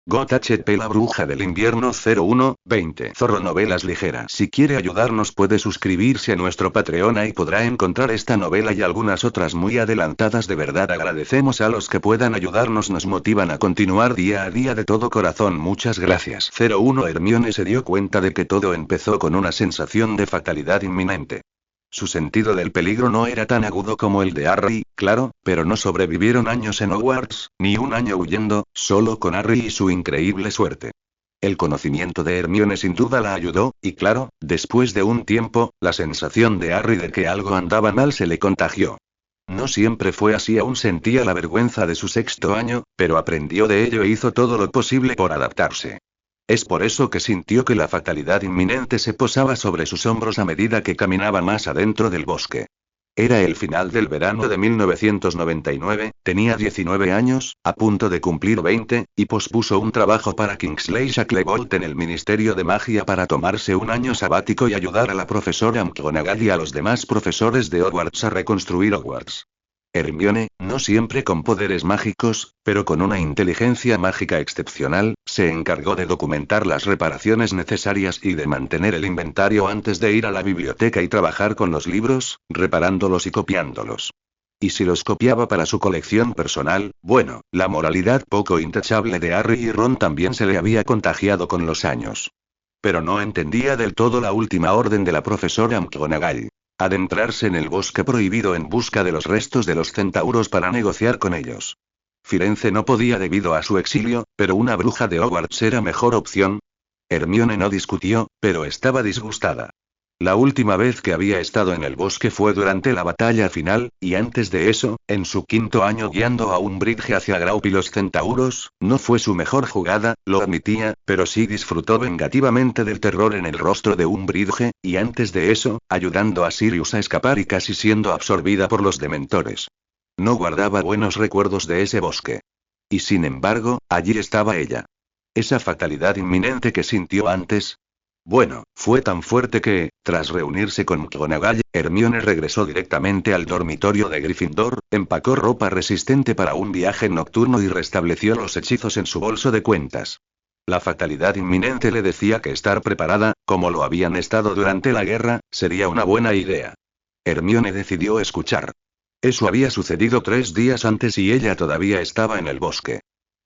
Got HP La Bruja del Invierno 01-20 Zorro Novelas Ligeras. Si quiere ayudarnos puede suscribirse a nuestro Patreon y podrá encontrar esta novela y algunas otras muy adelantadas. De verdad agradecemos a los que puedan ayudarnos, nos motivan a continuar día a día de todo corazón. Muchas gracias. 01 Hermione se dio cuenta de que todo empezó con una sensación de fatalidad inminente. Su sentido del peligro no era tan agudo como el de Harry, claro, pero no sobrevivieron años en Hogwarts, ni un año huyendo, solo con Harry y su increíble suerte. El conocimiento de Hermione sin duda la ayudó, y claro, después de un tiempo, la sensación de Harry de que algo andaba mal se le contagió. No siempre fue así, aún sentía la vergüenza de su sexto año, pero aprendió de ello e hizo todo lo posible por adaptarse. Es por eso que sintió que la fatalidad inminente se posaba sobre sus hombros a medida que caminaba más adentro del bosque. Era el final del verano de 1999, tenía 19 años, a punto de cumplir 20, y pospuso un trabajo para Kingsley Shacklebolt en el Ministerio de Magia para tomarse un año sabático y ayudar a la profesora McGonagall y a los demás profesores de Hogwarts a reconstruir Hogwarts. Hermione, no siempre con poderes mágicos, pero con una inteligencia mágica excepcional, se encargó de documentar las reparaciones necesarias y de mantener el inventario antes de ir a la biblioteca y trabajar con los libros, reparándolos y copiándolos. Y si los copiaba para su colección personal, bueno, la moralidad poco intachable de Harry y Ron también se le había contagiado con los años. Pero no entendía del todo la última orden de la profesora McGonagall. Adentrarse en el bosque prohibido en busca de los restos de los centauros para negociar con ellos. Firenze no podía debido a su exilio, pero una bruja de Hogwarts era mejor opción. Hermione no discutió, pero estaba disgustada. La última vez que había estado en el bosque fue durante la batalla final, y antes de eso, en su quinto año guiando a Umbridge hacia Grawp y los centauros, no fue su mejor jugada, lo admitía, pero sí disfrutó vengativamente del terror en el rostro de Umbridge, y antes de eso, ayudando a Sirius a escapar y casi siendo absorbida por los dementores. No guardaba buenos recuerdos de ese bosque. Y sin embargo, allí estaba ella. Esa fatalidad inminente que sintió antes. Bueno, fue tan fuerte que, tras reunirse con McGonagall, Hermione regresó directamente al dormitorio de Gryffindor, empacó ropa resistente para un viaje nocturno y restableció los hechizos en su bolso de cuentas. La fatalidad inminente le decía que estar preparada, como lo habían estado durante la guerra, sería una buena idea. Hermione decidió escuchar. Eso había sucedido 3 días antes y ella todavía estaba en el bosque.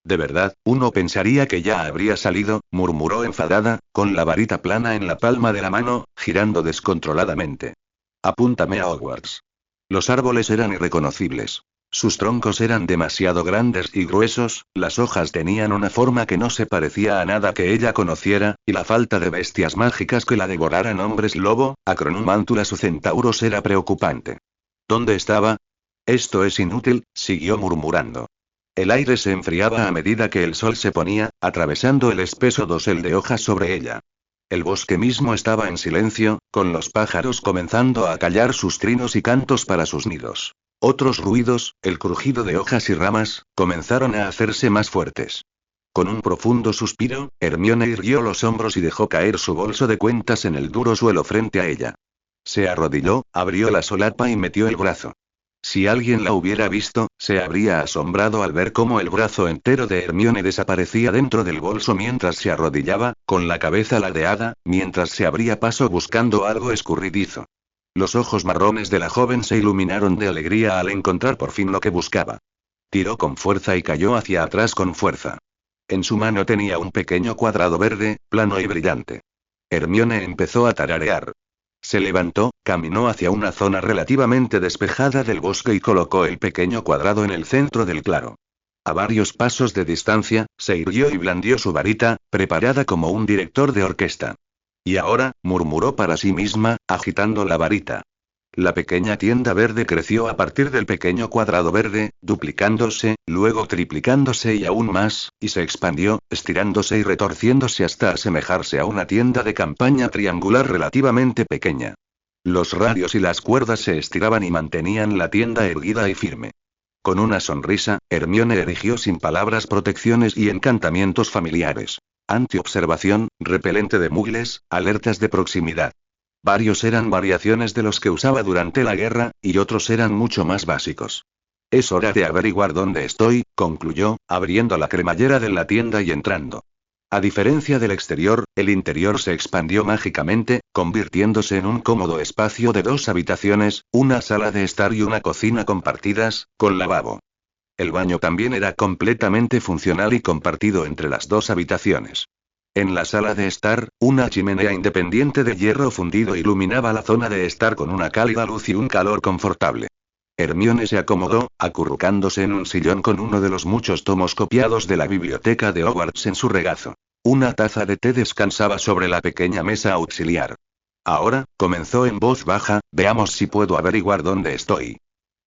De verdad, uno pensaría que ya habría salido, murmuró enfadada, con la varita plana en la palma de la mano, girando descontroladamente. Apúntame a Hogwarts. Los árboles eran irreconocibles. Sus troncos eran demasiado grandes y gruesos, las hojas tenían una forma que no se parecía a nada que ella conociera, y la falta de bestias mágicas que la devoraran, hombres lobo, acronumántulas o centauros, era preocupante. ¿Dónde estaba? Esto es inútil, siguió murmurando. El aire se enfriaba a medida que el sol se ponía, atravesando el espeso dosel de hojas sobre ella. El bosque mismo estaba en silencio, con los pájaros comenzando a callar sus trinos y cantos para sus nidos. Otros ruidos, el crujido de hojas y ramas, comenzaron a hacerse más fuertes. Con un profundo suspiro, Hermione irguió los hombros y dejó caer su bolso de cuentas en el duro suelo frente a ella. Se arrodilló, abrió la solapa y metió el brazo. Si alguien la hubiera visto, se habría asombrado al ver cómo el brazo entero de Hermione desaparecía dentro del bolso mientras se arrodillaba, con la cabeza ladeada, mientras se abría paso buscando algo escurridizo. Los ojos marrones de la joven se iluminaron de alegría al encontrar por fin lo que buscaba. Tiró con fuerza y cayó hacia atrás con fuerza. En su mano tenía un pequeño cuadrado verde, plano y brillante. Hermione empezó a tararear. Se levantó, caminó hacia una zona relativamente despejada del bosque y colocó el pequeño cuadrado en el centro del claro. A varios pasos de distancia, se irguió y blandió su varita, preparada como un director de orquesta. Y ahora, murmuró para sí misma, agitando la varita. La pequeña tienda verde creció a partir del pequeño cuadrado verde, duplicándose, luego triplicándose y aún más, y se expandió, estirándose y retorciéndose hasta asemejarse a una tienda de campaña triangular relativamente pequeña. Los radios y las cuerdas se estiraban y mantenían la tienda erguida y firme. Con una sonrisa, Hermione erigió sin palabras protecciones y encantamientos familiares. Antiobservación, repelente de muggles, alertas de proximidad. Varios eran variaciones de los que usaba durante la guerra, y otros eran mucho más básicos. Es hora de averiguar dónde estoy, concluyó, abriendo la cremallera de la tienda y entrando. A diferencia del exterior, el interior se expandió mágicamente, convirtiéndose en un cómodo espacio de 2 habitaciones, una sala de estar y una cocina compartidas, con lavabo. El baño también era completamente funcional y compartido entre las 2 habitaciones. En la sala de estar, una chimenea independiente de hierro fundido iluminaba la zona de estar con una cálida luz y un calor confortable. Hermione se acomodó, acurrucándose en un sillón con uno de los muchos tomos copiados de la biblioteca de Hogwarts en su regazo. Una taza de té descansaba sobre la pequeña mesa auxiliar. Ahora, comenzó en voz baja, veamos si puedo averiguar dónde estoy.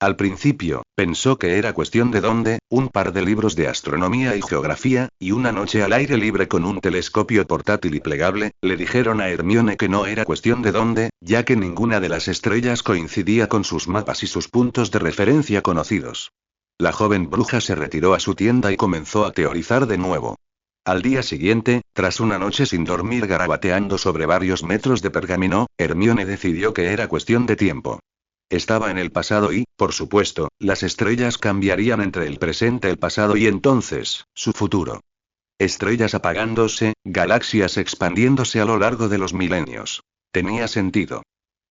Al principio, pensó que era cuestión de dónde, un par de libros de astronomía y geografía, y una noche al aire libre con un telescopio portátil y plegable, le dijeron a Hermione que no era cuestión de dónde, ya que ninguna de las estrellas coincidía con sus mapas y sus puntos de referencia conocidos. La joven bruja se retiró a su tienda y comenzó a teorizar de nuevo. Al día siguiente, tras una noche sin dormir garabateando sobre varios metros de pergamino, Hermione decidió que era cuestión de tiempo. Estaba en el pasado y, por supuesto, las estrellas cambiarían entre el presente, el pasado y entonces, su futuro. Estrellas apagándose, galaxias expandiéndose a lo largo de los milenios. Tenía sentido.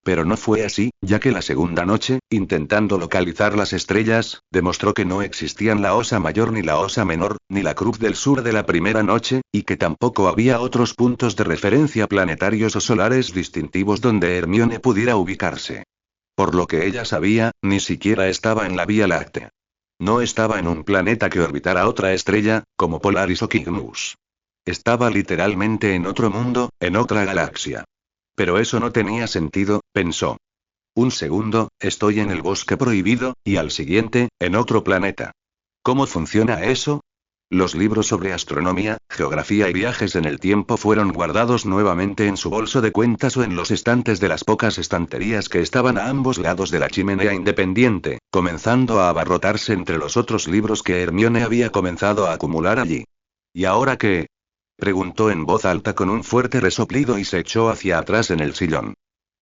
Pero no fue así, ya que la segunda noche, intentando localizar las estrellas, demostró que no existían la Osa Mayor ni la Osa Menor, ni la Cruz del Sur de la primera noche, y que tampoco había otros puntos de referencia planetarios o solares distintivos donde Hermione pudiera ubicarse. Por lo que ella sabía, ni siquiera estaba en la Vía Láctea. No estaba en un planeta que orbitara otra estrella, como Polaris o Cygnus. Estaba literalmente en otro mundo, en otra galaxia. Pero eso no tenía sentido, pensó. Un segundo, estoy en el bosque prohibido, y al siguiente, en otro planeta. ¿Cómo funciona eso? Los libros sobre astronomía, geografía y viajes en el tiempo fueron guardados nuevamente en su bolso de cuentas o en los estantes de las pocas estanterías que estaban a ambos lados de la chimenea independiente, comenzando a abarrotarse entre los otros libros que Hermione había comenzado a acumular allí. ¿Y ahora qué? Preguntó en voz alta con un fuerte resoplido y se echó hacia atrás en el sillón.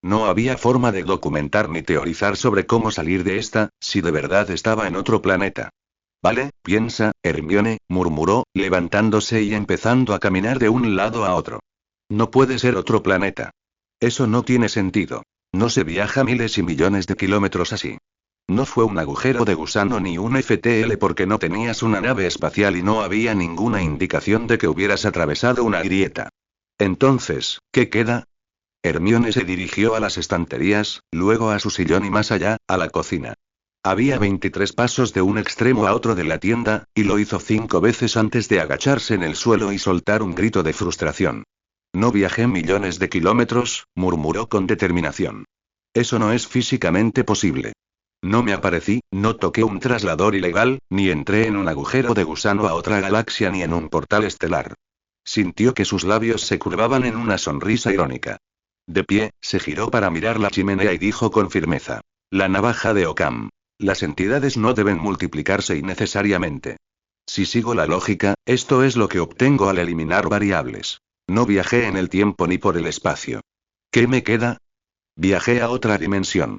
No había forma de documentar ni teorizar sobre cómo salir de esta, si de verdad estaba en otro planeta. Vale, piensa, Hermione, murmuró, levantándose y empezando a caminar de un lado a otro. No puede ser otro planeta. Eso no tiene sentido. No se viaja miles y millones de kilómetros así. No fue un agujero de gusano ni un FTL porque no tenías una nave espacial y no había ninguna indicación de que hubieras atravesado una grieta. Entonces, ¿qué queda? Hermione se dirigió a las estanterías, luego a su sillón y más allá, a la cocina. Había 23 pasos de un extremo a otro de la tienda, y lo hizo 5 veces antes de agacharse en el suelo y soltar un grito de frustración. No viajé millones de kilómetros, murmuró con determinación. Eso no es físicamente posible. No me aparecí, no toqué un traslador ilegal, ni entré en un agujero de gusano a otra galaxia ni en un portal estelar. Sintió que sus labios se curvaban en una sonrisa irónica. De pie, se giró para mirar la chimenea y dijo con firmeza. La navaja de Occam. Las entidades no deben multiplicarse innecesariamente. Si sigo la lógica, esto es lo que obtengo al eliminar variables. No viajé en el tiempo ni por el espacio. ¿Qué me queda? Viajé a otra dimensión.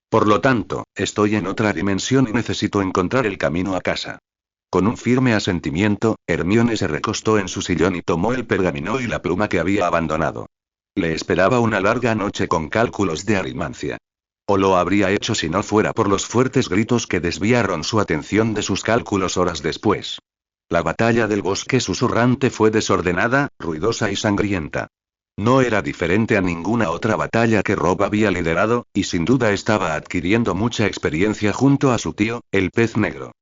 Por lo tanto, estoy en otra dimensión y necesito encontrar el camino a casa. Con un firme asentimiento, Hermione se recostó en su sillón y tomó el pergamino y la pluma que había abandonado. Le esperaba una larga noche con cálculos de arimancia. O lo habría hecho si no fuera por los fuertes gritos que desviaron su atención de sus cálculos horas después. La batalla del bosque susurrante fue desordenada, ruidosa y sangrienta. No era diferente a ninguna otra batalla que Rob había liderado, y sin duda estaba adquiriendo mucha experiencia junto a su tío, el pez negro.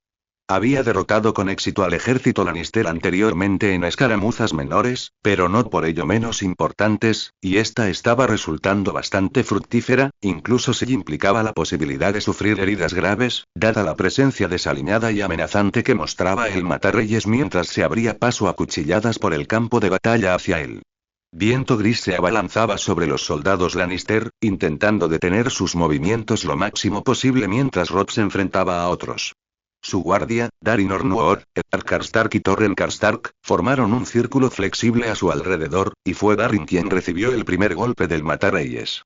Había derrotado con éxito al ejército Lannister anteriormente en escaramuzas menores, pero no por ello menos importantes, y esta estaba resultando bastante fructífera, incluso si implicaba la posibilidad de sufrir heridas graves, dada la presencia desaliñada y amenazante que mostraba el matarreyes mientras se abría paso a cuchilladas por el campo de batalla hacia él. Viento gris se abalanzaba sobre los soldados Lannister, intentando detener sus movimientos lo máximo posible mientras Robb se enfrentaba a otros. Su guardia, Darin Ornwood, Eddard Karstark y Torren Karstark, formaron un círculo flexible a su alrededor, y fue Darin quien recibió el primer golpe del matarreyes.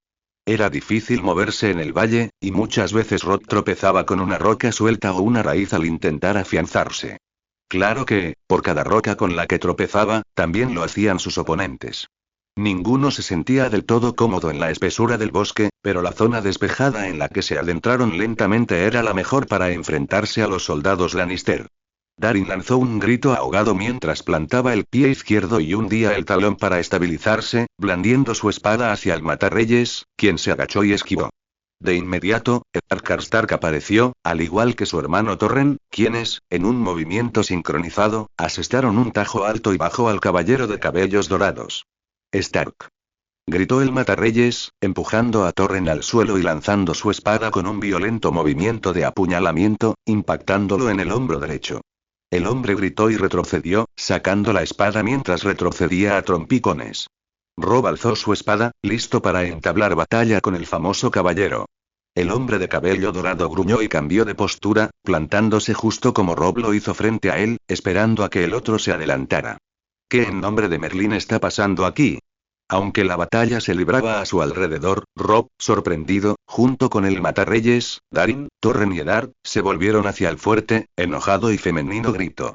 Era difícil moverse en el valle, y muchas veces Rob tropezaba con una roca suelta o una raíz al intentar afianzarse. Claro que, por cada roca con la que tropezaba, también lo hacían sus oponentes. Ninguno se sentía del todo cómodo en la espesura del bosque, pero la zona despejada en la que se adentraron lentamente era la mejor para enfrentarse a los soldados Lannister. Darin lanzó un grito ahogado mientras plantaba el pie izquierdo y hundía el talón para estabilizarse, blandiendo su espada hacia el matarreyes, quien se agachó y esquivó. De inmediato, Eddard Karstark apareció, al igual que su hermano Torren, quienes, en un movimiento sincronizado, asestaron un tajo alto y bajo al caballero de cabellos dorados. Stark. Gritó el matarreyes, empujando a Torren al suelo y lanzando su espada con un violento movimiento de apuñalamiento, impactándolo en el hombro derecho. El hombre gritó y retrocedió, sacando la espada mientras retrocedía a trompicones. Robb alzó su espada, listo para entablar batalla con el famoso caballero. El hombre de cabello dorado gruñó y cambió de postura, plantándose justo como Robb lo hizo frente a él, esperando a que el otro se adelantara. ¿Qué en nombre de Merlín está pasando aquí? Aunque la batalla se libraba a su alrededor, Robb, sorprendido, junto con el matarreyes, Darin, Torren y Eddard, se volvieron hacia el fuerte, enojado y femenino grito.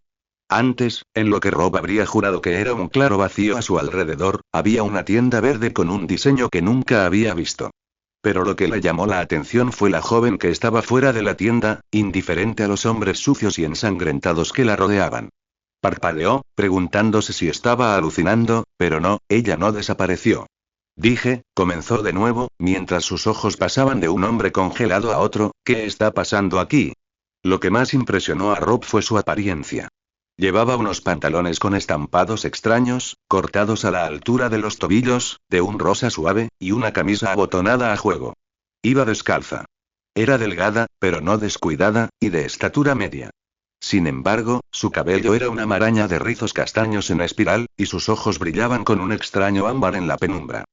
Antes, en lo que Robb habría jurado que era un claro vacío a su alrededor, había una tienda verde con un diseño que nunca había visto. Pero lo que le llamó la atención fue la joven que estaba fuera de la tienda, indiferente a los hombres sucios y ensangrentados que la rodeaban. Parpadeó, preguntándose si estaba alucinando, pero no, ella no desapareció. Comenzó de nuevo, mientras sus ojos pasaban de un hombre congelado a otro. ¿Qué está pasando aquí? Lo que más impresionó a Robb fue su apariencia. Llevaba unos pantalones con estampados extraños, cortados a la altura de los tobillos, de un rosa suave, y una camisa abotonada a juego. Iba descalza. Era delgada, pero no descuidada, y de estatura media. Sin embargo, su cabello era una maraña de rizos castaños en espiral, y sus ojos brillaban con un extraño ámbar en la penumbra.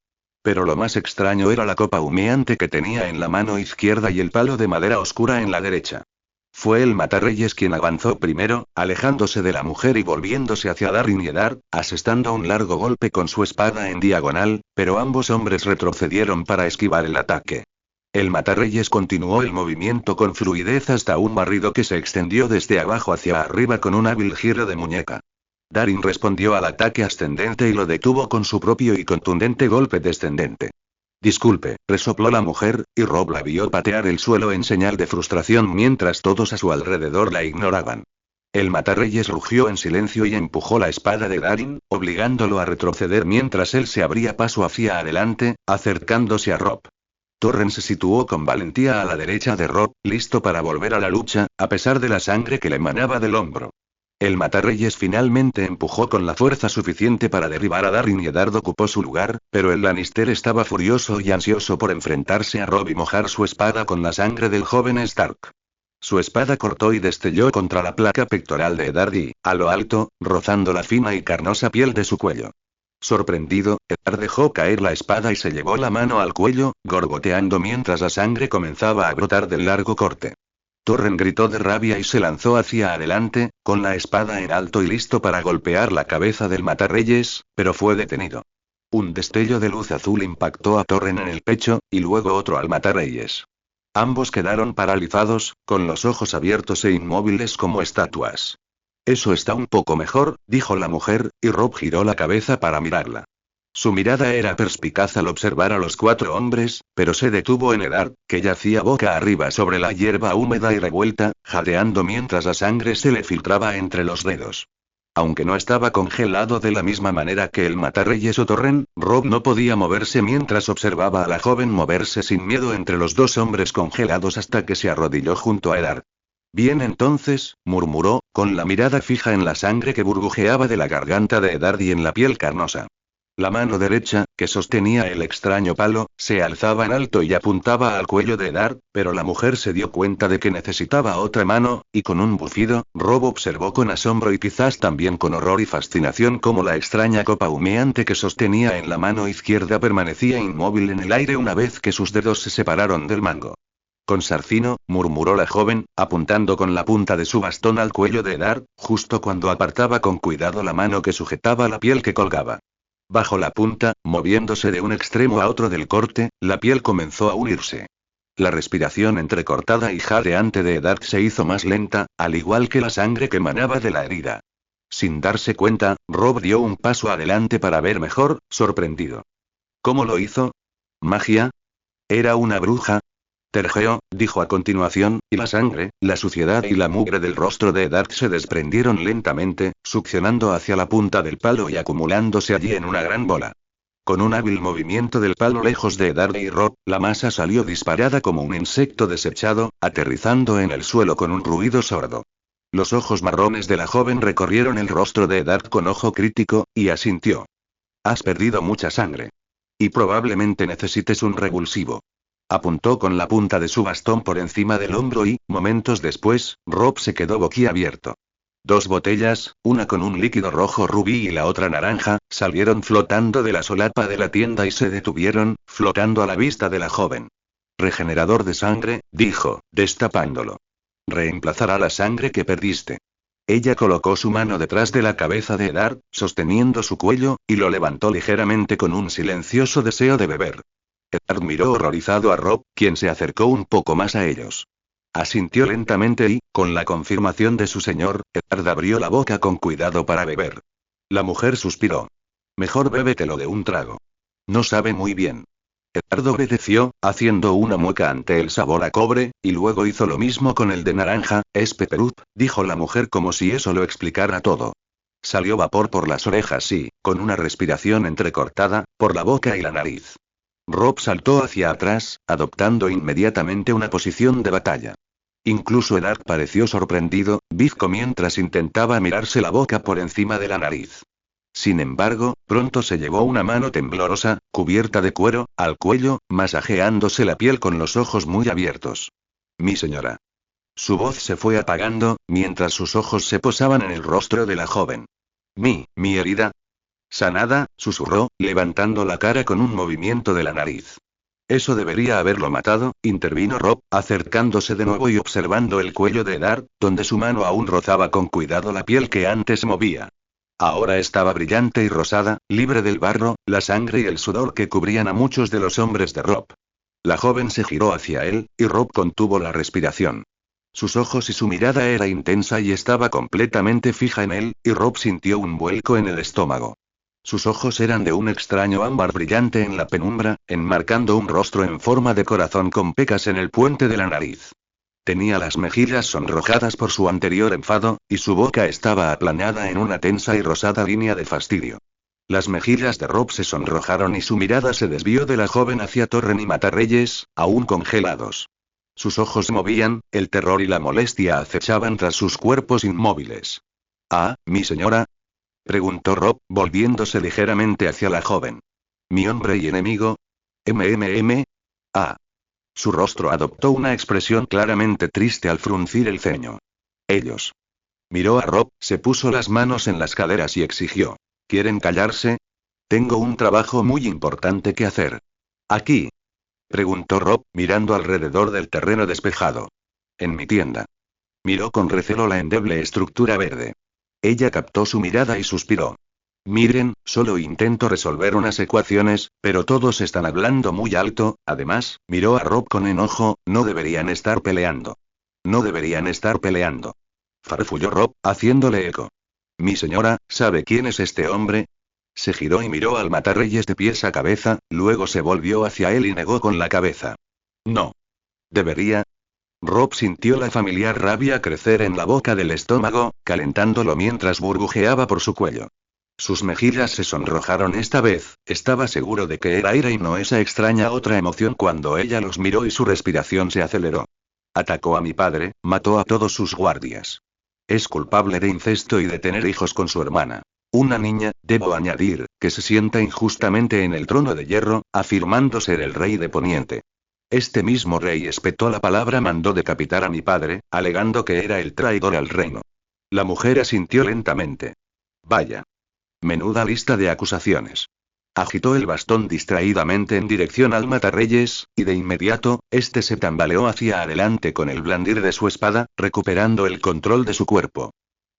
Pero lo más extraño era la copa humeante que tenía en la mano izquierda y el palo de madera oscura en la derecha. Fue el matarreyes quien avanzó primero, alejándose de la mujer y volviéndose hacia Darin y Eddard, asestando un largo golpe con su espada en diagonal, pero ambos hombres retrocedieron para esquivar el ataque. El matarreyes continuó el movimiento con fluidez hasta un barrido que se extendió desde abajo hacia arriba con un hábil giro de muñeca. Darin respondió al ataque ascendente y lo detuvo con su propio y contundente golpe descendente. Disculpe, resopló la mujer, y Robb la vio patear el suelo en señal de frustración mientras todos a su alrededor la ignoraban. El matarreyes rugió en silencio y empujó la espada de Darin, obligándolo a retroceder mientras él se abría paso hacia adelante, acercándose a Robb. Torren se situó con valentía a la derecha de Robb, listo para volver a la lucha, a pesar de la sangre que le emanaba del hombro. El matarreyes finalmente empujó con la fuerza suficiente para derribar a Darin y Eddard ocupó su lugar, pero el Lannister estaba furioso y ansioso por enfrentarse a Robb y mojar su espada con la sangre del joven Stark. Su espada cortó y destelló contra la placa pectoral de Eddard y, a lo alto, rozando la fina y carnosa piel de su cuello. Sorprendido, Eddard dejó caer la espada y se llevó la mano al cuello, gorgoteando mientras la sangre comenzaba a brotar del largo corte. Torren gritó de rabia y se lanzó hacia adelante, con la espada en alto y listo para golpear la cabeza del matarreyes, pero fue detenido. Un destello de luz azul impactó a Torren en el pecho, y luego otro al matarreyes. Ambos quedaron paralizados, con los ojos abiertos e inmóviles como estatuas. Eso está un poco mejor, dijo la mujer, y Robb giró la cabeza para mirarla. Su mirada era perspicaz al observar a los 4 hombres, pero se detuvo en Eddard, que yacía boca arriba sobre la hierba húmeda y revuelta, jadeando mientras la sangre se le filtraba entre los dedos. Aunque no estaba congelado de la misma manera que el matarreyes o Torren, Robb no podía moverse mientras observaba a la joven moverse sin miedo entre los 2 hombres congelados hasta que se arrodilló junto a Eddard. Bien entonces, murmuró, con la mirada fija en la sangre que burbujeaba de la garganta de Eddard y en la piel carnosa. La mano derecha, que sostenía el extraño palo, se alzaba en alto y apuntaba al cuello de Eddard, pero la mujer se dio cuenta de que necesitaba otra mano, y con un bufido, Robb observó con asombro y quizás también con horror y fascinación cómo la extraña copa humeante que sostenía en la mano izquierda permanecía inmóvil en el aire una vez que sus dedos se separaron del mango. Consarcino, murmuró la joven, apuntando con la punta de su bastón al cuello de Eddard, justo cuando apartaba con cuidado la mano que sujetaba la piel que colgaba. Bajo la punta, moviéndose de un extremo a otro del corte, la piel comenzó a unirse. La respiración entrecortada y jadeante de Eddard se hizo más lenta, al igual que la sangre que emanaba de la herida. Sin darse cuenta, Rob dio un paso adelante para ver mejor, sorprendido. ¿Cómo lo hizo? ¿Magia? ¿Era una bruja? Tergeo, dijo a continuación, y la sangre, la suciedad y la mugre del rostro de Eddard se desprendieron lentamente, succionando hacia la punta del palo y acumulándose allí en una gran bola. Con un hábil movimiento del palo lejos de Eddard y Rob, la masa salió disparada como un insecto desechado, aterrizando en el suelo con un ruido sordo. Los ojos marrones de la joven recorrieron el rostro de Eddard con ojo crítico, y asintió. Has perdido mucha sangre. Y probablemente necesites un revulsivo. Apuntó con la punta de su bastón por encima del hombro y, momentos después, Rob se quedó boquiabierto. 2 botellas, una con un líquido rojo rubí y la otra naranja, salieron flotando de la solapa de la tienda y se detuvieron, flotando a la vista de la joven. Regenerador de sangre, dijo, destapándolo. Reemplazará la sangre que perdiste. Ella colocó su mano detrás de la cabeza de Eddard, sosteniendo su cuello, y lo levantó ligeramente con un silencioso deseo de beber. Eddard miró horrorizado a Rob, quien se acercó un poco más a ellos. Asintió lentamente y, con la confirmación de su señor, Eddard abrió la boca con cuidado para beber. La mujer suspiró. Mejor bébetelo de un trago. No sabe muy bien. Eddard obedeció, haciendo una mueca ante el sabor a cobre, y luego hizo lo mismo con el de naranja. Es pepperut, dijo la mujer como si eso lo explicara todo. Salió vapor por las orejas y, con una respiración entrecortada, por la boca y la nariz. Rob saltó hacia atrás, adoptando inmediatamente una posición de batalla. Incluso Eddard pareció sorprendido, bizco mientras intentaba mirarse la boca por encima de la nariz. Sin embargo, pronto se llevó una mano temblorosa, cubierta de cuero, al cuello, masajeándose la piel con los ojos muy abiertos. Mi señora. Su voz se fue apagando, mientras sus ojos se posaban en el rostro de la joven. Mi herida. Sanada, susurró, levantando la cara con un movimiento de la nariz. Eso debería haberlo matado, intervino Rob, acercándose de nuevo y observando el cuello de Eddard, donde su mano aún rozaba con cuidado la piel que antes movía. Ahora estaba brillante y rosada, libre del barro, la sangre y el sudor que cubrían a muchos de los hombres de Rob. La joven se giró hacia él, y Rob contuvo la respiración. Sus ojos y su mirada era intensa y estaba completamente fija en él, y Rob sintió un vuelco en el estómago. Sus ojos eran de un extraño ámbar brillante en la penumbra, enmarcando un rostro en forma de corazón con pecas en el puente de la nariz. Tenía las mejillas sonrojadas por su anterior enfado, y su boca estaba aplanada en una tensa y rosada línea de fastidio. Las mejillas de Rob se sonrojaron y su mirada se desvió de la joven hacia Torren y Matarreyes, aún congelados. Sus ojos se movían, el terror y la molestia acechaban tras sus cuerpos inmóviles. «Ah, mi señora», preguntó Rob, volviéndose ligeramente hacia la joven. «¿Mi hombre y enemigo? Ah». Su rostro adoptó una expresión claramente triste al fruncir el ceño. «Ellos». Miró a Rob, se puso las manos en las caderas y exigió. «¿Quieren callarse? Tengo un trabajo muy importante que hacer». «¿Aquí?», preguntó Rob, mirando alrededor del terreno despejado. «En mi tienda». Miró con recelo la endeble estructura verde. Ella captó su mirada y suspiró. «Miren, solo intento resolver unas ecuaciones, pero todos están hablando muy alto». Además, miró a Rob con enojo. «No deberían estar peleando. No deberían estar peleando». Farfulló Rob, haciéndole eco. «Mi señora, ¿sabe quién es este hombre?». Se giró y miró al Matarreyes de pies a cabeza, luego se volvió hacia él y negó con la cabeza. «No. ¿Debería?». Rob sintió la familiar rabia crecer en la boca del estómago, calentándolo mientras burbujeaba por su cuello. Sus mejillas se sonrojaron esta vez, estaba seguro de que era ira y no esa extraña otra emoción cuando ella los miró y su respiración se aceleró. «Atacó a mi padre, mató a todos sus guardias. Es culpable de incesto y de tener hijos con su hermana. Una niña, debo añadir, que se sienta injustamente en el trono de hierro, afirmando ser el rey de Poniente. Este mismo rey espetó la palabra, mandó decapitar a mi padre, alegando que era el traidor al reino». La mujer asintió lentamente. «Vaya. Menuda lista de acusaciones». Agitó el bastón distraídamente en dirección al Matarreyes, y de inmediato, este se tambaleó hacia adelante con el blandir de su espada, recuperando el control de su cuerpo.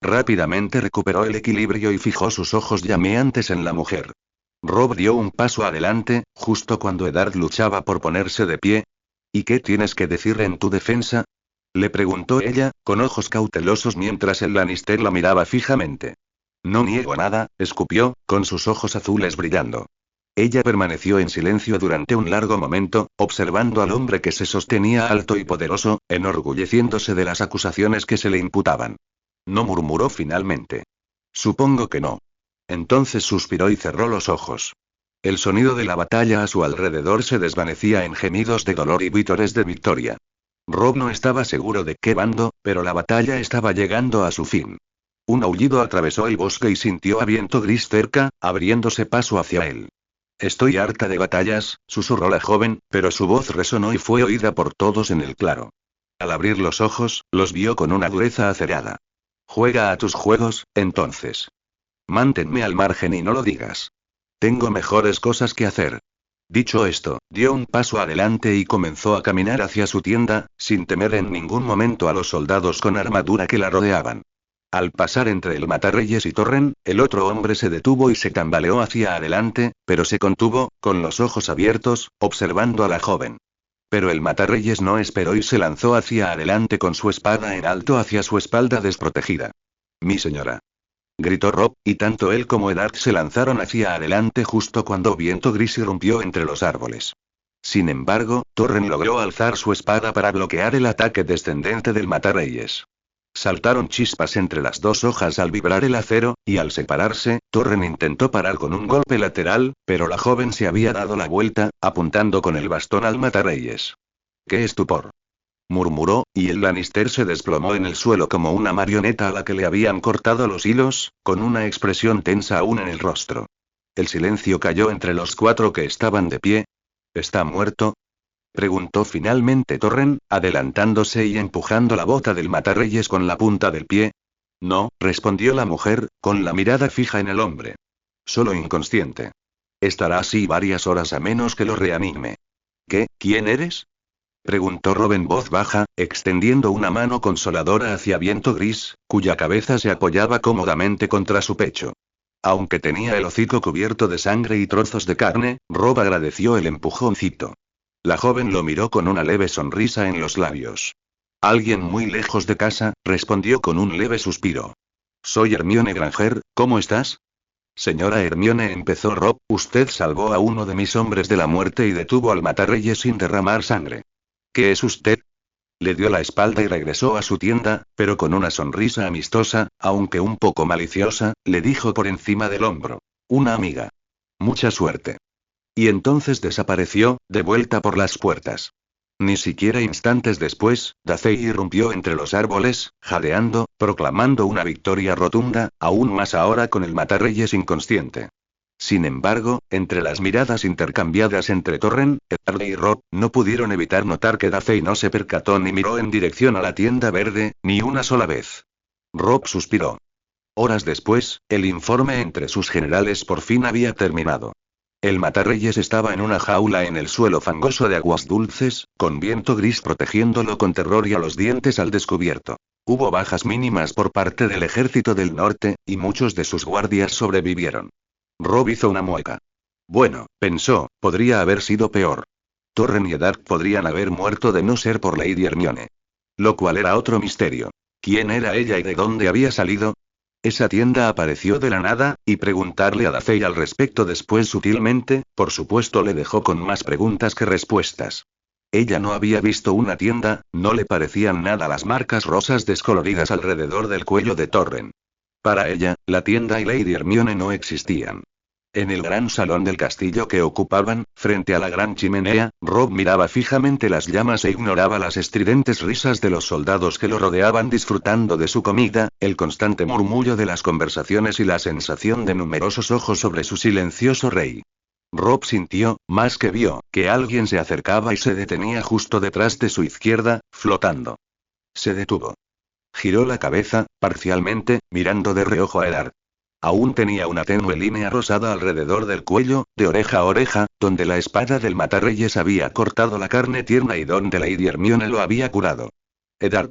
Rápidamente recuperó el equilibrio y fijó sus ojos llameantes en la mujer. Rob dio un paso adelante, justo cuando Eddard luchaba por ponerse de pie. ¿Y qué tienes que decir en tu defensa? Le preguntó ella, con ojos cautelosos mientras el Lannister la miraba fijamente. No niego nada, escupió, con sus ojos azules brillando. Ella permaneció en silencio durante un largo momento, observando al hombre que se sostenía alto y poderoso, enorgulleciéndose de las acusaciones que se le imputaban. No murmuró finalmente. Supongo que no. Entonces suspiró y cerró los ojos. El sonido de la batalla a su alrededor se desvanecía en gemidos de dolor y vítores de victoria. Rob no estaba seguro de qué bando, pero la batalla estaba llegando a su fin. Un aullido atravesó el bosque y sintió a Viento Gris cerca, abriéndose paso hacia él. Estoy harta de batallas, susurró la joven, pero su voz resonó y fue oída por todos en el claro. Al abrir los ojos, los vio con una dureza acerada. Juega a tus juegos, entonces. Manténme al margen y no lo digas. Tengo mejores cosas que hacer. Dicho esto, dio un paso adelante y comenzó a caminar hacia su tienda, sin temer en ningún momento a los soldados con armadura que la rodeaban. Al pasar entre el Matarreyes y Torren, el otro hombre se detuvo y se tambaleó hacia adelante, pero se contuvo, con los ojos abiertos, observando a la joven. Pero el Matarreyes no esperó y se lanzó hacia adelante con su espada en alto hacia su espalda desprotegida. Mi señora. Gritó Rob, y tanto él como Eddard se lanzaron hacia adelante justo cuando Viento Gris irrumpió entre los árboles. Sin embargo, Torren logró alzar su espada para bloquear el ataque descendente del Matarreyes. Saltaron chispas entre las dos hojas al vibrar el acero, y al separarse, Torren intentó parar con un golpe lateral, pero la joven se había dado la vuelta, apuntando con el bastón al Matarreyes. ¡Qué estupor! Murmuró, y el Lannister se desplomó en el suelo como una marioneta a la que le habían cortado los hilos, con una expresión tensa aún en el rostro. El silencio cayó entre los cuatro que estaban de pie. ¿Está muerto?, preguntó finalmente Torren, adelantándose y empujando la bota del Matarreyes con la punta del pie. No, respondió la mujer, con la mirada fija en el hombre. Solo inconsciente. Estará así varias horas a menos que lo reanime. ¿Qué? ¿Quién eres?, preguntó Rob en voz baja, extendiendo una mano consoladora hacia Viento Gris, cuya cabeza se apoyaba cómodamente contra su pecho. Aunque tenía el hocico cubierto de sangre y trozos de carne, Rob agradeció el empujoncito. La joven lo miró con una leve sonrisa en los labios. Alguien muy lejos de casa, respondió con un leve suspiro. Soy Hermione Granger, ¿cómo estás? Señora Hermione, empezó Rob, usted salvó a uno de mis hombres de la muerte y detuvo al Matarreyes sin derramar sangre. ¿Qué es usted? Le dio la espalda y regresó a su tienda, pero con una sonrisa amistosa, aunque un poco maliciosa, le dijo por encima del hombro. Una amiga. Mucha suerte. Y entonces desapareció, de vuelta por las puertas. Ni siquiera instantes después, Dacey irrumpió entre los árboles, jadeando, proclamando una victoria rotunda, aún más ahora con el Matarreyes inconsciente. Sin embargo, entre las miradas intercambiadas entre Torren, Eddard y Rob, no pudieron evitar notar que Dacey no se percató ni miró en dirección a la tienda verde, ni una sola vez. Rob suspiró. Horas después, el informe entre sus generales por fin había terminado. El Matarreyes estaba en una jaula en el suelo fangoso de Aguas Dulces, con Viento Gris protegiéndolo con terror y a los dientes al descubierto. Hubo bajas mínimas por parte del ejército del norte, y muchos de sus guardias sobrevivieron. Rob hizo una mueca. Bueno, pensó, podría haber sido peor. Torren y Eddard podrían haber muerto de no ser por Lady Hermione. Lo cual era otro misterio. ¿Quién era ella y de dónde había salido? Esa tienda apareció de la nada, y preguntarle a Dacey al respecto después sutilmente, por supuesto le dejó con más preguntas que respuestas. Ella no había visto una tienda, no le parecían nada las marcas rosas descoloridas alrededor del cuello de Torren. Para ella, la tienda y Lady Hermione no existían. En el gran salón del castillo que ocupaban, frente a la gran chimenea, Rob miraba fijamente las llamas e ignoraba las estridentes risas de los soldados que lo rodeaban disfrutando de su comida, el constante murmullo de las conversaciones y la sensación de numerosos ojos sobre su silencioso rey. Rob sintió, más que vio, que alguien se acercaba y se detenía justo detrás de su izquierda, flotando. Se detuvo. Giró la cabeza, parcialmente, mirando de reojo a Eddard. Aún tenía una tenue línea rosada alrededor del cuello, de oreja a oreja, donde la espada del Matarreyes había cortado la carne tierna y donde Lady Hermione lo había curado. ¿Eddard?,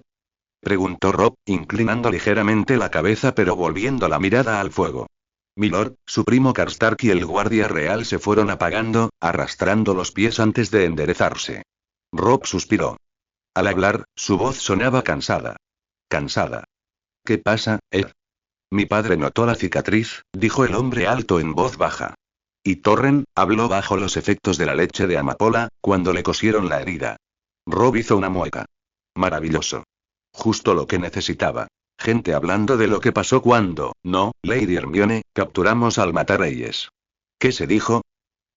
preguntó Rob, inclinando ligeramente la cabeza pero volviendo la mirada al fuego. Milord, su primo Karstark y el guardia real se fueron apagando, arrastrando los pies antes de enderezarse. Robb suspiró. Al hablar, su voz sonaba cansada. Cansada. ¿Qué pasa, Ed? Mi padre notó la cicatriz, dijo el hombre alto en voz baja. Y Torren, habló bajo los efectos de la leche de amapola, cuando le cosieron la herida. Robb hizo una mueca. Maravilloso. Justo lo que necesitaba. Gente hablando de lo que pasó cuando, no, Lady Hermione, capturamos al Matarreyes. ¿Qué se dijo?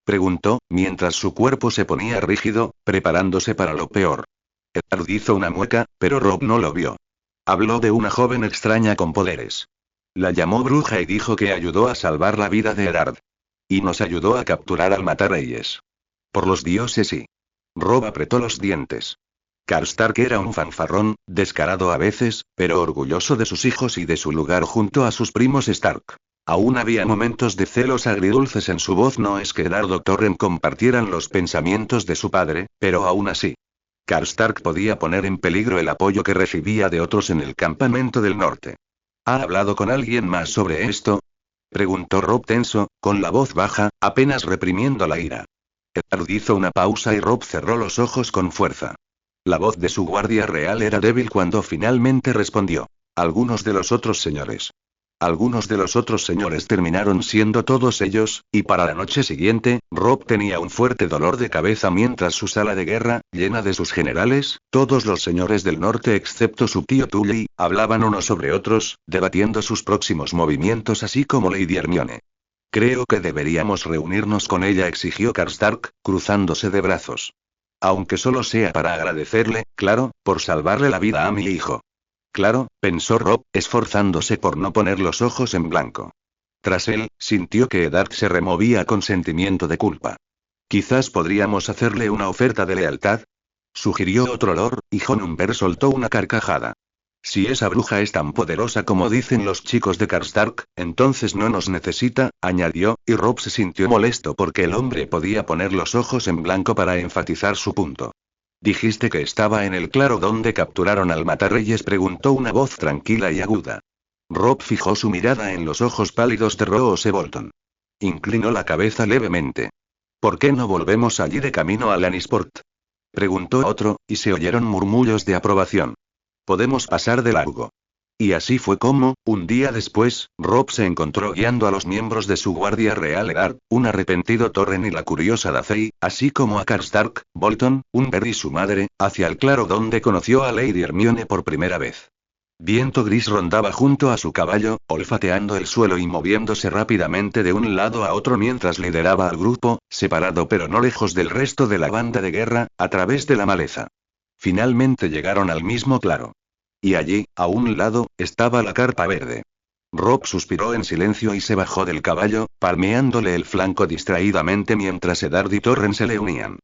Preguntó, mientras su cuerpo se ponía rígido, preparándose para lo peor. Eddard hizo una mueca, pero Robb no lo vio. Habló de una joven extraña con poderes. La llamó bruja y dijo que ayudó a salvar la vida de Eddard. Y nos ayudó a capturar al Matarreyes. Por los dioses y... Robb apretó los dientes. Karstark era un fanfarrón, descarado a veces, pero orgulloso de sus hijos y de su lugar junto a sus primos Stark. Aún había momentos de celos agridulces en su voz. No es que Eddard o Torren compartieran los pensamientos de su padre, pero aún así. Karstark podía poner en peligro el apoyo que recibía de otros en el campamento del norte. ¿Ha hablado con alguien más sobre esto? Preguntó Robb tenso, con la voz baja, apenas reprimiendo la ira. Eddard hizo una pausa y Robb cerró los ojos con fuerza. La voz de su guardia real era débil cuando finalmente respondió. Algunos de los otros señores. Algunos de los otros señores terminaron siendo todos ellos, y para la noche siguiente, Robb tenía un fuerte dolor de cabeza mientras su sala de guerra, llena de sus generales, todos los señores del norte excepto su tío Tully, hablaban unos sobre otros, debatiendo sus próximos movimientos así como Lady Hermione. Creo que deberíamos reunirnos con ella, exigió Karstark, cruzándose de brazos. Aunque solo sea para agradecerle, claro, por salvarle la vida a mi hijo. Claro, pensó Robb, esforzándose por no poner los ojos en blanco. Tras él, sintió que Eddard se removía con sentimiento de culpa. Quizás podríamos hacerle una oferta de lealtad, sugirió otro lord, y Honumber soltó una carcajada. Si esa bruja es tan poderosa como dicen los chicos de Karstark, entonces no nos necesita, añadió, y Robb se sintió molesto porque el hombre podía poner los ojos en blanco para enfatizar su punto. ¿Dijiste que estaba en el claro donde capturaron al Matarreyes?, preguntó una voz tranquila y aguda. Robb fijó su mirada en los ojos pálidos de Roose Bolton. Inclinó la cabeza levemente. ¿Por qué no volvemos allí de camino a Lannisport?, preguntó otro, y se oyeron murmullos de aprobación. Podemos pasar de largo. Y así fue como, un día después, Robb se encontró guiando a los miembros de su guardia real Eddard, un arrepentido Torren y la curiosa Dacey, así como a Karstark, Bolton, Umber y su madre, hacia el claro donde conoció a Lady Hermione por primera vez. Viento gris rondaba junto a su caballo, olfateando el suelo y moviéndose rápidamente de un lado a otro mientras lideraba al grupo, separado pero no lejos del resto de la banda de guerra, a través de la maleza. Finalmente llegaron al mismo claro. Y allí, a un lado, estaba la carpa verde. Robb suspiró en silencio y se bajó del caballo, palmeándole el flanco distraídamente mientras Eddard y Torren se le unían.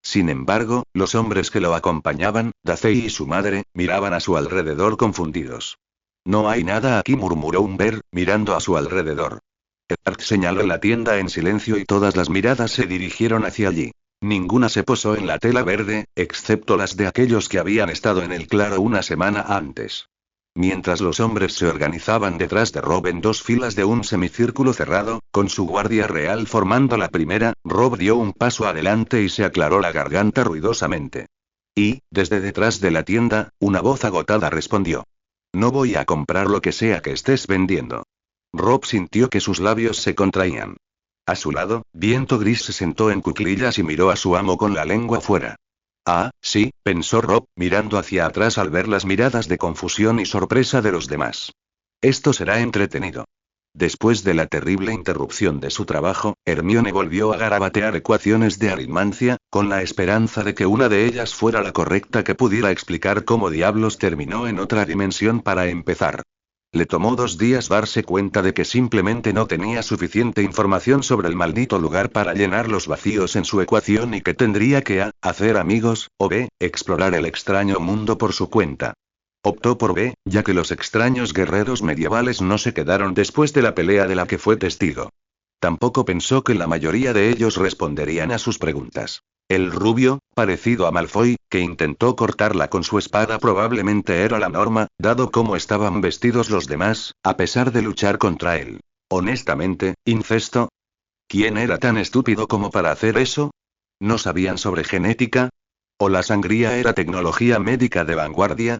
Sin embargo, los hombres que lo acompañaban, Dacey y su madre, miraban a su alrededor confundidos. No hay nada aquí, murmuró Umber, mirando a su alrededor. Eddard señaló la tienda en silencio y todas las miradas se dirigieron hacia allí. Ninguna se posó en la tela verde, excepto las de aquellos que habían estado en el claro una semana antes. Mientras los hombres se organizaban detrás de Robb en dos filas de un semicírculo cerrado, con su guardia real formando la primera, Robb dio un paso adelante y se aclaró la garganta ruidosamente. Y, desde detrás de la tienda, una voz agotada respondió. No voy a comprar lo que sea que estés vendiendo. Robb sintió que sus labios se contraían. A su lado, Viento Gris se sentó en cuclillas y miró a su amo con la lengua fuera. Ah, sí, pensó Robb, mirando hacia atrás al ver las miradas de confusión y sorpresa de los demás. Esto será entretenido. Después de la terrible interrupción de su trabajo, Hermione volvió a garabatear ecuaciones de aritmancia, con la esperanza de que una de ellas fuera la correcta que pudiera explicar cómo diablos terminó en otra dimensión para empezar. Le tomó 2 días darse cuenta de que simplemente no tenía suficiente información sobre el maldito lugar para llenar los vacíos en su ecuación y que tendría que A, hacer amigos, o B, explorar el extraño mundo por su cuenta. Optó por B, ya que los extraños guerreros medievales no se quedaron después de la pelea de la que fue testigo. Tampoco pensó que la mayoría de ellos responderían a sus preguntas. El rubio, parecido a Malfoy, que intentó cortarla con su espada probablemente era la norma, dado cómo estaban vestidos los demás, a pesar de luchar contra él. Honestamente, ¿incesto? ¿Quién era tan estúpido como para hacer eso? ¿No sabían sobre genética? ¿O la sangría era tecnología médica de vanguardia?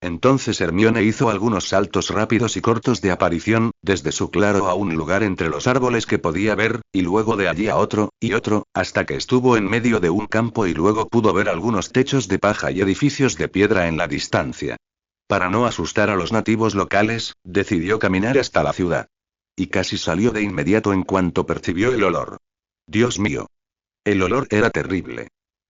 Entonces Hermione hizo algunos saltos rápidos y cortos de aparición, desde su claro a un lugar entre los árboles que podía ver, y luego de allí a otro, y otro, hasta que estuvo en medio de un campo y luego pudo ver algunos techos de paja y edificios de piedra en la distancia. Para no asustar a los nativos locales, decidió caminar hasta la ciudad. Y casi salió de inmediato en cuanto percibió el olor. Dios mío. El olor era terrible.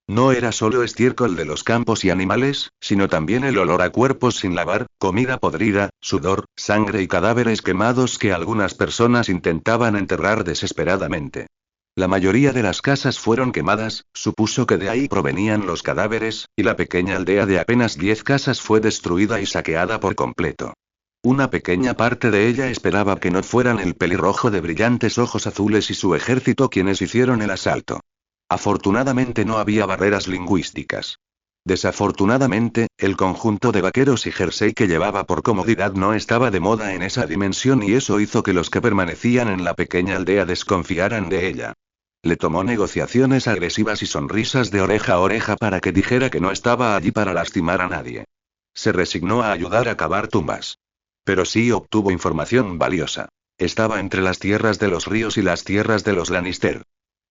No era solo estiércol de los campos y animales, sino también el olor a cuerpos sin lavar, comida podrida, sudor, sangre y cadáveres quemados que algunas personas intentaban enterrar desesperadamente. La mayoría de las casas fueron quemadas, supuso que de ahí provenían los cadáveres, y la pequeña aldea de apenas 10 casas fue destruida y saqueada por completo. Una pequeña parte de ella esperaba que no fueran el pelirrojo de brillantes ojos azules y su ejército quienes hicieron el asalto. Afortunadamente no había barreras lingüísticas. Desafortunadamente, el conjunto de vaqueros y jersey que llevaba por comodidad no estaba de moda en esa dimensión y eso hizo que los que permanecían en la pequeña aldea desconfiaran de ella. Le tomó negociaciones agresivas y sonrisas de oreja a oreja para que dijera que no estaba allí para lastimar a nadie. Se resignó a ayudar a cavar tumbas. Pero sí obtuvo información valiosa. Estaba entre las tierras de los ríos y las tierras de los Lannister.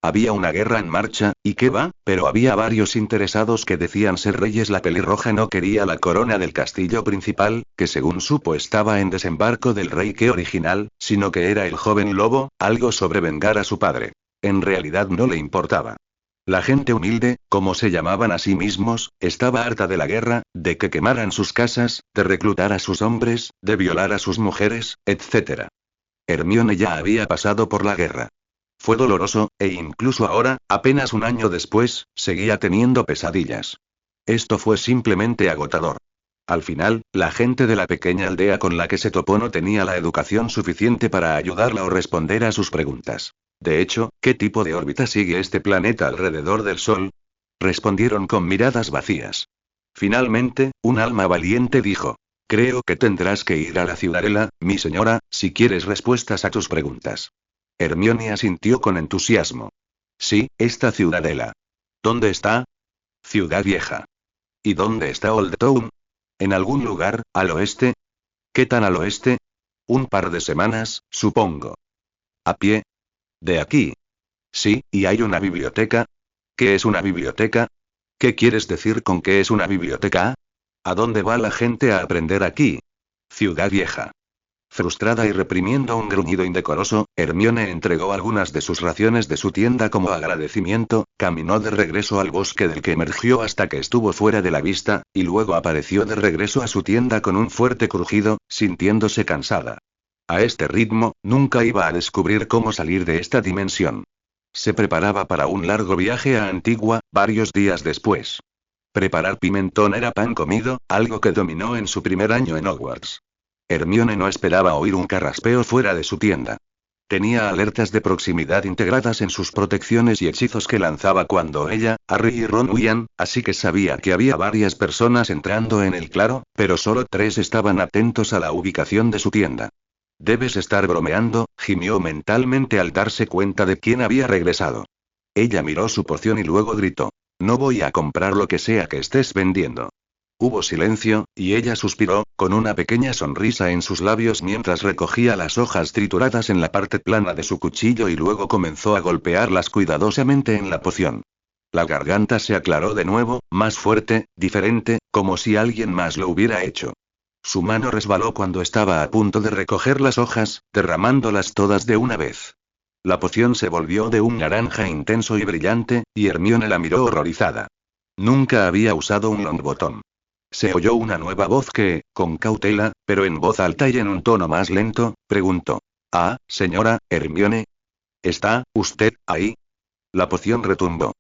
Había una guerra en marcha, y qué va, pero había varios interesados que decían ser reyes. La pelirroja no quería la corona del castillo principal, que según supo estaba en desembarco del rey que original, sino que era el joven lobo, algo sobre vengar a su padre. En realidad no le importaba. La gente humilde, como se llamaban a sí mismos, estaba harta de la guerra, de que quemaran sus casas, de reclutar a sus hombres, de violar a sus mujeres, etc. Hermione ya había pasado por la guerra. Fue doloroso, e incluso ahora, apenas un año después, seguía teniendo pesadillas. Esto fue simplemente agotador. Al final, la gente de la pequeña aldea con la que se topó no tenía la educación suficiente para ayudarla o responder a sus preguntas. De hecho, ¿qué tipo de órbita sigue este planeta alrededor del Sol? Respondieron con miradas vacías. Finalmente, un alma valiente dijo: creo que tendrás que ir a la ciudadela, mi señora, si quieres respuestas a tus preguntas. Hermione asintió con entusiasmo. Sí, esta ciudadela. ¿Dónde está? Ciudad Vieja. ¿Y dónde está Old Town? ¿En algún lugar, al oeste? ¿Qué tan al oeste? Un par de semanas, supongo. ¿A pie? De aquí. Sí, ¿y hay una biblioteca? ¿Qué es una biblioteca? ¿Qué quieres decir con qué es una biblioteca? ¿A dónde va la gente a aprender aquí? Ciudad Vieja. Frustrada y reprimiendo un gruñido indecoroso, Hermione entregó algunas de sus raciones de su tienda como agradecimiento, caminó de regreso al bosque del que emergió hasta que estuvo fuera de la vista, y luego apareció de regreso a su tienda con un fuerte crujido, sintiéndose cansada. A este ritmo, nunca iba a descubrir cómo salir de esta dimensión. Se preparaba para un largo viaje a Antigua, varios días después. Preparar pimentón era pan comido, algo que dominó en su primer año en Hogwarts. Hermione no esperaba oír un carraspeo fuera de su tienda. Tenía alertas de proximidad integradas en sus protecciones y hechizos que lanzaba cuando ella, Harry y Ron huían, así que sabía que había varias personas entrando en el claro, pero solo 3 estaban atentos a la ubicación de su tienda. Debes estar bromeando, gimió mentalmente al darse cuenta de quién había regresado. Ella miró su poción y luego gritó: no voy a comprar lo que sea que estés vendiendo. Hubo silencio, y ella suspiró, con una pequeña sonrisa en sus labios mientras recogía las hojas trituradas en la parte plana de su cuchillo y luego comenzó a golpearlas cuidadosamente en la poción. La garganta se aclaró de nuevo, más fuerte, diferente, como si alguien más lo hubiera hecho. Su mano resbaló cuando estaba a punto de recoger las hojas, derramándolas todas de una vez. La poción se volvió de un naranja intenso y brillante, y Hermione la miró horrorizada. Nunca había usado un Longbottom. Se oyó una nueva voz que, con cautela, pero en voz alta y en un tono más lento, preguntó: «Ah, señora, Hermione. ¿Está usted ahí?» La poción retumbó.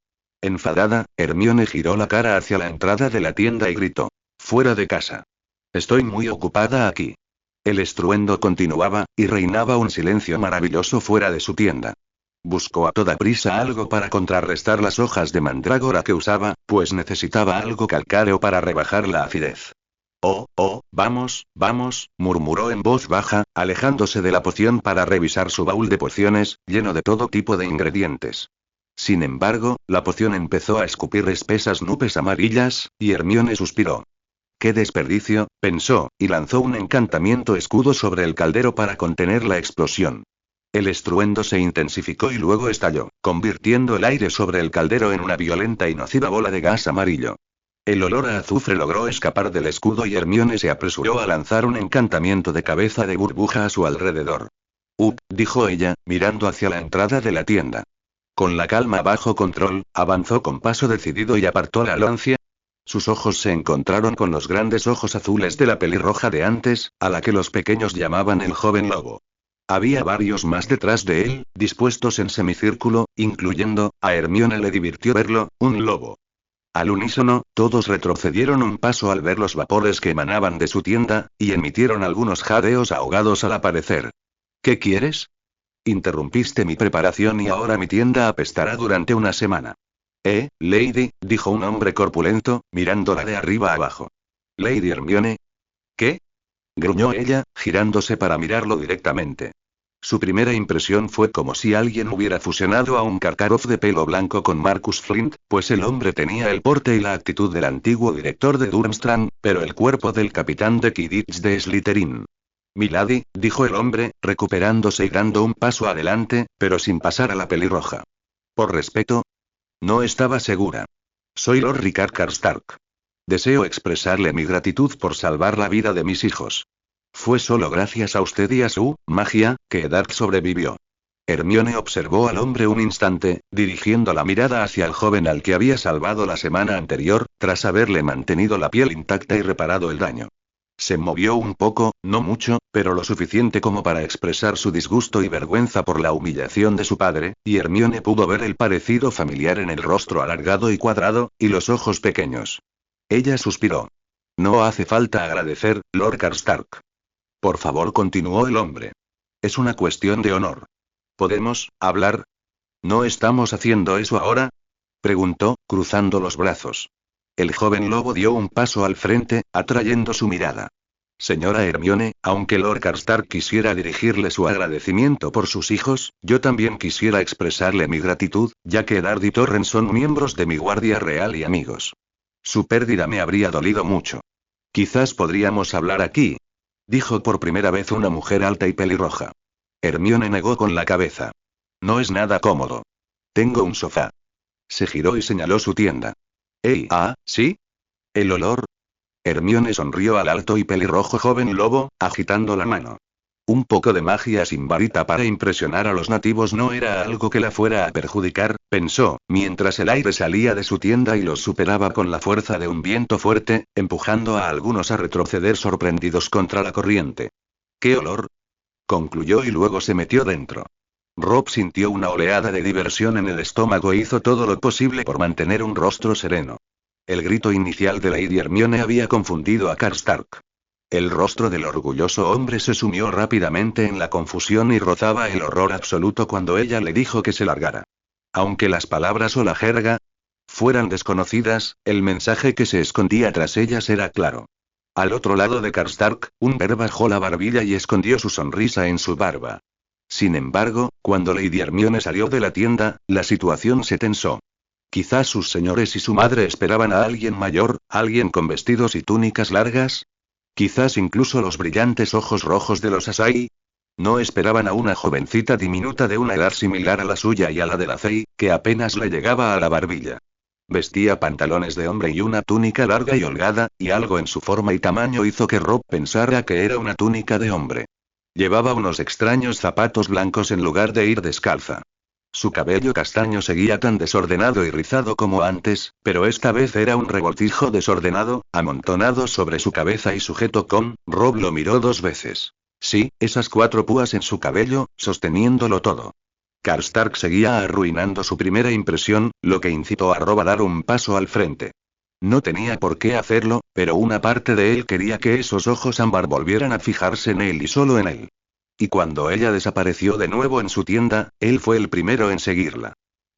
Enfadada, Hermione giró la cara hacia la entrada de la tienda y gritó: «Fuera de casa. Estoy muy ocupada aquí». El estruendo continuaba, y reinaba un silencio maravilloso fuera de su tienda. Buscó a toda prisa algo para contrarrestar las hojas de mandrágora que usaba, pues necesitaba algo calcáreo para rebajar la acidez. Oh, oh, vamos, vamos, murmuró en voz baja, alejándose de la poción para revisar su baúl de pociones, lleno de todo tipo de ingredientes. Sin embargo, la poción empezó a escupir espesas nubes amarillas, y Hermione suspiró. ¡Qué desperdicio!, pensó, y lanzó un encantamiento escudo sobre el caldero para contener la explosión. El estruendo se intensificó y luego estalló, convirtiendo el aire sobre el caldero en una violenta y nociva bola de gas amarillo. El olor a azufre logró escapar del escudo y Hermione se apresuró a lanzar un encantamiento de cabeza de burbuja a su alrededor. Dijo ella, mirando hacia la entrada de la tienda. Con la calma bajo control, avanzó con paso decidido y apartó la lancia. Sus ojos se encontraron con los grandes ojos azules de la pelirroja de antes, a la que los pequeños llamaban el joven lobo. Había varios más detrás de él, dispuestos en semicírculo, incluyendo, a Hermione le divirtió verlo, un lobo. Al unísono, todos retrocedieron un paso al ver los vapores que emanaban de su tienda, y emitieron algunos jadeos ahogados al aparecer. ¿Qué quieres? Interrumpiste mi preparación y ahora mi tienda apestará durante una semana. Lady, dijo un hombre corpulento, mirándola de arriba abajo. Lady Hermione. ¿Qué? Gruñó ella, girándose para mirarlo directamente. Su primera impresión fue como si alguien hubiera fusionado a un Karkaroff de pelo blanco con Marcus Flint, pues el hombre tenía el porte y la actitud del antiguo director de Durmstrang, pero el cuerpo del capitán de Quidditch de Slytherin. Milady, dijo el hombre, recuperándose y dando un paso adelante, pero sin pasar a la pelirroja. ¿Por respeto? No estaba segura. Soy Lord Rickard Karstark. Deseo expresarle mi gratitud por salvar la vida de mis hijos. Fue solo gracias a usted y a su magia que Dark sobrevivió. Hermione observó al hombre un instante, dirigiendo la mirada hacia el joven al que había salvado la semana anterior, tras haberle mantenido la piel intacta y reparado el daño. Se movió un poco, no mucho, pero lo suficiente como para expresar su disgusto y vergüenza por la humillación de su padre, y Hermione pudo ver el parecido familiar en el rostro alargado y cuadrado, y los ojos pequeños. Ella suspiró. No hace falta agradecer, Lord Karstark. Por favor, continuó el hombre. Es una cuestión de honor. ¿Podemos hablar? ¿No estamos haciendo eso ahora? Preguntó, cruzando los brazos. El joven lobo dio un paso al frente, atrayendo su mirada. Señora Hermione, aunque Lord Karstark quisiera dirigirle su agradecimiento por sus hijos, yo también quisiera expresarle mi gratitud, ya que Eddard y Torrens son miembros de mi guardia real y amigos. Su pérdida me habría dolido mucho. Quizás podríamos hablar aquí, dijo por primera vez una mujer alta y pelirroja. Hermione negó con la cabeza. No es nada cómodo. Tengo un sofá. Se giró y señaló su tienda. ¿Sí? ¿El olor? Hermione sonrió al alto y pelirrojo joven lobo, agitando la mano. Un poco de magia sin varita para impresionar a los nativos no era algo que la fuera a perjudicar, pensó, mientras el aire salía de su tienda y los superaba con la fuerza de un viento fuerte, empujando a algunos a retroceder sorprendidos contra la corriente. ¿Qué olor? Concluyó y luego se metió dentro. Rob sintió una oleada de diversión en el estómago e hizo todo lo posible por mantener un rostro sereno. El grito inicial de Lady Hermione había confundido a Karstark. El rostro del orgulloso hombre se sumió rápidamente en la confusión y rozaba el horror absoluto cuando ella le dijo que se largara. Aunque las palabras o la jerga fueran desconocidas, el mensaje que se escondía tras ellas era claro. Al otro lado de Karstark, un ver bajó la barbilla y escondió su sonrisa en su barba. Sin embargo, cuando Lady Hermione salió de la tienda, la situación se tensó. Quizás sus señores y su madre esperaban a alguien mayor, alguien con vestidos y túnicas largas. Quizás incluso los brillantes ojos rojos de los Asai. No esperaban a una jovencita diminuta de una edad similar a la suya y a la de la Fey, que apenas le llegaba a la barbilla. Vestía pantalones de hombre y una túnica larga y holgada, y algo en su forma y tamaño hizo que Rob pensara que era una túnica de hombre. Llevaba unos extraños zapatos blancos en lugar de ir descalza. Su cabello castaño seguía tan desordenado y rizado como antes, pero esta vez era un revoltijo desordenado, amontonado sobre su cabeza y sujeto con. Rob lo miró 2 veces. Sí, esas 4 púas en su cabello, sosteniéndolo todo. Karstark seguía arruinando su primera impresión, lo que incitó a Rob a dar un paso al frente. No tenía por qué hacerlo, pero una parte de él quería que esos ojos ámbar volvieran a fijarse en él y solo en él. Y cuando ella desapareció de nuevo en su tienda, él fue el primero en seguirla.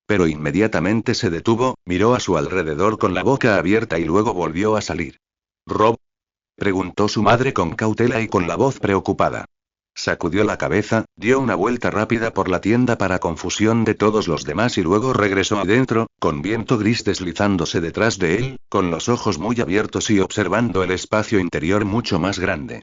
Pero inmediatamente se detuvo, miró a su alrededor con la boca abierta y luego volvió a salir. Rob. Preguntó su madre con cautela y con la voz preocupada. Sacudió la cabeza, dio una vuelta rápida por la tienda para confusión de todos los demás y luego regresó adentro, con Viento Gris deslizándose detrás de él, con los ojos muy abiertos y observando el espacio interior mucho más grande.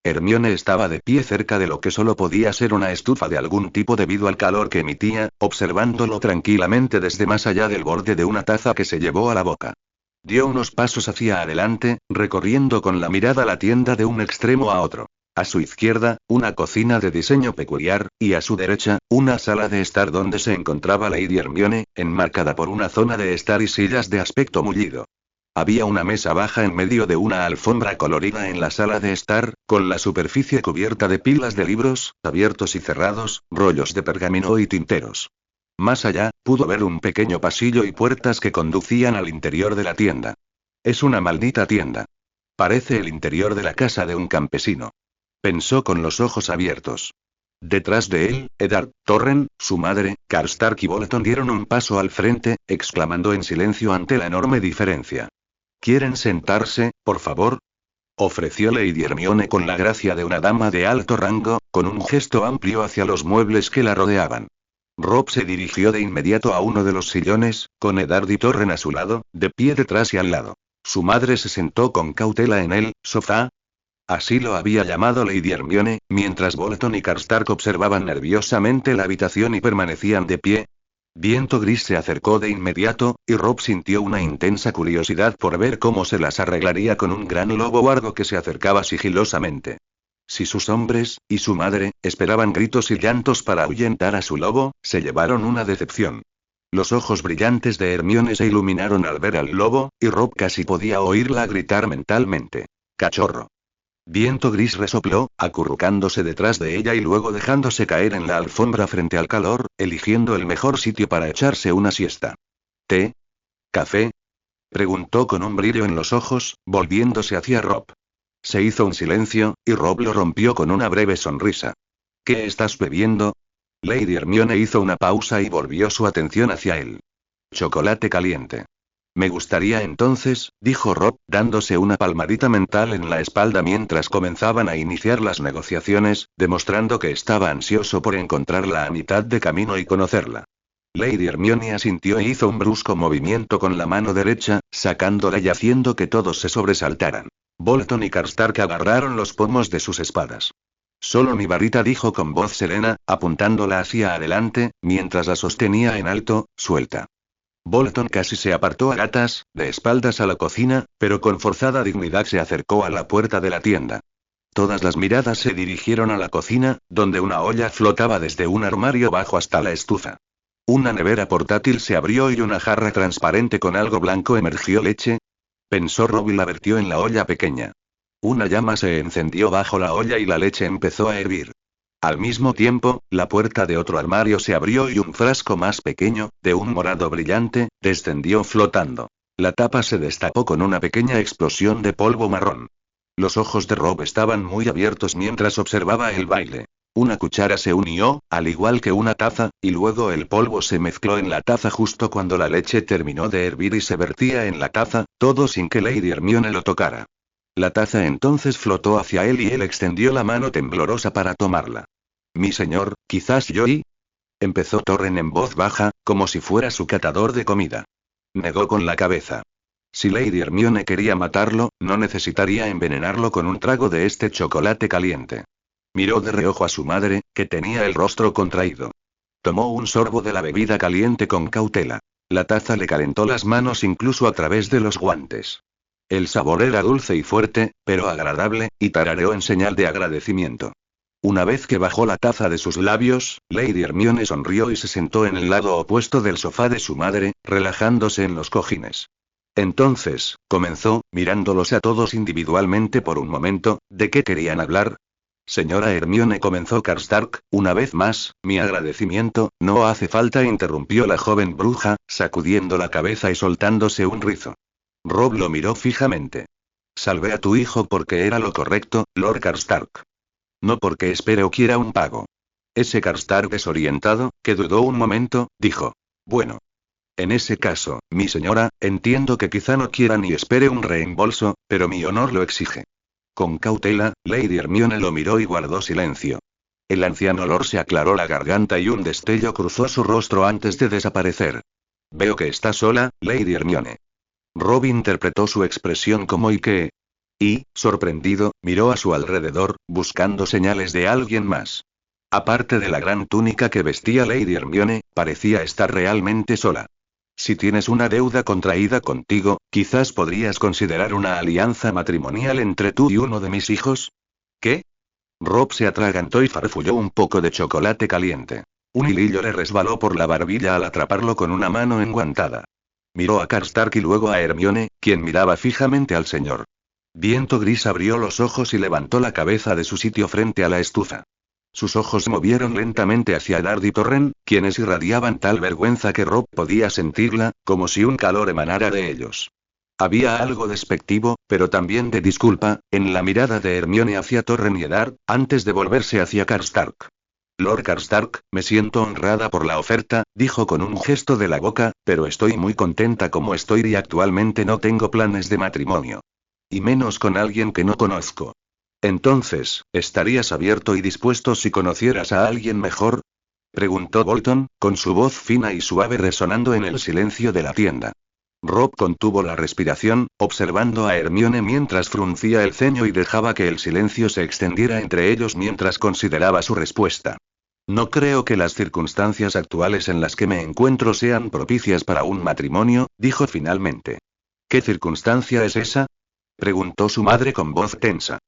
Hermione estaba de pie cerca de lo que solo podía ser una estufa de algún tipo debido al calor que emitía, observándolo tranquilamente desde más allá del borde de una taza que se llevó a la boca. Dio unos pasos hacia adelante, recorriendo con la mirada la tienda de un extremo a otro. A su izquierda, una cocina de diseño peculiar, y a su derecha, una sala de estar donde se encontraba Lady Hermione, enmarcada por una zona de estar y sillas de aspecto mullido. Había una mesa baja en medio de una alfombra colorida en la sala de estar, con la superficie cubierta de pilas de libros, abiertos y cerrados, rollos de pergamino y tinteros. Más allá, pudo ver un pequeño pasillo y puertas que conducían al interior de la tienda. Es una maldita tienda. Parece el interior de la casa de un campesino. Pensó con los ojos abiertos. Detrás de él, Eddard, Torren, su madre, Karstark y Bolton dieron un paso al frente, exclamando en silencio ante la enorme diferencia. ¿Quieren sentarse, por favor? Ofreció Lady Hermione con la gracia de una dama de alto rango, con un gesto amplio hacia los muebles que la rodeaban. Rob se dirigió de inmediato a uno de los sillones, con Eddard y Torren a su lado, de pie detrás y al lado. Su madre se sentó con cautela en el sofá. Así lo había llamado Lady Hermione, mientras Bolton y Karstark observaban nerviosamente la habitación y permanecían de pie. Viento Gris se acercó de inmediato, y Rob sintió una intensa curiosidad por ver cómo se las arreglaría con un gran lobo huargo que se acercaba sigilosamente. Si sus hombres, y su madre, esperaban gritos y llantos para ahuyentar a su lobo, se llevaron una decepción. Los ojos brillantes de Hermione se iluminaron al ver al lobo, y Rob casi podía oírla gritar mentalmente. ¡Cachorro! Viento Gris resopló, acurrucándose detrás de ella y luego dejándose caer en la alfombra frente al calor, eligiendo el mejor sitio para echarse una siesta. ¿Té? ¿Café? Preguntó con un brillo en los ojos, volviéndose hacia Rob. Se hizo un silencio, y Rob lo rompió con una breve sonrisa. ¿Qué estás bebiendo? Lady Hermione hizo una pausa y volvió su atención hacia él. Chocolate caliente. Me gustaría entonces, dijo Rob, dándose una palmadita mental en la espalda mientras comenzaban a iniciar las negociaciones, demostrando que estaba ansioso por encontrarla a mitad de camino y conocerla. Lady Hermione asintió e hizo un brusco movimiento con la mano derecha, sacándola y haciendo que todos se sobresaltaran. Bolton y Karstark agarraron los pomos de sus espadas. Solo mi varita, dijo con voz serena, apuntándola hacia adelante, mientras la sostenía en alto, suelta. Bolton casi se apartó a gatas, de espaldas a la cocina, pero con forzada dignidad se acercó a la puerta de la tienda. Todas las miradas se dirigieron a la cocina, donde una olla flotaba desde un armario bajo hasta la estufa. Una nevera portátil se abrió y una jarra transparente con algo blanco emergió. ¿Leche? Pensó Rob y la vertió en la olla pequeña. Una llama se encendió bajo la olla y la leche empezó a hervir. Al mismo tiempo, la puerta de otro armario se abrió y un frasco más pequeño, de un morado brillante, descendió flotando. La tapa se destapó con una pequeña explosión de polvo marrón. Los ojos de Rob estaban muy abiertos mientras observaba el baile. Una cuchara se unió, al igual que una taza, y luego el polvo se mezcló en la taza justo cuando la leche terminó de hervir y se vertía en la taza, todo sin que Lady Hermione lo tocara. La taza entonces flotó hacia él y él extendió la mano temblorosa para tomarla. Mi señor, quizás yo y... Empezó Torren en voz baja, como si fuera su catador de comida. Negó con la cabeza. Si Lady Hermione quería matarlo, no necesitaría envenenarlo con un trago de este chocolate caliente. Miró de reojo a su madre, que tenía el rostro contraído. Tomó un sorbo de la bebida caliente con cautela. La taza le calentó las manos incluso a través de los guantes. El sabor era dulce y fuerte, pero agradable, y tarareó en señal de agradecimiento. Una vez que bajó la taza de sus labios, Lady Hermione sonrió y se sentó en el lado opuesto del sofá de su madre, relajándose en los cojines. Entonces, comenzó, mirándolos a todos individualmente por un momento, ¿de qué querían hablar? Señora Hermione, comenzó Karstark, una vez más, mi agradecimiento, no hace falta, interrumpió la joven bruja, sacudiendo la cabeza y soltándose un rizo. Rob lo miró fijamente. Salvé a tu hijo porque era lo correcto, Lord Karstark. No porque espere o quiera un pago. Ese Karstark desorientado, que dudó un momento, dijo. Bueno. En ese caso, mi señora, entiendo que quizá no quiera ni espere un reembolso, pero mi honor lo exige. Con cautela, Lady Hermione lo miró y guardó silencio. El anciano Lord se aclaró la garganta y un destello cruzó su rostro antes de desaparecer. Veo que está sola, Lady Hermione. Rob interpretó su expresión como ¿y qué? Y, sorprendido, miró a su alrededor, buscando señales de alguien más. Aparte de la gran túnica que vestía Lady Hermione, parecía estar realmente sola. Si tienes una deuda contraída contigo, quizás podrías considerar una alianza matrimonial entre tú y uno de mis hijos. ¿Qué? Rob se atragantó y farfulló un poco de chocolate caliente. Un hilillo le resbaló por la barbilla al atraparlo con una mano enguantada. Miró a Karstark y luego a Hermione, quien miraba fijamente al señor. Viento Gris abrió los ojos y levantó la cabeza de su sitio frente a la estufa. Sus ojos se movieron lentamente hacia Eddard y Torren, quienes irradiaban tal vergüenza que Rob podía sentirla, como si un calor emanara de ellos. Había algo despectivo, pero también de disculpa, en la mirada de Hermione hacia Torren y Eddard, antes de volverse hacia Karstark. Lord Karstark, me siento honrada por la oferta, dijo con un gesto de la boca, pero estoy muy contenta como estoy y actualmente no tengo planes de matrimonio. Y menos con alguien que no conozco. Entonces, ¿estarías abierto y dispuesto si conocieras a alguien mejor? Preguntó Bolton, con su voz fina y suave resonando en el silencio de la tienda. Rob contuvo la respiración, observando a Hermione mientras fruncía el ceño y dejaba que el silencio se extendiera entre ellos mientras consideraba su respuesta. No creo que las circunstancias actuales en las que me encuentro sean propicias para un matrimonio, dijo finalmente. ¿Qué circunstancia es esa? Preguntó su madre con voz tensa.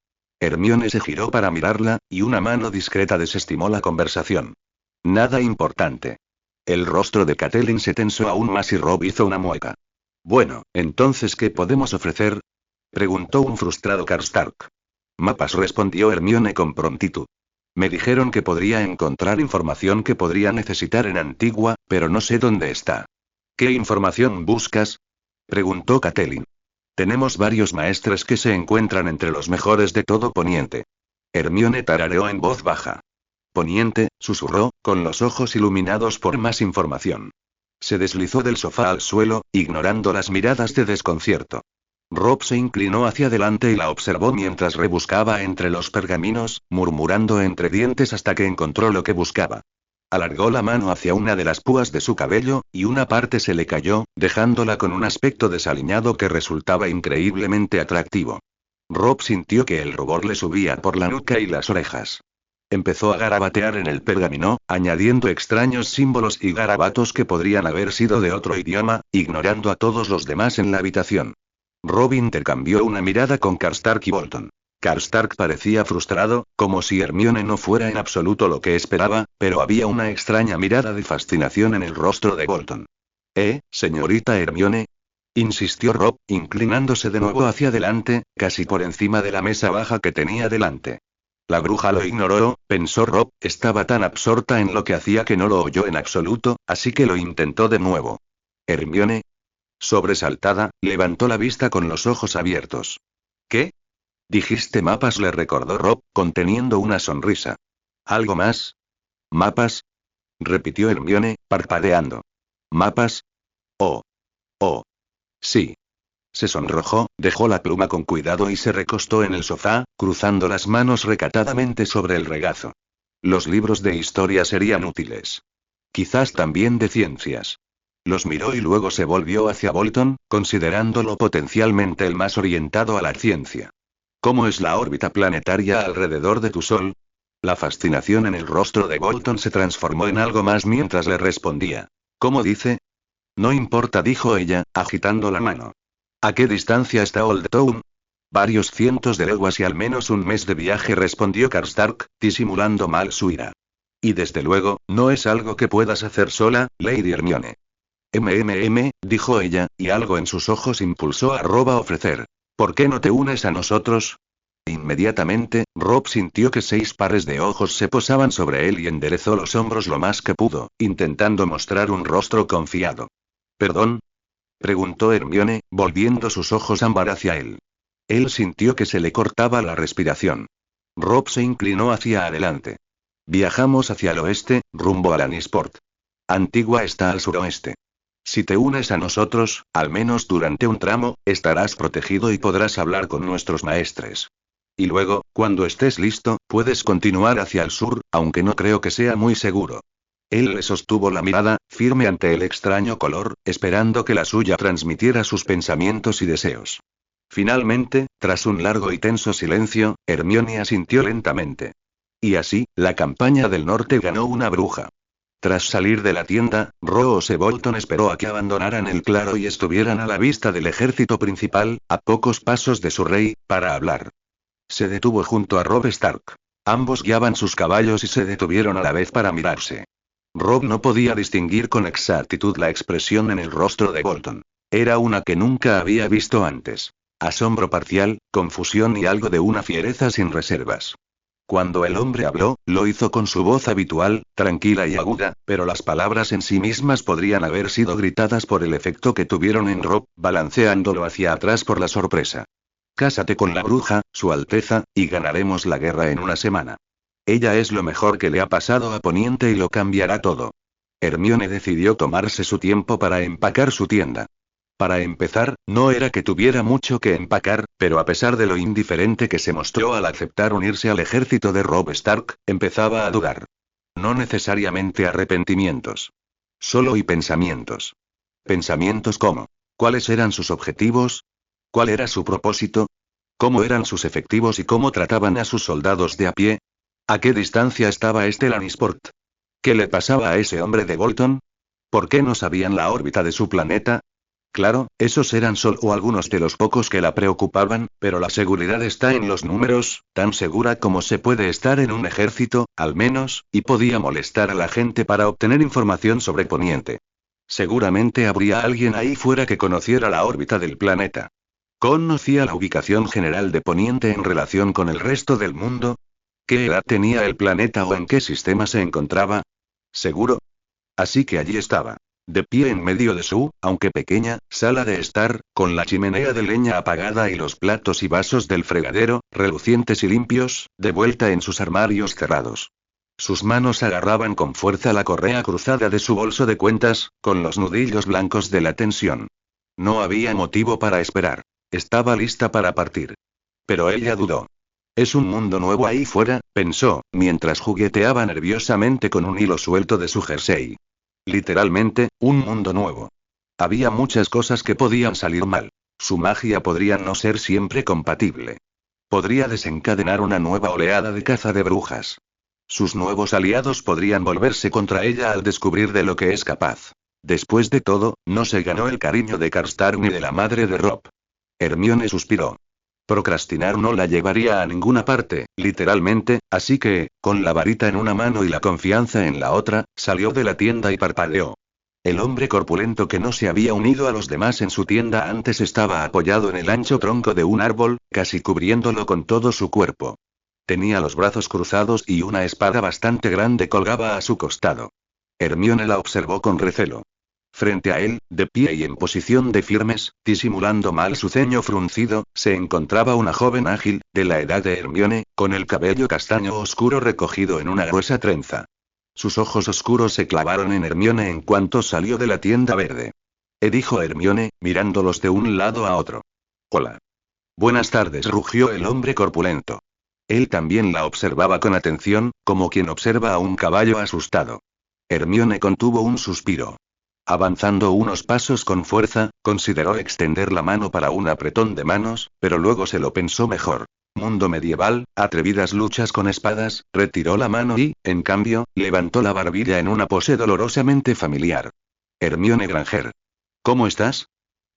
Hermione se giró para mirarla, y una mano discreta desestimó la conversación. Nada importante. El rostro de Catelyn se tensó aún más y Rob hizo una mueca. Bueno, entonces ¿qué podemos ofrecer? Preguntó un frustrado Karstark. Mapas, respondió Hermione con prontitud. Me dijeron que podría encontrar información que podría necesitar en Antigua, pero no sé dónde está. ¿Qué información buscas? Preguntó Catelyn. Tenemos varios maestres que se encuentran entre los mejores de todo Poniente. Hermione tarareó en voz baja. Poniente, susurró, con los ojos iluminados por más información. Se deslizó del sofá al suelo, ignorando las miradas de desconcierto. Rob se inclinó hacia adelante y la observó mientras rebuscaba entre los pergaminos, murmurando entre dientes hasta que encontró lo que buscaba. Alargó la mano hacia una de las púas de su cabello, y una parte se le cayó, dejándola con un aspecto desaliñado que resultaba increíblemente atractivo. Rob sintió que el rubor le subía por la nuca y las orejas. Empezó a garabatear en el pergamino, añadiendo extraños símbolos y garabatos que podrían haber sido de otro idioma, ignorando a todos los demás en la habitación. Rob intercambió una mirada con Karstark y Bolton. Karstark parecía frustrado, como si Hermione no fuera en absoluto lo que esperaba, pero había una extraña mirada de fascinación en el rostro de Bolton. Señorita Hermione, insistió Rob, inclinándose de nuevo hacia adelante, casi por encima de la mesa baja que tenía delante. La bruja lo ignoró, pensó Rob, estaba tan absorta en lo que hacía que no lo oyó en absoluto, así que lo intentó de nuevo. Hermione. Sobresaltada, levantó la vista con los ojos abiertos. ¿Qué? Dijiste mapas, le recordó Rob, conteniendo una sonrisa. ¿Algo más? ¿Mapas? Repitió Hermione, parpadeando. ¿Mapas? Oh. Oh. Sí. Se sonrojó, dejó la pluma con cuidado y se recostó en el sofá, cruzando las manos recatadamente sobre el regazo. Los libros de historia serían útiles. Quizás también de ciencias. Los miró y luego se volvió hacia Bolton, considerándolo potencialmente el más orientado a la ciencia. ¿Cómo es la órbita planetaria alrededor de tu Sol? La fascinación en el rostro de Bolton se transformó en algo más mientras le respondía. ¿Cómo dice? No importa, dijo ella, agitando la mano. ¿A qué distancia está Old Town? Varios cientos de leguas y al menos un mes de viaje, respondió Karstark, disimulando mal su ira. Y desde luego, no es algo que puedas hacer sola, Lady Hermione. Dijo ella, y algo en sus ojos impulsó a Rob a ofrecer. ¿Por qué no te unes a nosotros? Inmediatamente, Rob sintió que 6 pares de ojos se posaban sobre él y enderezó los hombros lo más que pudo, intentando mostrar un rostro confiado. ¿Perdón? Preguntó Hermione, volviendo sus ojos ámbar hacia él. Él sintió que se le cortaba la respiración. Rob se inclinó hacia adelante. Viajamos hacia el oeste, rumbo a Lannisport. Antigua está al suroeste. Si te unes a nosotros, al menos durante un tramo, estarás protegido y podrás hablar con nuestros maestres. Y luego, cuando estés listo, puedes continuar hacia el sur, aunque no creo que sea muy seguro. Él le sostuvo la mirada, firme ante el extraño color, esperando que la suya transmitiera sus pensamientos y deseos. Finalmente, tras un largo y tenso silencio, Hermione asintió lentamente. Y así, la campaña del norte ganó una bruja. Tras salir de la tienda, Rose Bolton esperó a que abandonaran el claro y estuvieran a la vista del ejército principal, a pocos pasos de su rey, para hablar. Se detuvo junto a Robb Stark. Ambos guiaban sus caballos y se detuvieron a la vez para mirarse. Robb no podía distinguir con exactitud la expresión en el rostro de Bolton. Era una que nunca había visto antes. Asombro parcial, confusión y algo de una fiereza sin reservas. Cuando el hombre habló, lo hizo con su voz habitual, tranquila y aguda, pero las palabras en sí mismas podrían haber sido gritadas por el efecto que tuvieron en Robb, balanceándolo hacia atrás por la sorpresa. Cásate con la bruja, Su Alteza, y ganaremos la guerra en una semana. Ella es lo mejor que le ha pasado a Poniente y lo cambiará todo. Hermione decidió tomarse su tiempo para empacar su tienda. Para empezar, no era que tuviera mucho que empacar, pero a pesar de lo indiferente que se mostró al aceptar unirse al ejército de Robb Stark, empezaba a dudar. No necesariamente arrepentimientos. Solo y pensamientos. ¿Pensamientos cómo? ¿Cuáles eran sus objetivos? ¿Cuál era su propósito? ¿Cómo eran sus efectivos y cómo trataban a sus soldados de a pie? ¿A qué distancia estaba Lannisport? ¿Qué le pasaba a ese hombre de Bolton? ¿Por qué no sabían la órbita de su planeta? Claro, esos eran solo algunos de los pocos que la preocupaban, pero la seguridad está en los números, tan segura como se puede estar en un ejército, al menos, y podía molestar a la gente para obtener información sobre Poniente. Seguramente habría alguien ahí fuera que conociera la órbita del planeta. ¿Conocía la ubicación general de Poniente en relación con el resto del mundo? ¿Qué edad tenía el planeta o en qué sistema se encontraba? ¿Seguro? Así que allí estaba. De pie en medio de su, aunque pequeña, sala de estar, con la chimenea de leña apagada y los platos y vasos del fregadero, relucientes y limpios, de vuelta en sus armarios cerrados. Sus manos agarraban con fuerza la correa cruzada de su bolso de cuentas, con los nudillos blancos de la tensión. No había motivo para esperar. Estaba lista para partir. Pero ella dudó. Es un mundo nuevo ahí fuera, pensó, mientras jugueteaba nerviosamente con un hilo suelto de su jersey. Literalmente, un mundo nuevo. Había muchas cosas que podían salir mal. Su magia podría no ser siempre compatible. Podría desencadenar una nueva oleada de caza de brujas. Sus nuevos aliados podrían volverse contra ella al descubrir de lo que es capaz. Después de todo, no se ganó el cariño de Karstark ni de la madre de Robb. Hermione suspiró. Procrastinar no la llevaría a ninguna parte, literalmente, así que, con la varita en una mano y la confianza en la otra, salió de la tienda y parpadeó. El hombre corpulento que no se había unido a los demás en su tienda antes estaba apoyado en el ancho tronco de un árbol, casi cubriéndolo con todo su cuerpo. Tenía los brazos cruzados y una espada bastante grande colgaba a su costado. Hermione la observó con recelo. Frente a él, de pie y en posición de firmes, disimulando mal su ceño fruncido, se encontraba una joven ágil, de la edad de Hermione, con el cabello castaño oscuro recogido en una gruesa trenza. Sus ojos oscuros se clavaron en Hermione en cuanto salió de la tienda verde. Dijo Hermione, mirándolos de un lado a otro. Hola. Buenas tardes, rugió el hombre corpulento. Él también la observaba con atención, como quien observa a un caballo asustado. Hermione contuvo un suspiro. Avanzando unos pasos con fuerza, consideró extender la mano para un apretón de manos, pero luego se lo pensó mejor. Mundo medieval, atrevidas luchas con espadas, retiró la mano y, en cambio, levantó la barbilla en una pose dolorosamente familiar. Hermione Granger. ¿Cómo estás?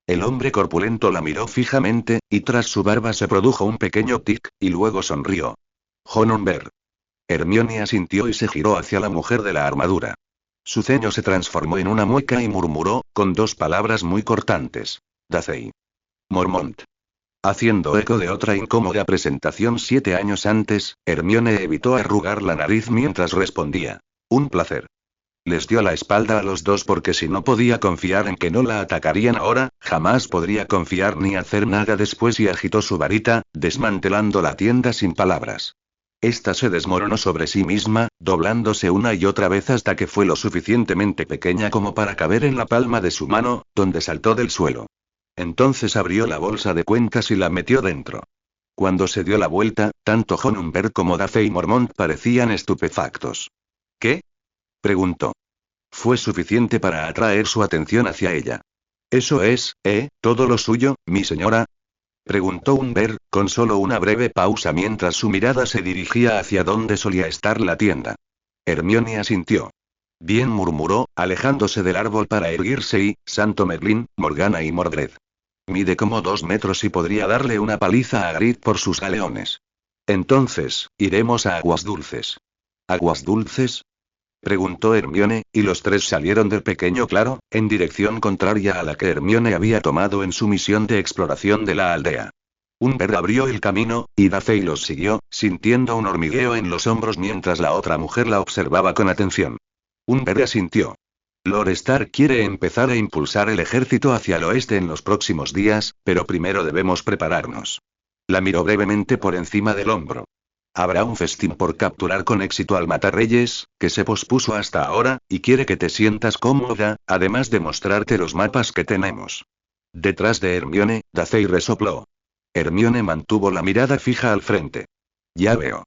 El hombre corpulento la miró fijamente, y tras su barba se produjo un pequeño tic, y luego sonrió. Honor. Hermione asintió y se giró hacia la mujer de la armadura. Su ceño se transformó en una mueca y murmuró, con dos palabras muy cortantes. Dacey. Mormont. Haciendo eco de otra incómoda presentación 7 años antes, Hermione evitó arrugar la nariz mientras respondía. Un placer. Les dio la espalda a los dos porque si no podía confiar en que no la atacarían ahora, jamás podría confiar ni hacer nada después y agitó su varita, desmantelando la tienda sin palabras. Esta se desmoronó sobre sí misma, doblándose una y otra vez hasta que fue lo suficientemente pequeña como para caber en la palma de su mano, donde saltó del suelo. Entonces abrió la bolsa de cuentas y la metió dentro. Cuando se dio la vuelta, tanto John Humbert como Daphne Mormont parecían estupefactos. ¿Qué? Preguntó. Fue suficiente para atraer su atención hacia ella. ¿Eso es, todo lo suyo, mi señora? Preguntó Humbert, con solo una breve pausa mientras su mirada se dirigía hacia donde solía estar la tienda. Hermione asintió. Bien, murmuró, alejándose del árbol para erguirse y, santo Merlín, Morgana y Mordred. Mide como 2 metros y podría darle una paliza a Hagrid por sus galeones. Entonces, iremos a Aguas Dulces. ¿Aguas Dulces? Preguntó Hermione, y los tres salieron del pequeño claro, en dirección contraria a la que Hermione había tomado en su misión de exploración de la aldea. Humbert abrió el camino, y Daphne los siguió, sintiendo un hormigueo en los hombros mientras la otra mujer la observaba con atención. Humbert asintió. Lord Stark quiere empezar a impulsar el ejército hacia el oeste en los próximos días, pero primero debemos prepararnos. La miró brevemente por encima del hombro. Habrá un festín por capturar con éxito al Matarreyes, que se pospuso hasta ahora, y quiere que te sientas cómoda, además de mostrarte los mapas que tenemos. Detrás de Hermione, Daphne resopló. Hermione mantuvo la mirada fija al frente. Ya veo.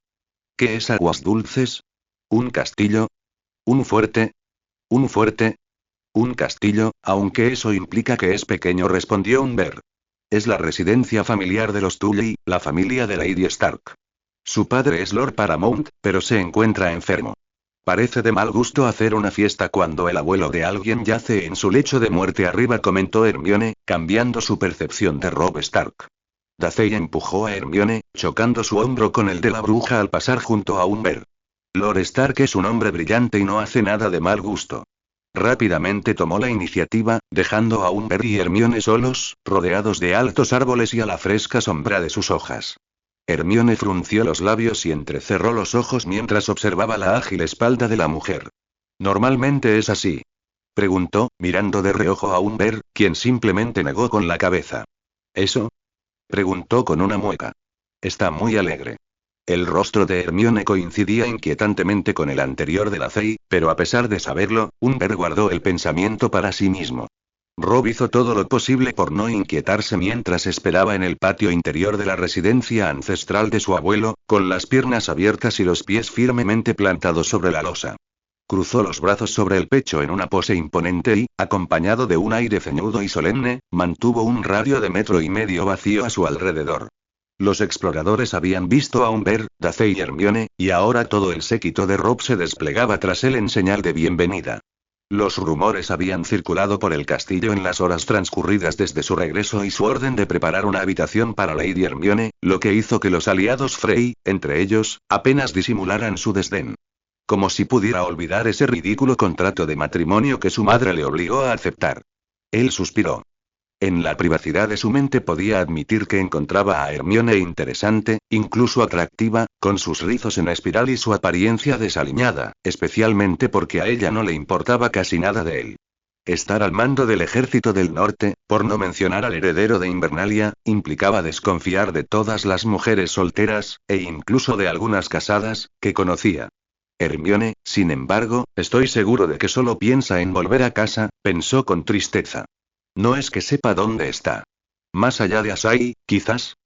¿Qué es Aguas Dulces? ¿Un castillo? ¿Un fuerte? ¿Un fuerte? Un castillo, aunque eso implica que es pequeño, respondió Humbert. Es la residencia familiar de los Tully, la familia de Lady Stark. Su padre es Lord Paramount, pero se encuentra enfermo. Parece de mal gusto hacer una fiesta cuando el abuelo de alguien yace en su lecho de muerte arriba, comentó Hermione, cambiando su percepción de Robb Stark. Daphne empujó a Hermione, chocando su hombro con el de la bruja al pasar junto a Humbert. Lord Stark es un hombre brillante y no hace nada de mal gusto. Rápidamente tomó la iniciativa, dejando a Humbert y Hermione solos, rodeados de altos árboles y a la fresca sombra de sus hojas. Hermione frunció los labios y entrecerró los ojos mientras observaba la ágil espalda de la mujer. ¿Normalmente es así?, preguntó, mirando de reojo a Humbert, quien simplemente negó con la cabeza. ¿Eso?, preguntó con una mueca. Está muy alegre. El rostro de Hermione coincidía inquietantemente con el anterior de Daphne, pero a pesar de saberlo, Humbert guardó el pensamiento para sí mismo. Robb hizo todo lo posible por no inquietarse mientras esperaba en el patio interior de la residencia ancestral de su abuelo, con las piernas abiertas y los pies firmemente plantados sobre la losa. Cruzó los brazos sobre el pecho en una pose imponente y, acompañado de un aire ceñudo y solemne, mantuvo un radio de 1,5 metros vacío a su alrededor. Los exploradores habían visto a Humbert, Daphne y Hermione, y ahora todo el séquito de Robb se desplegaba tras él en señal de bienvenida. Los rumores habían circulado por el castillo en las horas transcurridas desde su regreso y su orden de preparar una habitación para Lady Hermione, lo que hizo que los aliados Frey, entre ellos, apenas disimularan su desdén. Como si pudiera olvidar ese ridículo contrato de matrimonio que su madre le obligó a aceptar. Él suspiró. En la privacidad de su mente podía admitir que encontraba a Hermione interesante, incluso atractiva, con sus rizos en espiral y su apariencia desaliñada, especialmente porque a ella no le importaba casi nada de él. Estar al mando del ejército del norte, por no mencionar al heredero de Invernalia, implicaba desconfiar de todas las mujeres solteras, e incluso de algunas casadas, que conocía. Hermione, sin embargo, estoy seguro de que solo piensa en volver a casa, pensó con tristeza. No es que sepa dónde está. Más allá de Asai, quizás.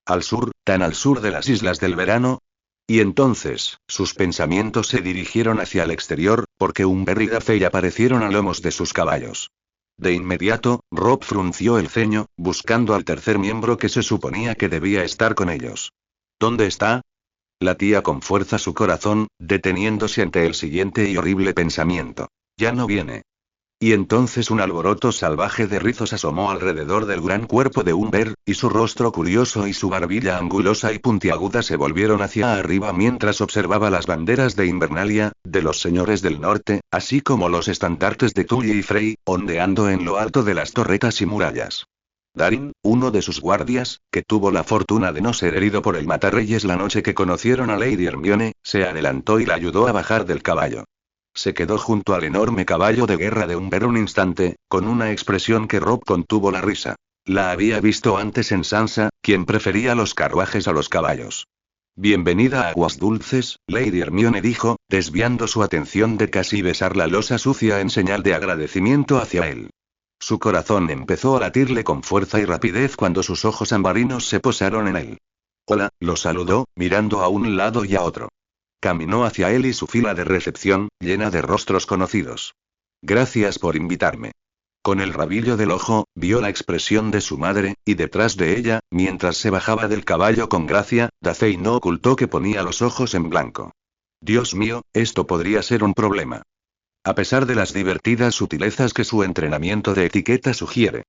Al sur, tan al sur de las Islas del Verano. Y entonces, sus pensamientos se dirigieron hacia el exterior, porque Humbert y Daphne aparecieron a lomos de sus caballos. De inmediato, Robb frunció el ceño, buscando al tercer miembro que se suponía que debía estar con ellos. ¿Dónde está? Latía con fuerza su corazón, deteniéndose ante el siguiente y horrible pensamiento. Ya no viene. Y entonces un alboroto salvaje de rizos asomó alrededor del gran cuerpo de Humbert, y su rostro curioso y su barbilla angulosa y puntiaguda se volvieron hacia arriba mientras observaba las banderas de Invernalia, de los señores del norte, así como los estandartes de Tully y Frey, ondeando en lo alto de las torretas y murallas. Darin, uno de sus guardias, que tuvo la fortuna de no ser herido por el Matarreyes la noche que conocieron a Lady Hermione, se adelantó y la ayudó a bajar del caballo. Se quedó junto al enorme caballo de guerra de Humbert un instante, con una expresión que Robb contuvo la risa. La había visto antes en Sansa, quien prefería los carruajes a los caballos. Bienvenida a Aguas Dulces, Lady Hermione dijo, desviando su atención de casi besar la losa sucia en señal de agradecimiento hacia él. Su corazón empezó a latirle con fuerza y rapidez cuando sus ojos ambarinos se posaron en él. Hola, lo saludó, mirando a un lado y a otro. Caminó hacia él y su fila de recepción, llena de rostros conocidos. Gracias por invitarme. Con el rabillo del ojo, vio la expresión de su madre, y detrás de ella, mientras se bajaba del caballo con gracia, Dacey no ocultó que ponía los ojos en blanco. Dios mío, esto podría ser un problema. A pesar de las divertidas sutilezas que su entrenamiento de etiqueta sugiere.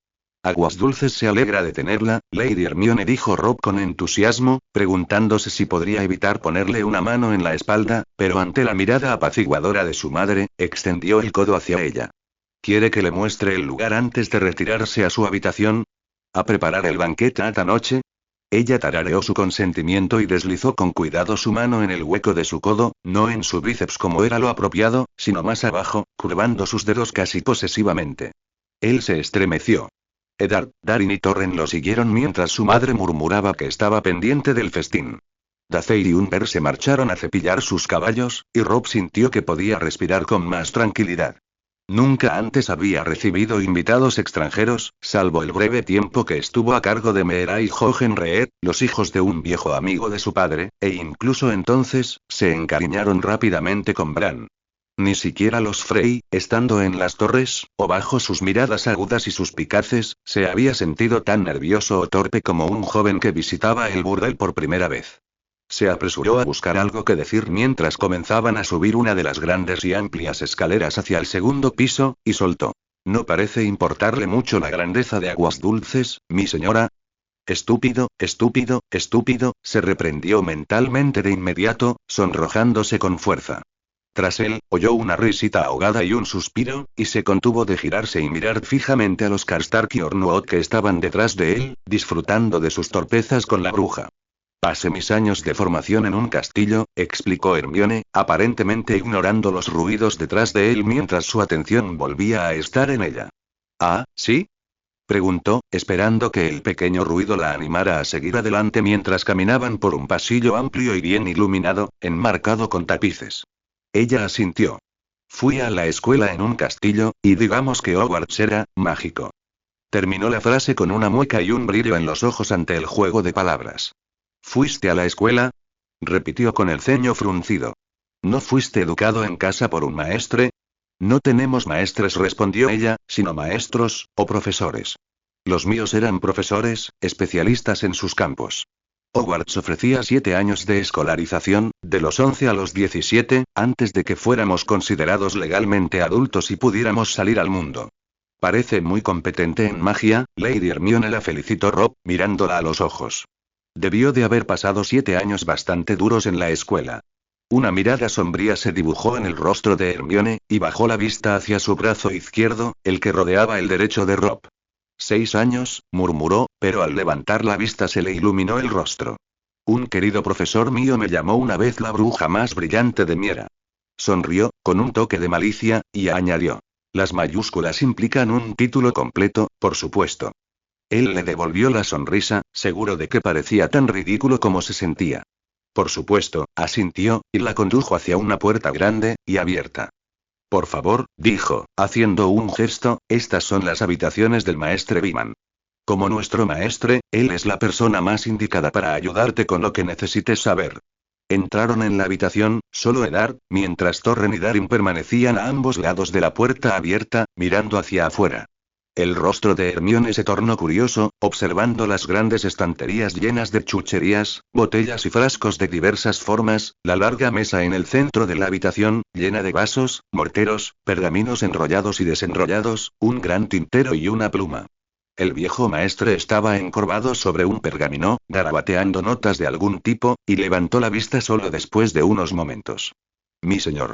Aguas Dulces se alegra de tenerla, Lady Hermione, dijo Rob con entusiasmo, preguntándose si podría evitar ponerle una mano en la espalda, pero ante la mirada apaciguadora de su madre, extendió el codo hacia ella. ¿Quiere que le muestre el lugar antes de retirarse a su habitación? ¿A preparar el banquete esta noche? Ella tarareó su consentimiento y deslizó con cuidado su mano en el hueco de su codo, no en su bíceps como era lo apropiado, sino más abajo, curvando sus dedos casi posesivamente. Él se estremeció. Eddard, Darin y Torren lo siguieron mientras su madre murmuraba que estaba pendiente del festín. Dacey y Umber se marcharon a cepillar sus caballos, y Rob sintió que podía respirar con más tranquilidad. Nunca antes había recibido invitados extranjeros, salvo el breve tiempo que estuvo a cargo de Meera y Hohenreed, los hijos de un viejo amigo de su padre, e incluso entonces, se encariñaron rápidamente con Bran. Ni siquiera los Frey, estando en las torres, o bajo sus miradas agudas y suspicaces, se había sentido tan nervioso o torpe como un joven que visitaba el burdel por primera vez. Se apresuró a buscar algo que decir mientras comenzaban a subir una de las grandes y amplias escaleras hacia el segundo piso, y soltó. ¿No parece importarle mucho la grandeza de Aguas Dulces, mi señora? Estúpido, estúpido, estúpido, se reprendió mentalmente de inmediato, sonrojándose con fuerza. Tras él, oyó una risita ahogada y un suspiro, y se contuvo de girarse y mirar fijamente a los Karstark y Ornwood que estaban detrás de él, disfrutando de sus torpezas con la bruja. Pasé mis años de formación en un castillo, explicó Hermione, aparentemente ignorando los ruidos detrás de él mientras su atención volvía a estar en ella. ¿Ah, sí? Preguntó, esperando que el pequeño ruido la animara a seguir adelante mientras caminaban por un pasillo amplio y bien iluminado, enmarcado con tapices. Ella asintió. Fui a la escuela en un castillo, y digamos que Hogwarts era mágico. Terminó la frase con una mueca y un brillo en los ojos ante el juego de palabras. ¿Fuiste a la escuela? Repitió con el ceño fruncido. ¿No fuiste educado en casa por un maestre? No tenemos maestres, respondió ella, sino maestros, o profesores. Los míos eran profesores, especialistas en sus campos. Hogwarts ofrecía 7 años de escolarización, de los 11 a los 17, antes de que fuéramos considerados legalmente adultos y pudiéramos salir al mundo. Parece muy competente en magia, Lady Hermione, la felicitó Rob, mirándola a los ojos. Debió de haber pasado 7 años bastante duros en la escuela. Una mirada sombría se dibujó en el rostro de Hermione, y bajó la vista hacia su brazo izquierdo, el que rodeaba el derecho de Rob. 6 años, murmuró, pero al levantar la vista se le iluminó el rostro. Un querido profesor mío me llamó una vez la bruja más brillante de Miera. Sonrió, con un toque de malicia, y añadió. Las mayúsculas implican un título completo, por supuesto. Él le devolvió la sonrisa, seguro de que parecía tan ridículo como se sentía. Por supuesto, asintió, y la condujo hacia una puerta grande, y abierta. Por favor, dijo, haciendo un gesto, estas son las habitaciones del maestre Beeman. Como nuestro maestre, él es la persona más indicada para ayudarte con lo que necesites saber. Entraron en la habitación, solo Eddard, mientras Torren y Darin permanecían a ambos lados de la puerta abierta, mirando hacia afuera. El rostro de Hermione se tornó curioso, observando las grandes estanterías llenas de chucherías, botellas y frascos de diversas formas, la larga mesa en el centro de la habitación, llena de vasos, morteros, pergaminos enrollados y desenrollados, un gran tintero y una pluma. El viejo maestre estaba encorvado sobre un pergamino, garabateando notas de algún tipo, y levantó la vista solo después de unos momentos. Mi señor.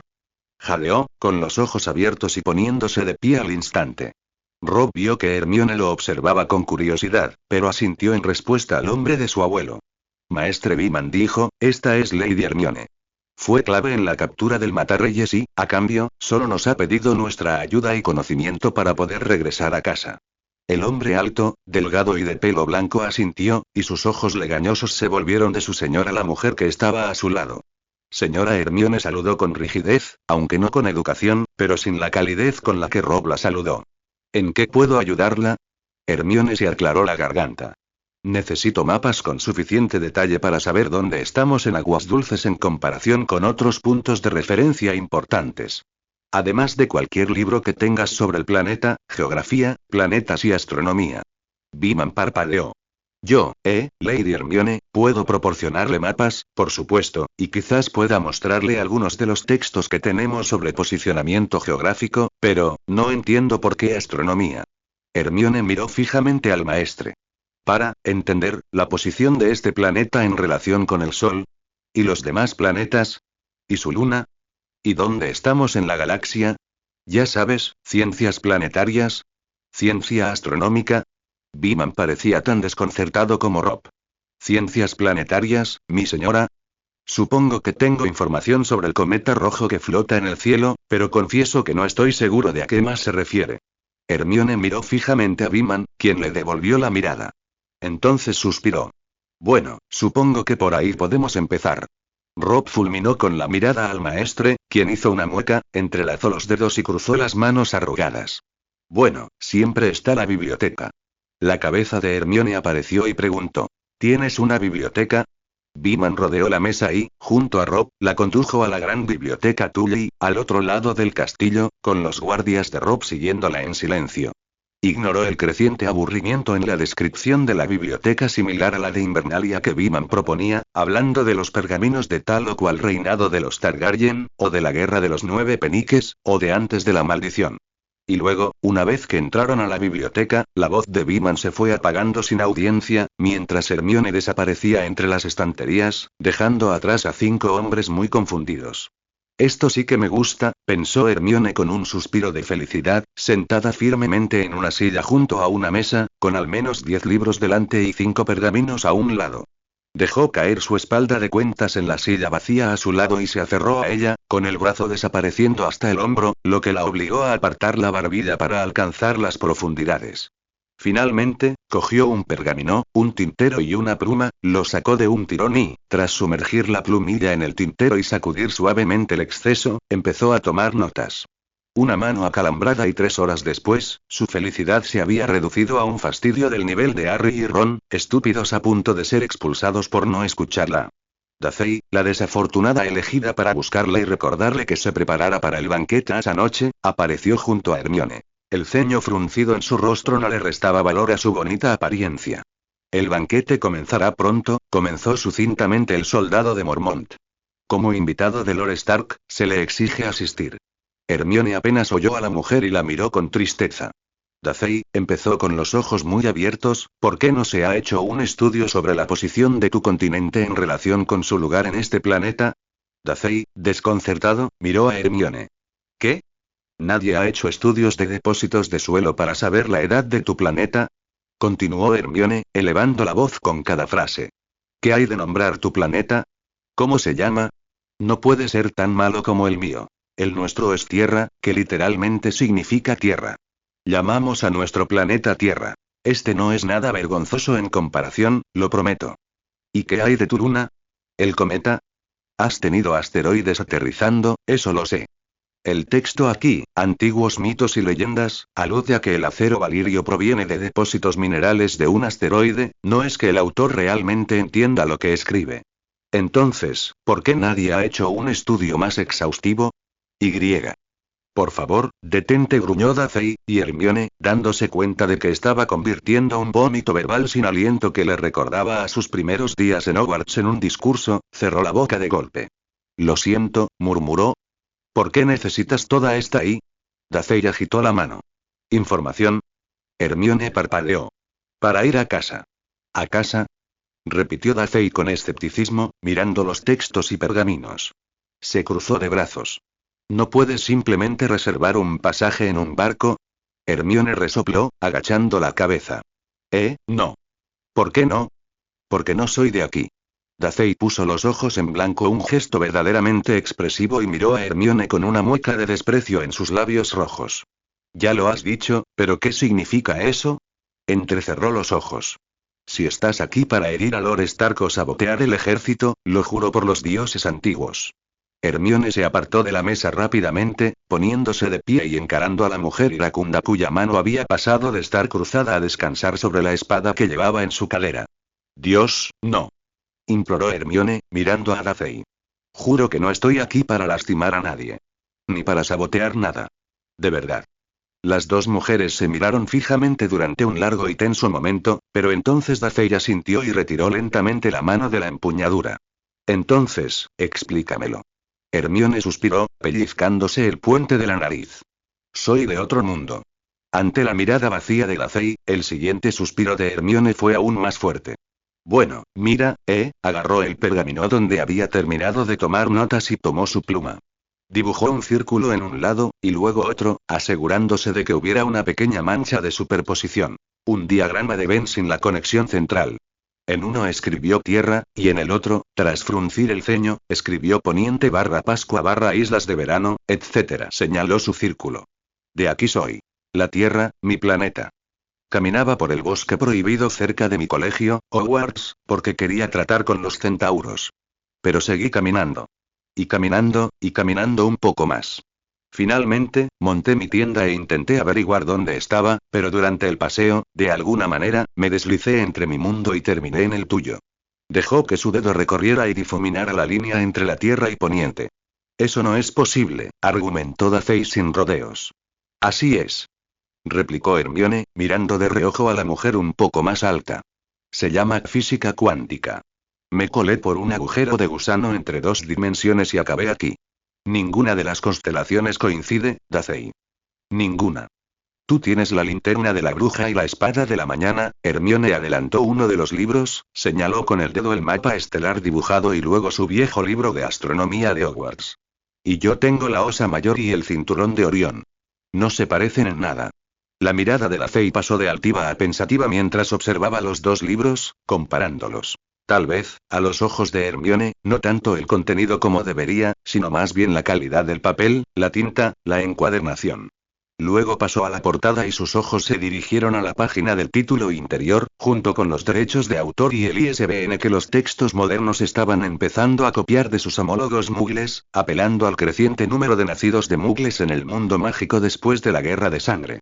Jadeó, con los ojos abiertos y poniéndose de pie al instante. Rob vio que Hermione lo observaba con curiosidad, pero asintió en respuesta al hombre de su abuelo. Maestre Beeman dijo, esta es Lady Hermione. Fue clave en la captura del Matarreyes y, a cambio, solo nos ha pedido nuestra ayuda y conocimiento para poder regresar a casa. El hombre alto, delgado y de pelo blanco asintió, y sus ojos legañosos se volvieron de su señora a la mujer que estaba a su lado. Señora Hermione saludó con rigidez, aunque no con educación, pero sin la calidez con la que Rob la saludó. ¿En qué puedo ayudarla? Hermione se aclaró la garganta. Necesito mapas con suficiente detalle para saber dónde estamos en aguas dulces en comparación con otros puntos de referencia importantes. Además de cualquier libro que tengas sobre el planeta, geografía, planetas y astronomía. Beeman parpadeó. Yo, Lady Hermione, puedo proporcionarle mapas, por supuesto, y quizás pueda mostrarle algunos de los textos que tenemos sobre posicionamiento geográfico, pero, no entiendo por qué astronomía. Hermione miró fijamente al maestre. Para entender la posición de este planeta en relación con el Sol. ¿Y los demás planetas? ¿Y su luna? ¿Y dónde estamos en la galaxia? Ya sabes, ciencias planetarias. ¿Ciencia astronómica? Beeman parecía tan desconcertado como Rob. ¿Ciencias planetarias, mi señora? Supongo que tengo información sobre el cometa rojo que flota en el cielo, pero confieso que no estoy seguro de a qué más se refiere. Hermione miró fijamente a Beeman, quien le devolvió la mirada. Entonces suspiró. Bueno, supongo que por ahí podemos empezar. Rob fulminó con la mirada al maestre, quien hizo una mueca, entrelazó los dedos y cruzó las manos arrugadas. Bueno, siempre está la biblioteca. La cabeza de Hermione apareció y preguntó. ¿Tienes una biblioteca? Beeman rodeó la mesa y, junto a Rob, la condujo a la gran biblioteca Tully, al otro lado del castillo, con los guardias de Rob siguiéndola en silencio. Ignoró el creciente aburrimiento en la descripción de la biblioteca similar a la de Invernalia que Beeman proponía, hablando de los pergaminos de tal o cual reinado de los Targaryen, o de la guerra de los 9 peniques, o de antes de la maldición. Y luego, una vez que entraron a la biblioteca, la voz de Beeman se fue apagando sin audiencia, mientras Hermione desaparecía entre las estanterías, dejando atrás a 5 hombres muy confundidos. Esto sí que me gusta, pensó Hermione con un suspiro de felicidad, sentada firmemente en una silla junto a una mesa, con al menos 10 libros delante y 5 pergaminos a un lado. Dejó caer su espalda de cuentas en la silla vacía a su lado y se aferró a ella, con el brazo desapareciendo hasta el hombro, lo que la obligó a apartar la barbilla para alcanzar las profundidades. Finalmente, cogió un pergamino, un tintero y una pluma, lo sacó de un tirón y, tras sumergir la plumilla en el tintero y sacudir suavemente el exceso, empezó a tomar notas. Una mano acalambrada y 3 horas después, su felicidad se había reducido a un fastidio del nivel de Harry y Ron, estúpidos a punto de ser expulsados por no escucharla. Daisy, la desafortunada elegida para buscarla y recordarle que se preparara para el banquete esa noche, apareció junto a Hermione. El ceño fruncido en su rostro no le restaba valor a su bonita apariencia. El banquete comenzará pronto, comenzó sucintamente el soldado de Mormont. Como invitado de Lord Stark, se le exige asistir. Hermione apenas oyó a la mujer y la miró con tristeza. Daisy, empezó con los ojos muy abiertos, ¿por qué no se ha hecho un estudio sobre la posición de tu continente en relación con su lugar en este planeta? Daisy, desconcertado, miró a Hermione. ¿Qué? ¿Nadie ha hecho estudios de depósitos de suelo para saber la edad de tu planeta? Continuó Hermione, elevando la voz con cada frase. ¿Qué hay de nombrar tu planeta? ¿Cómo se llama? No puede ser tan malo como el mío. El nuestro es Tierra, que literalmente significa tierra. Llamamos a nuestro planeta Tierra. Este no es nada vergonzoso en comparación, lo prometo. ¿Y qué hay de tu luna? ¿El cometa? Has tenido asteroides aterrizando, eso lo sé. El texto aquí, Antiguos mitos y leyendas, alude a que el acero valirio proviene de depósitos minerales de un asteroide, no es que el autor realmente entienda lo que escribe. Entonces, ¿por qué nadie ha hecho un estudio más exhaustivo? Por favor, detente, gruñó Daisy, y Hermione, dándose cuenta de que estaba convirtiendo un vómito verbal sin aliento que le recordaba a sus primeros días en Hogwarts en un discurso, cerró la boca de golpe. Lo siento, murmuró. ¿Por qué necesitas toda esta ahí? Daisy agitó la mano. ¿Información? Hermione parpadeó. Para ir a casa. ¿A casa? Repitió Daisy con escepticismo, mirando los textos y pergaminos. Se cruzó de brazos. ¿No puedes simplemente reservar un pasaje en un barco? Hermione resopló, agachando la cabeza. No. ¿Por qué no? Porque no soy de aquí. Daisy puso los ojos en blanco, un gesto verdaderamente expresivo, y miró a Hermione con una mueca de desprecio en sus labios rojos. Ya lo has dicho, pero ¿qué significa eso? Entrecerró los ojos. Si estás aquí para herir a Lord Stark o sabotear el ejército, lo juro por los dioses antiguos. Hermione se apartó de la mesa rápidamente, poniéndose de pie y encarando a la mujer iracunda cuya mano había pasado de estar cruzada a descansar sobre la espada que llevaba en su cadera. Dios, no. Imploró Hermione, mirando a Dacey. Juro que no estoy aquí para lastimar a nadie. Ni para sabotear nada. De verdad. Las dos mujeres se miraron fijamente durante un largo y tenso momento, pero entonces Dacey asintió y retiró lentamente la mano de la empuñadura. Entonces, explícamelo. Hermione suspiró, pellizcándose el puente de la nariz. Soy de otro mundo. Ante la mirada vacía de Dacey, el siguiente suspiro de Hermione fue aún más fuerte. Bueno, mira, agarró el pergamino donde había terminado de tomar notas y tomó su pluma. Dibujó un círculo en un lado, y luego otro, asegurándose de que hubiera una pequeña mancha de superposición. Un diagrama de Venn sin la conexión central. En uno escribió tierra, y en el otro, tras fruncir el ceño, escribió poniente / Pascua / islas de verano, etc. Señaló su círculo. De aquí soy. La Tierra, mi planeta. Caminaba por el bosque prohibido cerca de mi colegio, Hogwarts, porque quería tratar con los centauros. Pero seguí caminando. Y caminando un poco más. Finalmente, monté mi tienda e intenté averiguar dónde estaba, pero durante el paseo, de alguna manera, me deslicé entre mi mundo y terminé en el tuyo. Dejó que su dedo recorriera y difuminara la línea entre la Tierra y Poniente. Eso no es posible, argumentó Dacey sin rodeos. Así es. Replicó Hermione, mirando de reojo a la mujer un poco más alta. Se llama física cuántica. Me colé por un agujero de gusano entre dos dimensiones y acabé aquí. Ninguna de las constelaciones coincide, Dacey. Ninguna. Tú tienes la linterna de la bruja y la espada de la mañana. Hermione adelantó uno de los libros, señaló con el dedo el mapa estelar dibujado y luego su viejo libro de astronomía de Hogwarts. Y yo tengo la Osa Mayor y el cinturón de Orión. No se parecen en nada. La mirada de Dacey pasó de altiva a pensativa mientras observaba los dos libros, comparándolos. Tal vez, a los ojos de Hermione, no tanto el contenido como debería, sino más bien la calidad del papel, la tinta, la encuadernación. Luego pasó a la portada y sus ojos se dirigieron a la página del título interior, junto con los derechos de autor y el ISBN que los textos modernos estaban empezando a copiar de sus homólogos muggles, apelando al creciente número de nacidos de muggles en el mundo mágico después de la Guerra de Sangre.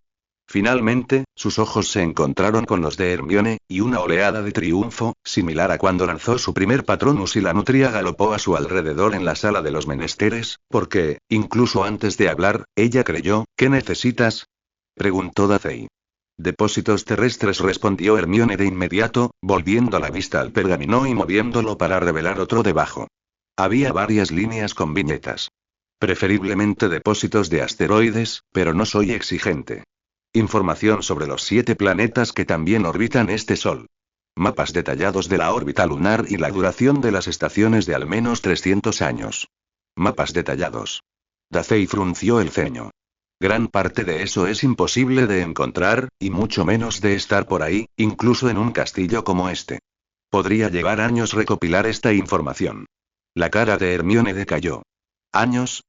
Finalmente, sus ojos se encontraron con los de Hermione, y una oleada de triunfo, similar a cuando lanzó su primer Patronus y la nutria galopó a su alrededor en la sala de los menesteres, porque, incluso antes de hablar, ella creyó, ¿qué necesitas? Preguntó Dacey. Depósitos terrestres, respondió Hermione de inmediato, volviendo la vista al pergamino y moviéndolo para revelar otro debajo. Había varias líneas con viñetas. Preferiblemente depósitos de asteroides, pero no soy exigente. Información sobre los 7 planetas que también orbitan este Sol. Mapas detallados de la órbita lunar y la duración de las estaciones de al menos 300 años. Mapas detallados. Dacey frunció el ceño. Gran parte de eso es imposible de encontrar, y mucho menos de estar por ahí, incluso en un castillo como este. Podría llevar años recopilar esta información. La cara de Hermione decayó. ¿Años?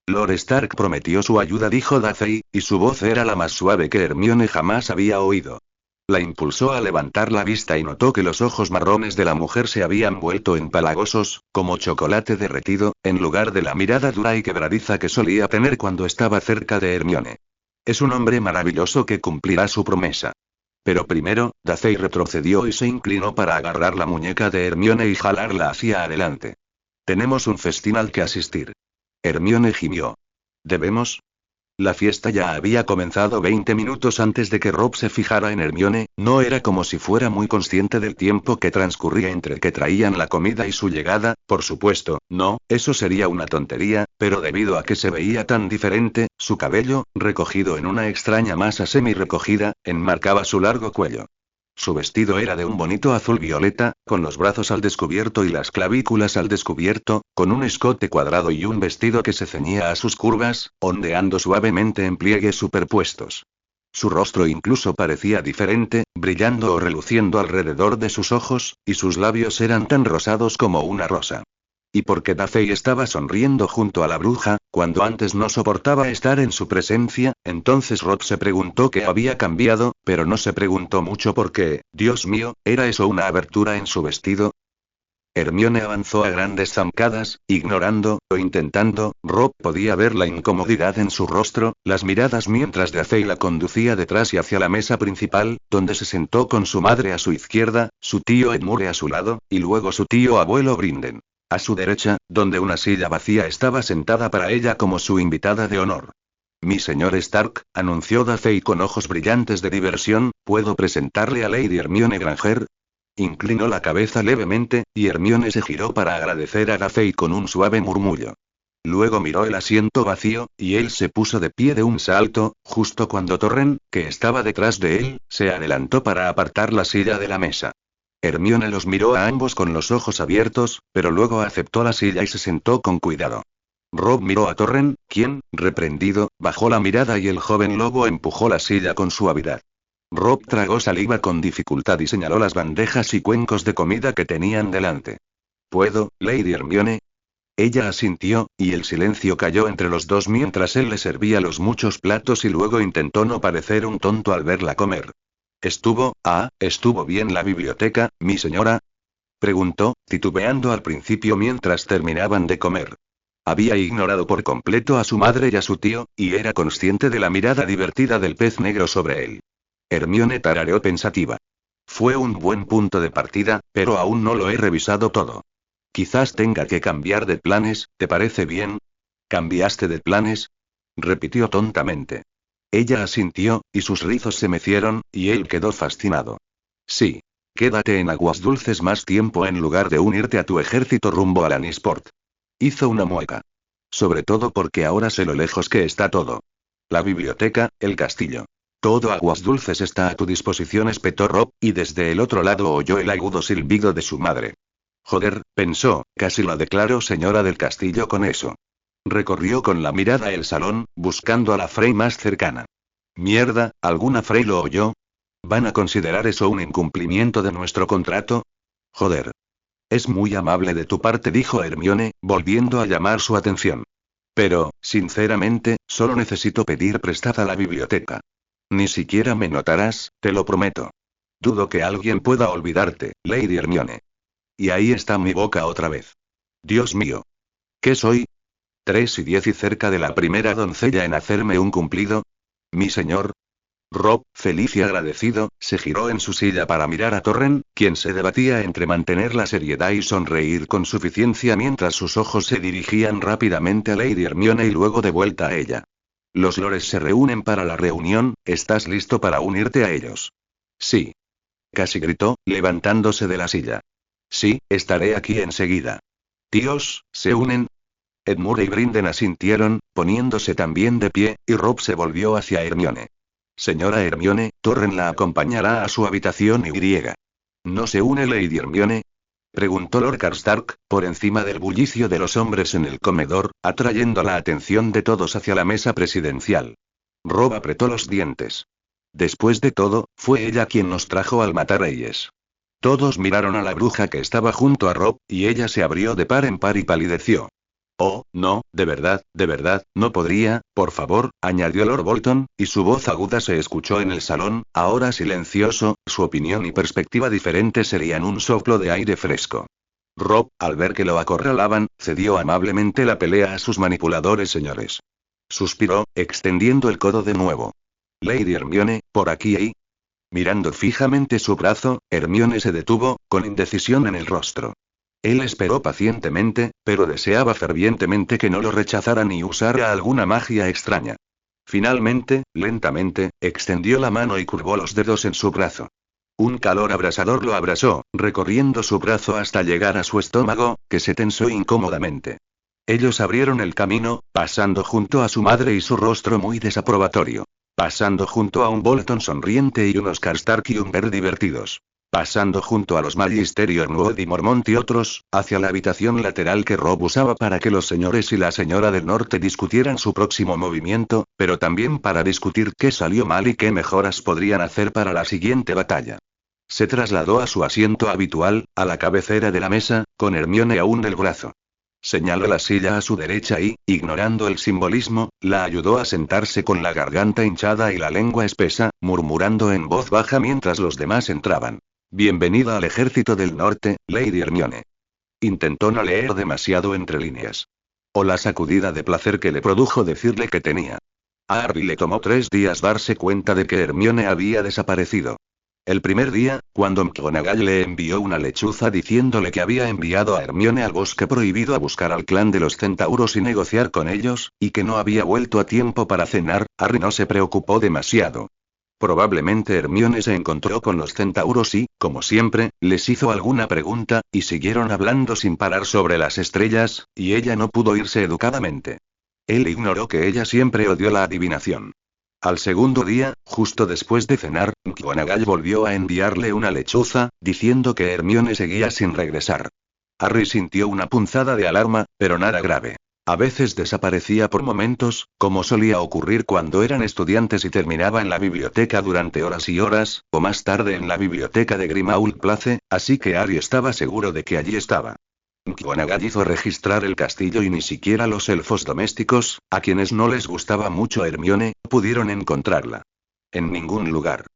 Lord Stark prometió su ayuda, dijo Dacey, y su voz era la más suave que Hermione jamás había oído. La impulsó a levantar la vista y notó que los ojos marrones de la mujer se habían vuelto empalagosos, como chocolate derretido, en lugar de la mirada dura y quebradiza que solía tener cuando estaba cerca de Hermione. Es un hombre maravilloso que cumplirá su promesa. Pero primero, Dacey retrocedió y se inclinó para agarrar la muñeca de Hermione y jalarla hacia adelante. Tenemos un festín al que asistir. Hermione gimió. ¿Debemos? La fiesta ya había comenzado 20 minutos antes de que Rob se fijara en Hermione, no era como si fuera muy consciente del tiempo que transcurría entre que traían la comida y su llegada, por supuesto, no, eso sería una tontería, pero debido a que se veía tan diferente, su cabello, recogido en una extraña masa semi-recogida, enmarcaba su largo cuello. Su vestido era de un bonito azul violeta, con los brazos al descubierto y las clavículas al descubierto, con un escote cuadrado y un vestido que se ceñía a sus curvas, ondeando suavemente en pliegues superpuestos. Su rostro incluso parecía diferente, brillando o reluciendo alrededor de sus ojos, y sus labios eran tan rosados como una rosa. Y porque Dacey estaba sonriendo junto a la bruja, cuando antes no soportaba estar en su presencia, entonces Rob se preguntó qué había cambiado, pero no se preguntó mucho porque, Dios mío, ¿era eso una abertura en su vestido? Hermione avanzó a grandes zancadas, ignorando, o intentando, Rob podía ver la incomodidad en su rostro, las miradas mientras Draco la conducía detrás y hacia la mesa principal, donde se sentó con su madre a su izquierda, su tío Edmure a su lado, y luego su tío abuelo Brinden. A su derecha, donde una silla vacía estaba sentada para ella como su invitada de honor. Mi señor Stark, anunció Draco con ojos brillantes de diversión, ¿puedo presentarle a Lady Hermione Granger? Inclinó la cabeza levemente, y Hermione se giró para agradecer a Draco con un suave murmullo. Luego miró el asiento vacío, y él se puso de pie de un salto, justo cuando Torren, que estaba detrás de él, se adelantó para apartar la silla de la mesa. Hermione los miró a ambos con los ojos abiertos, pero luego aceptó la silla y se sentó con cuidado. Rob miró a Torren, quien, reprendido, bajó la mirada y el joven lobo empujó la silla con suavidad. Rob tragó saliva con dificultad y señaló las bandejas y cuencos de comida que tenían delante. ¿Puedo, Lady Hermione? Ella asintió, y el silencio cayó entre los dos mientras él le servía los muchos platos y luego intentó no parecer un tonto al verla comer. ¿Estuvo bien la biblioteca, mi señora? Preguntó, titubeando al principio mientras terminaban de comer. Había ignorado por completo a su madre y a su tío, y era consciente de la mirada divertida del pez negro sobre él. Hermione tarareó pensativa. Fue un buen punto de partida, pero aún no lo he revisado todo. Quizás tenga que cambiar de planes, ¿te parece bien? ¿Cambiaste de planes? Repitió tontamente. Ella asintió, y sus rizos se mecieron, y él quedó fascinado. Sí. Quédate en Aguas Dulces más tiempo en lugar de unirte a tu ejército rumbo a Lannisport. Hizo una mueca. Sobre todo porque ahora sé lo lejos que está todo. La biblioteca, el castillo. Todo Aguas Dulces está a tu disposición, espetó Rob, y desde el otro lado oyó el agudo silbido de su madre. Joder, pensó, casi la declaro señora del castillo con eso. Recorrió con la mirada el salón, buscando a la Frey más cercana. Mierda, ¿alguna Frey lo oyó? ¿Van a considerar eso un incumplimiento de nuestro contrato? Joder. Es muy amable de tu parte, dijo Hermione, volviendo a llamar su atención. Pero, sinceramente, solo necesito pedir prestada la biblioteca. Ni siquiera me notarás, te lo prometo. Dudo que alguien pueda olvidarte, Lady Hermione. Y ahí está mi boca otra vez. Dios mío. ¿Qué soy? 3 y 10 y cerca de la primera doncella en hacerme un cumplido. Mi señor. Rob, feliz y agradecido, se giró en su silla para mirar a Torren, quien se debatía entre mantener la seriedad y sonreír con suficiencia mientras sus ojos se dirigían rápidamente a Lady Hermione y luego de vuelta a ella. Los lores se reúnen para la reunión, ¿estás listo para unirte a ellos? Sí. Casi gritó, levantándose de la silla. Sí, estaré aquí enseguida. Tíos, ¿se unen? Edmure y Brinden asintieron, poniéndose también de pie, y Rob se volvió hacia Hermione. Señora Hermione, Torren la acompañará a su habitación y. ¿No se une Lady Hermione? Preguntó Lord Karstark, por encima del bullicio de los hombres en el comedor, atrayendo la atención de todos hacia la mesa presidencial. Rob apretó los dientes. Después de todo, fue ella quien nos trajo al Matarreyes. Todos miraron a la bruja que estaba junto a Rob, y ella se abrió de par en par y palideció. Oh, no, de verdad, no podría, por favor, añadió Lord Bolton, y su voz aguda se escuchó en el salón, ahora silencioso, su opinión y perspectiva diferente serían un soplo de aire fresco. Rob, al ver que lo acorralaban, cedió amablemente la pelea a sus manipuladores señores. Suspiró, extendiendo el codo de nuevo. Lady Hermione, por aquí. Mirando fijamente su brazo, Hermione se detuvo, con indecisión en el rostro. Él esperó pacientemente, pero deseaba fervientemente que no lo rechazara ni usara alguna magia extraña. Finalmente, lentamente, extendió la mano y curvó los dedos en su brazo. Un calor abrasador lo abrasó, recorriendo su brazo hasta llegar a su estómago, que se tensó incómodamente. Ellos abrieron el camino, pasando junto a su madre y su rostro muy desaprobatorio. Pasando junto a un Bolton sonriente y unos Karstark y Umber divertidos. Pasando junto a los Magister Nuod y Mormont y otros, hacia la habitación lateral que Rob usaba para que los señores y la señora del norte discutieran su próximo movimiento, pero también para discutir qué salió mal y qué mejoras podrían hacer para la siguiente batalla. Se trasladó a su asiento habitual, a la cabecera de la mesa, con Hermione aún del brazo. Señaló la silla a su derecha y, ignorando el simbolismo, la ayudó a sentarse con la garganta hinchada y la lengua espesa, murmurando en voz baja mientras los demás entraban. Bienvenida al ejército del norte, Lady Hermione. Intentó no leer demasiado entre líneas. O la sacudida de placer que le produjo decirle que tenía. A Harry le tomó 3 días darse cuenta de que Hermione había desaparecido. El primer día, cuando McGonagall le envió una lechuza diciéndole que había enviado a Hermione al bosque prohibido a buscar al clan de los centauros y negociar con ellos, y que no había vuelto a tiempo para cenar, Harry no se preocupó demasiado. Probablemente Hermione se encontró con los centauros y, como siempre, les hizo alguna pregunta, y siguieron hablando sin parar sobre las estrellas, y ella no pudo irse educadamente. Él ignoró que ella siempre odió la adivinación. Al segundo día, justo después de cenar, McGonagall volvió a enviarle una lechuza, diciendo que Hermione seguía sin regresar. Harry sintió una punzada de alarma, pero nada grave. A veces desaparecía por momentos, como solía ocurrir cuando eran estudiantes y terminaba en la biblioteca durante horas y horas, o más tarde en la biblioteca de Grimmauld Place, así que Harry estaba seguro de que allí estaba. McGonagall hizo registrar el castillo y ni siquiera los elfos domésticos, a quienes no les gustaba mucho Hermione, pudieron encontrarla. En ningún lugar.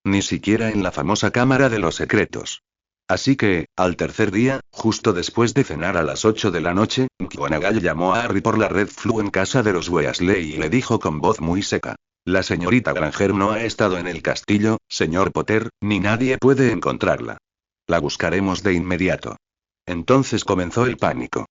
Ni siquiera en la famosa Cámara de los Secretos. Así que, al tercer día, justo después de cenar a las 8 de la noche, McGonagall llamó a Harry por la red Flu en casa de los Weasley y le dijo con voz muy seca: «La señorita Granger no ha estado en el castillo, señor Potter, ni nadie puede encontrarla. La buscaremos de inmediato». Entonces comenzó el pánico.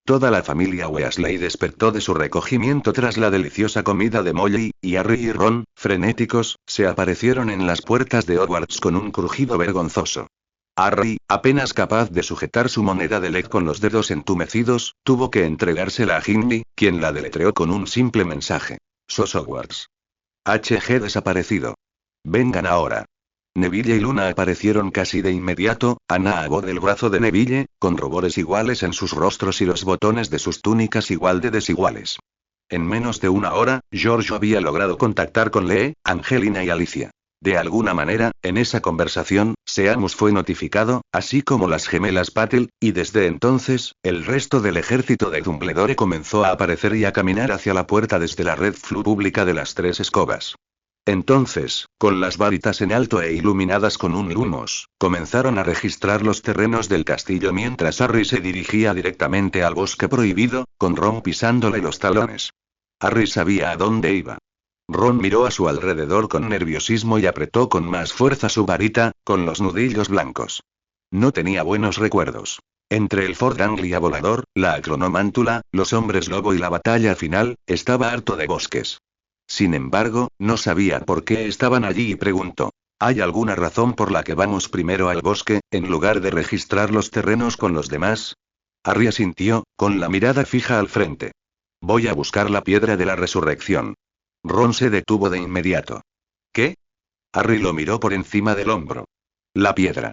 Toda la familia Weasley despertó de su recogimiento tras la deliciosa comida de Molly, y Harry y Ron, frenéticos, se aparecieron en las puertas de Hogwarts con un crujido vergonzoso. Harry, apenas capaz de sujetar su moneda de Leg con los dedos entumecidos, tuvo que entregársela a Ginny, quien la deletreó con un simple mensaje. «Sos Hogwarts. HG desaparecido. Vengan ahora». Neville y Luna aparecieron casi de inmediato. Ana agarró del brazo de Neville, con rubores iguales en sus rostros y los botones de sus túnicas igual de desiguales. En menos de una hora, George había logrado contactar con Lee, Angelina y Alicia. De alguna manera, en esa conversación, Seamus fue notificado, así como las gemelas Patel, y desde entonces, el resto del ejército de Dumbledore comenzó a aparecer y a caminar hacia la puerta desde la red Flu pública de las 3 escobas. Entonces, con las varitas en alto e iluminadas con un lumos, comenzaron a registrar los terrenos del castillo mientras Harry se dirigía directamente al bosque prohibido, con Ron pisándole los talones. Harry sabía a dónde iba. Ron miró a su alrededor con nerviosismo y apretó con más fuerza su varita, con los nudillos blancos. No tenía buenos recuerdos. Entre el Ford Anglia volador, la acronomántula, los hombres lobo y la batalla final, estaba harto de bosques. Sin embargo, no sabía por qué estaban allí y preguntó: ¿hay alguna razón por la que vamos primero al bosque, en lugar de registrar los terrenos con los demás? Harry asintió, con la mirada fija al frente. Voy a buscar la piedra de la resurrección. Ron se detuvo de inmediato. ¿Qué? Harry lo miró por encima del hombro. La piedra.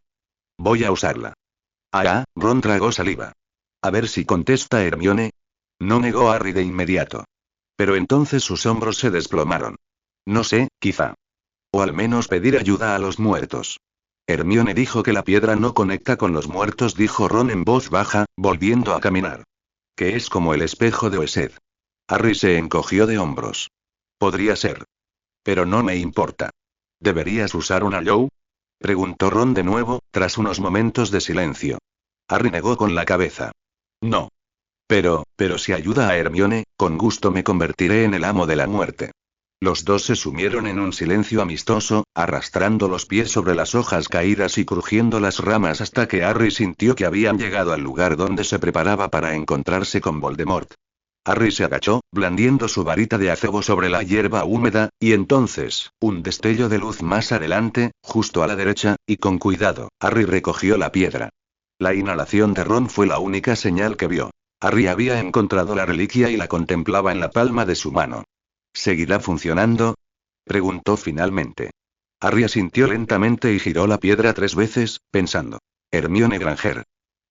Voy a usarla. Ron tragó saliva. A ver si contesta Hermione. No negó Harry de inmediato. Pero entonces sus hombros se desplomaron. No sé, quizá. O al menos pedir ayuda a los muertos. Hermione dijo que la piedra no conecta con los muertos, dijo Ron en voz baja, volviendo a caminar. Que es como el espejo de Oesed. Harry se encogió de hombros. Podría ser. Pero no me importa. ¿Deberías usar una Joe? Preguntó Ron de nuevo, tras unos momentos de silencio. Harry negó con la cabeza. No. Pero si ayuda a Hermione, con gusto me convertiré en el amo de la muerte. Los dos se sumieron en un silencio amistoso, arrastrando los pies sobre las hojas caídas y crujiendo las ramas hasta que Harry sintió que habían llegado al lugar donde se preparaba para encontrarse con Voldemort. Harry se agachó, blandiendo su varita de acebo sobre la hierba húmeda, y entonces, un destello de luz más adelante, justo a la derecha, y con cuidado, Harry recogió la piedra. La inhalación de Ron fue la única señal que vio. Harry había encontrado la reliquia y la contemplaba en la palma de su mano. ¿Seguirá funcionando?, preguntó finalmente. Harry asintió lentamente y giró la piedra 3 veces, pensando. Hermione Granger.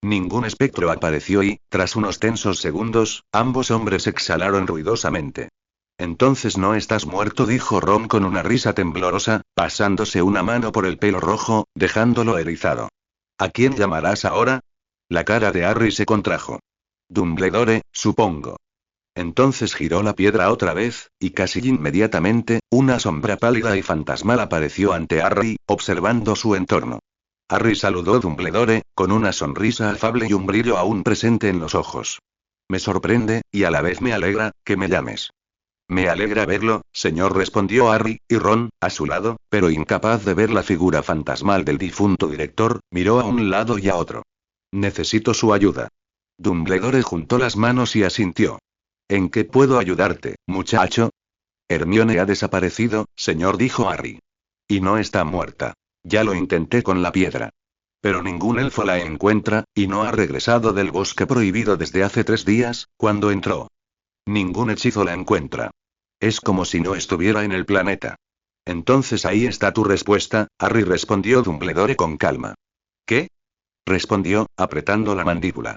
Ningún espectro apareció y, tras unos tensos segundos, ambos hombres exhalaron ruidosamente. Entonces no estás muerto, dijo Ron con una risa temblorosa, pasándose una mano por el pelo rojo, dejándolo erizado. ¿A quién llamarás ahora? La cara de Harry se contrajo. Dumbledore, supongo. Entonces giró la piedra otra vez, y casi inmediatamente, una sombra pálida y fantasmal apareció ante Harry, observando su entorno. Harry saludó Dumbledore, con una sonrisa afable y un brillo aún presente en los ojos. Me sorprende, y a la vez me alegra, que me llames. Me alegra verlo, señor, respondió Harry, y Ron, a su lado, pero incapaz de ver la figura fantasmal del difunto director, miró a un lado y a otro. Necesito su ayuda. Dumbledore juntó las manos y asintió. ¿En qué puedo ayudarte, muchacho? Hermione ha desaparecido, señor, dijo Harry. Y no está muerta. Ya lo intenté con la piedra. Pero ningún elfo la encuentra, y no ha regresado del bosque prohibido desde hace 3 días, cuando entró. Ningún hechizo la encuentra. Es como si no estuviera en el planeta. Entonces ahí está tu respuesta, Harry, respondió Dumbledore con calma. ¿Qué? Respondió, apretando la mandíbula.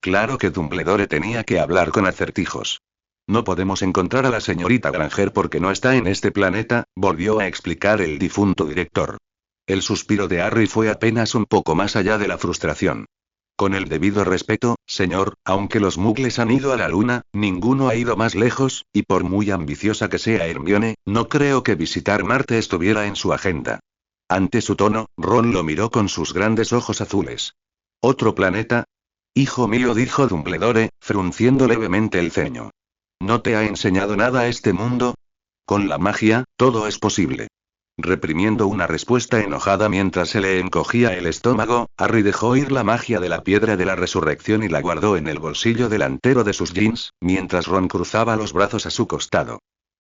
Claro que Dumbledore tenía que hablar con acertijos. No podemos encontrar a la señorita Granger porque no está en este planeta, volvió a explicar el difunto director. El suspiro de Harry fue apenas un poco más allá de la frustración. Con el debido respeto, señor, aunque los muggles han ido a la luna, ninguno ha ido más lejos, y por muy ambiciosa que sea Hermione, no creo que visitar Marte estuviera en su agenda. Ante su tono, Ron lo miró con sus grandes ojos azules. ¿Otro planeta? Hijo mío, dijo Dumbledore, frunciendo levemente el ceño. ¿No te ha enseñado nada este mundo? Con la magia, todo es posible. Reprimiendo una respuesta enojada mientras se le encogía el estómago, Harry dejó ir la magia de la piedra de la resurrección y la guardó en el bolsillo delantero de sus jeans, mientras Ron cruzaba los brazos a su costado.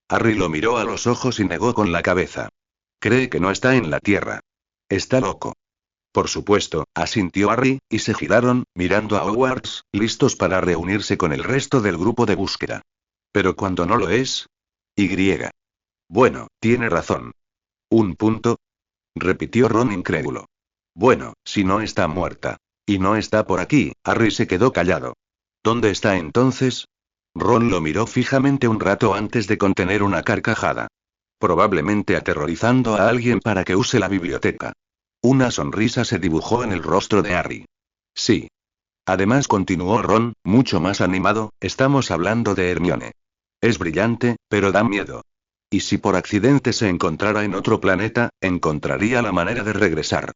Harry lo miró a los ojos y negó con la cabeza. Cree que no está en la Tierra. Está loco. Por supuesto, asintió Harry, y se giraron, mirando a Hogwarts, listos para reunirse con el resto del grupo de búsqueda. Pero cuando no lo es. Y. Bueno, tiene razón. ¿Un punto? Repitió Ron incrédulo. Bueno, si no está muerta. Y no está por aquí, Harry se quedó callado. ¿Dónde está entonces? Ron lo miró fijamente un rato antes de contener una carcajada. Probablemente aterrorizando a alguien para que use la biblioteca. Una sonrisa se dibujó en el rostro de Harry. Sí. Además, continuó Ron, mucho más animado, estamos hablando de Hermione. Es brillante, pero da miedo. Y si por accidente se encontrara en otro planeta, encontraría la manera de regresar.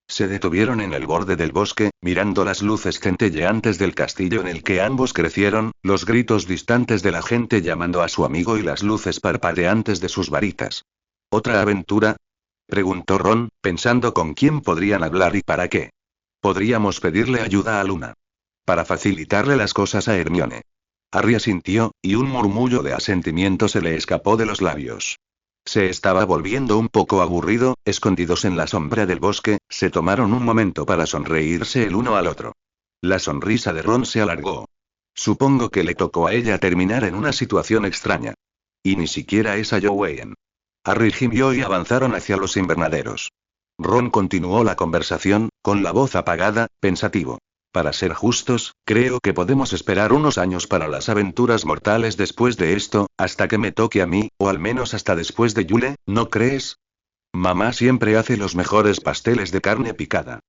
Se detuvieron en el borde del bosque, mirando las luces centelleantes del castillo en el que ambos crecieron, los gritos distantes de la gente llamando a su amigo y las luces parpadeantes de sus varitas. ¿Otra aventura? Preguntó Ron, pensando con quién podrían hablar y para qué. Podríamos pedirle ayuda a Luna. Para facilitarle las cosas a Hermione. Harry asintió, y un murmullo de asentimiento se le escapó de los labios. Se estaba volviendo un poco aburrido, escondidos en la sombra del bosque, se tomaron un momento para sonreírse el uno al otro. La sonrisa de Ron se alargó. Supongo que le tocó a ella terminar en una situación extraña. Y ni siquiera es a Joanne. Harry gimió y avanzaron hacia los invernaderos. Ron continuó la conversación, con la voz apagada, pensativo. Para ser justos, creo que podemos esperar unos años para las aventuras mortales después de esto, hasta que me toque a mí, o al menos hasta después de Yule, ¿no crees? Mamá siempre hace los mejores pasteles de carne picada.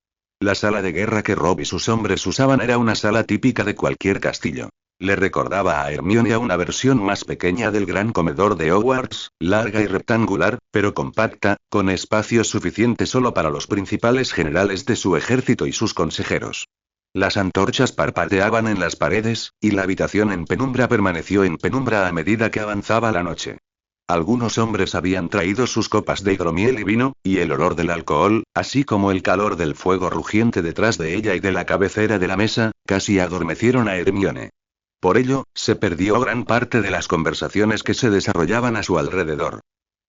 La sala de guerra que Rob y sus hombres usaban era una sala típica de cualquier castillo. Le recordaba a Hermione a una versión más pequeña del gran comedor de Hogwarts, larga y rectangular, pero compacta, con espacio suficiente solo para los principales generales de su ejército y sus consejeros. Las antorchas parpadeaban en las paredes, y la habitación en penumbra permaneció en penumbra a medida que avanzaba la noche. Algunos hombres habían traído sus copas de hidromiel y vino, y el olor del alcohol, así como el calor del fuego rugiente detrás de ella y de la cabecera de la mesa, casi adormecieron a Hermione. Por ello, se perdió gran parte de las conversaciones que se desarrollaban a su alrededor.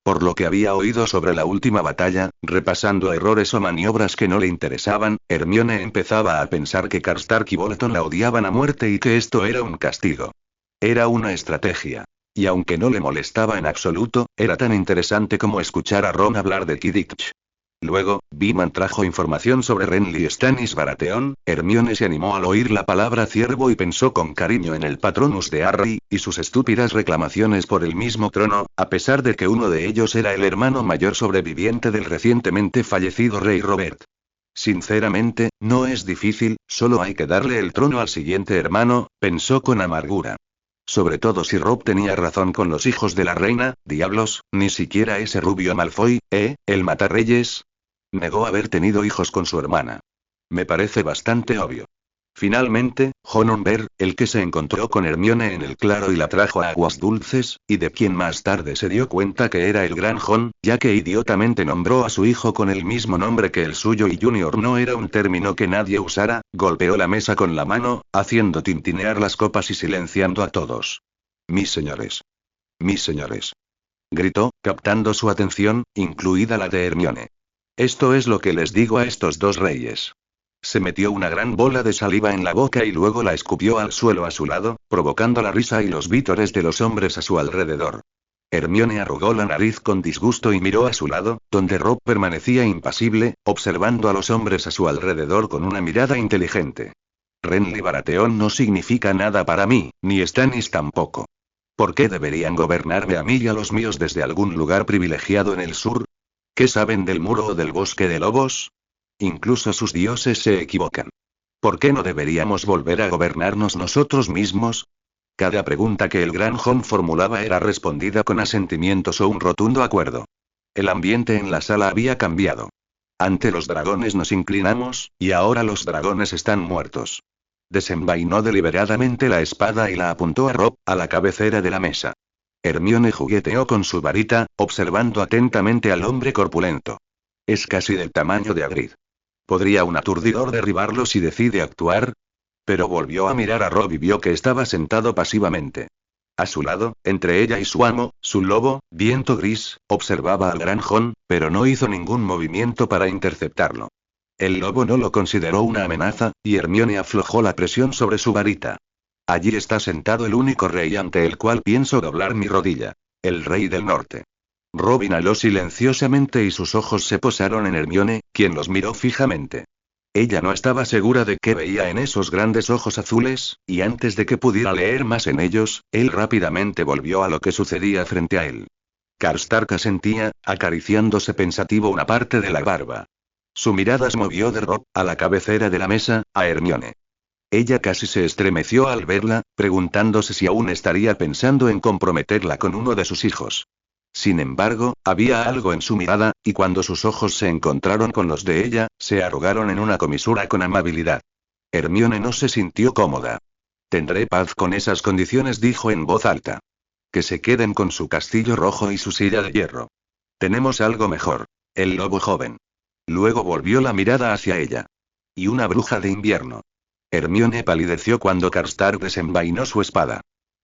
Por lo que había oído sobre la última batalla, repasando errores o maniobras que no le interesaban, Hermione empezaba a pensar que Karstark y Bolton la odiaban a muerte y que esto era un castigo. Era una estrategia. Y aunque no le molestaba en absoluto, era tan interesante como escuchar a Ron hablar de Quidditch. Luego, Beeman trajo información sobre Renly Stannis Baratheon, Hermione se animó al oír la palabra ciervo y pensó con cariño en el Patronus de Harry, y sus estúpidas reclamaciones por el mismo trono, a pesar de que uno de ellos era el hermano mayor sobreviviente del recientemente fallecido rey Robert. Sinceramente, no es difícil, solo hay que darle el trono al siguiente hermano, pensó con amargura. Sobre todo si Rob tenía razón con los hijos de la reina, diablos, ni siquiera ese rubio Malfoy, el matarreyes. Negó haber tenido hijos con su hermana. Me parece bastante obvio. Finalmente, Jon Umber, el que se encontró con Hermione en el claro y la trajo a Aguas Dulces, y de quien más tarde se dio cuenta que era el gran Jon, ya que idiotamente nombró a su hijo con el mismo nombre que el suyo y Junior no era un término que nadie usara, golpeó la mesa con la mano, haciendo tintinear las copas y silenciando a todos. Mis señores. Mis señores. Gritó, captando su atención, incluida la de Hermione. Esto es lo que les digo a estos dos reyes. Se metió una gran bola de saliva en la boca y luego la escupió al suelo a su lado, provocando la risa y los vítores de los hombres a su alrededor. Hermione arrugó la nariz con disgusto y miró a su lado, donde Rob permanecía impasible, observando a los hombres a su alrededor con una mirada inteligente. Renly Baratheon no significa nada para mí, ni Stannis tampoco. ¿Por qué deberían gobernarme a mí y a los míos desde algún lugar privilegiado en el sur? ¿Qué saben del muro o del bosque de lobos? Incluso sus dioses se equivocan. ¿Por qué no deberíamos volver a gobernarnos nosotros mismos? Cada pregunta que el gran Jon formulaba era respondida con asentimientos o un rotundo acuerdo. El ambiente en la sala había cambiado. Ante los dragones nos inclinamos, y ahora los dragones están muertos. Desenvainó deliberadamente la espada y la apuntó a Rob, a la cabecera de la mesa. Hermione jugueteó con su varita, observando atentamente al hombre corpulento. Es casi del tamaño de Hagrid. ¿Podría un aturdidor derribarlo si decide actuar? Pero volvió a mirar a Rob y vio que estaba sentado pasivamente. A su lado, entre ella y su amo, su lobo, Viento Gris, observaba al gran Jon, pero no hizo ningún movimiento para interceptarlo. El lobo no lo consideró una amenaza, y Hermione aflojó la presión sobre su varita. Allí está sentado el único rey ante el cual pienso doblar mi rodilla. El rey del norte. Rob inhaló silenciosamente y sus ojos se posaron en Hermione, quien los miró fijamente. Ella no estaba segura de qué veía en esos grandes ojos azules, y antes de que pudiera leer más en ellos, él rápidamente volvió a lo que sucedía frente a él. Karstark asentía, acariciándose pensativo una parte de la barba. Su mirada se movió de Rob, a la cabecera de la mesa, a Hermione. Ella casi se estremeció al verla, preguntándose si aún estaría pensando en comprometerla con uno de sus hijos. Sin embargo, había algo en su mirada, y cuando sus ojos se encontraron con los de ella, se arrugaron en una comisura con amabilidad. Hermione no se sintió cómoda. Tendré paz con esas condiciones, dijo en voz alta. Que se queden con su castillo rojo y su silla de hierro. Tenemos algo mejor. El lobo joven. Luego volvió la mirada hacia ella. Y una bruja de invierno. Hermione palideció cuando Karstark desenvainó su espada.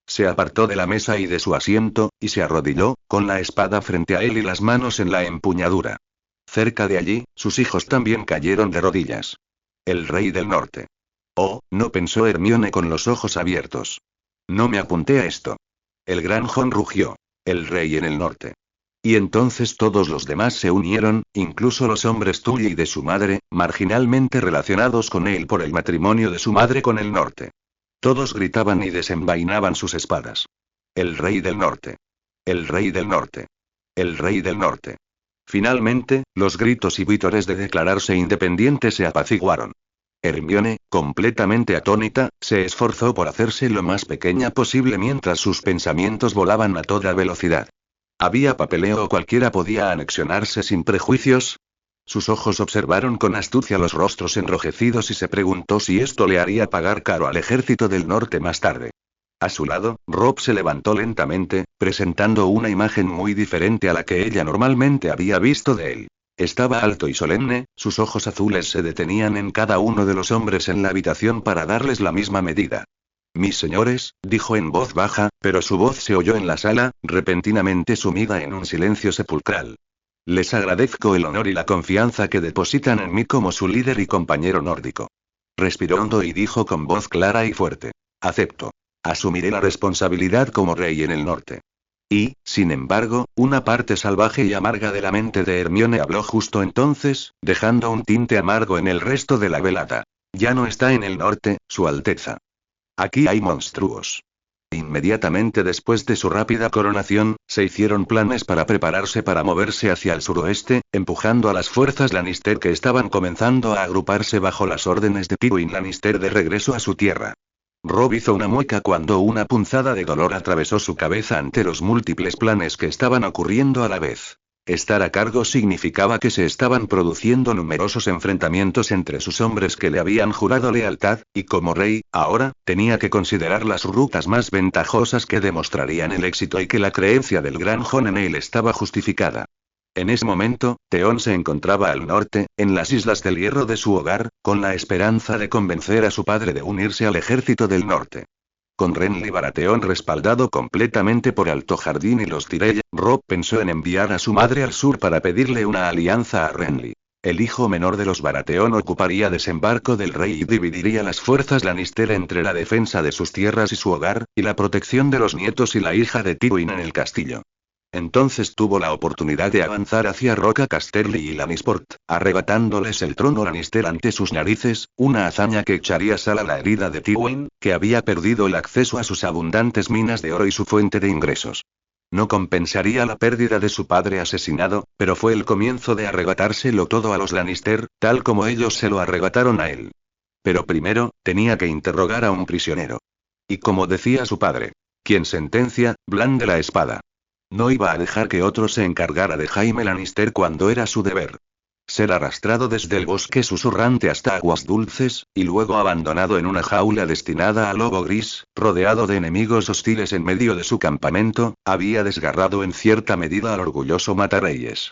Se apartó de la mesa y de su asiento, y se arrodilló, con la espada frente a él y las manos en la empuñadura. Cerca de allí, sus hijos también cayeron de rodillas. El rey del norte. Oh, no, pensó Hermione con los ojos abiertos. No me apunté a esto. El gran Jon rugió. El rey en el norte. Y entonces todos los demás se unieron, incluso los hombres Tully y de su madre, marginalmente relacionados con él por el matrimonio de su madre con el norte. Todos gritaban y desenvainaban sus espadas. El rey del norte. El rey del norte. El rey del norte. Finalmente, los gritos y vítores de declararse independiente se apaciguaron. Hermione, completamente atónita, se esforzó por hacerse lo más pequeña posible mientras sus pensamientos volaban a toda velocidad. ¿Había papeleo o cualquiera podía anexionarse sin prejuicios? Sus ojos observaron con astucia los rostros enrojecidos y se preguntó si esto le haría pagar caro al ejército del norte más tarde. A su lado, Rob se levantó lentamente, presentando una imagen muy diferente a la que ella normalmente había visto de él. Estaba alto y solemne, sus ojos azules se detenían en cada uno de los hombres en la habitación para darles la misma medida. Mis señores, dijo en voz baja, pero su voz se oyó en la sala, repentinamente sumida en un silencio sepulcral. Les agradezco el honor y la confianza que depositan en mí como su líder y compañero nórdico. Respiró hondo y dijo con voz clara y fuerte. Acepto. Asumiré la responsabilidad como rey en el norte. Y, sin embargo, una parte salvaje y amarga de la mente de Hermione habló justo entonces, dejando un tinte amargo en el resto de la velada. Ya no está en el norte, Su Alteza. Aquí hay monstruos. Inmediatamente después de su rápida coronación, se hicieron planes para prepararse para moverse hacia el suroeste, empujando a las fuerzas Lannister que estaban comenzando a agruparse bajo las órdenes de Tywin Lannister de regreso a su tierra. Rob hizo una mueca cuando una punzada de dolor atravesó su cabeza ante los múltiples planes que estaban ocurriendo a la vez. Estar a cargo significaba que se estaban produciendo numerosos enfrentamientos entre sus hombres que le habían jurado lealtad, y como rey, ahora, tenía que considerar las rutas más ventajosas que demostrarían el éxito y que la creencia del gran Jon en él estaba justificada. En ese momento, Theon se encontraba al norte, en las Islas del Hierro de su hogar, con la esperanza de convencer a su padre de unirse al ejército del norte. Con Renly Baratheon respaldado completamente por Alto Jardín y los Tyrell, Robb pensó en enviar a su madre al sur para pedirle una alianza a Renly. El hijo menor de los Baratheon ocuparía desembarco del rey y dividiría las fuerzas Lannister entre la defensa de sus tierras y su hogar, y la protección de los nietos y la hija de Tywin en el castillo. Entonces tuvo la oportunidad de avanzar hacia Roca Casterly y Lannisport, arrebatándoles el trono Lannister ante sus narices, una hazaña que echaría sal a la herida de Tywin, que había perdido el acceso a sus abundantes minas de oro y su fuente de ingresos. No compensaría la pérdida de su padre asesinado, pero fue el comienzo de arrebatárselo todo a los Lannister, tal como ellos se lo arrebataron a él. Pero primero, tenía que interrogar a un prisionero. Y como decía su padre, quien sentencia, blande la espada. No iba a dejar que otro se encargara de Jaime Lannister cuando era su deber. Ser arrastrado desde el bosque susurrante hasta Aguas Dulces, y luego abandonado en una jaula destinada al lobo gris, rodeado de enemigos hostiles en medio de su campamento, había desgarrado en cierta medida al orgulloso matarreyes.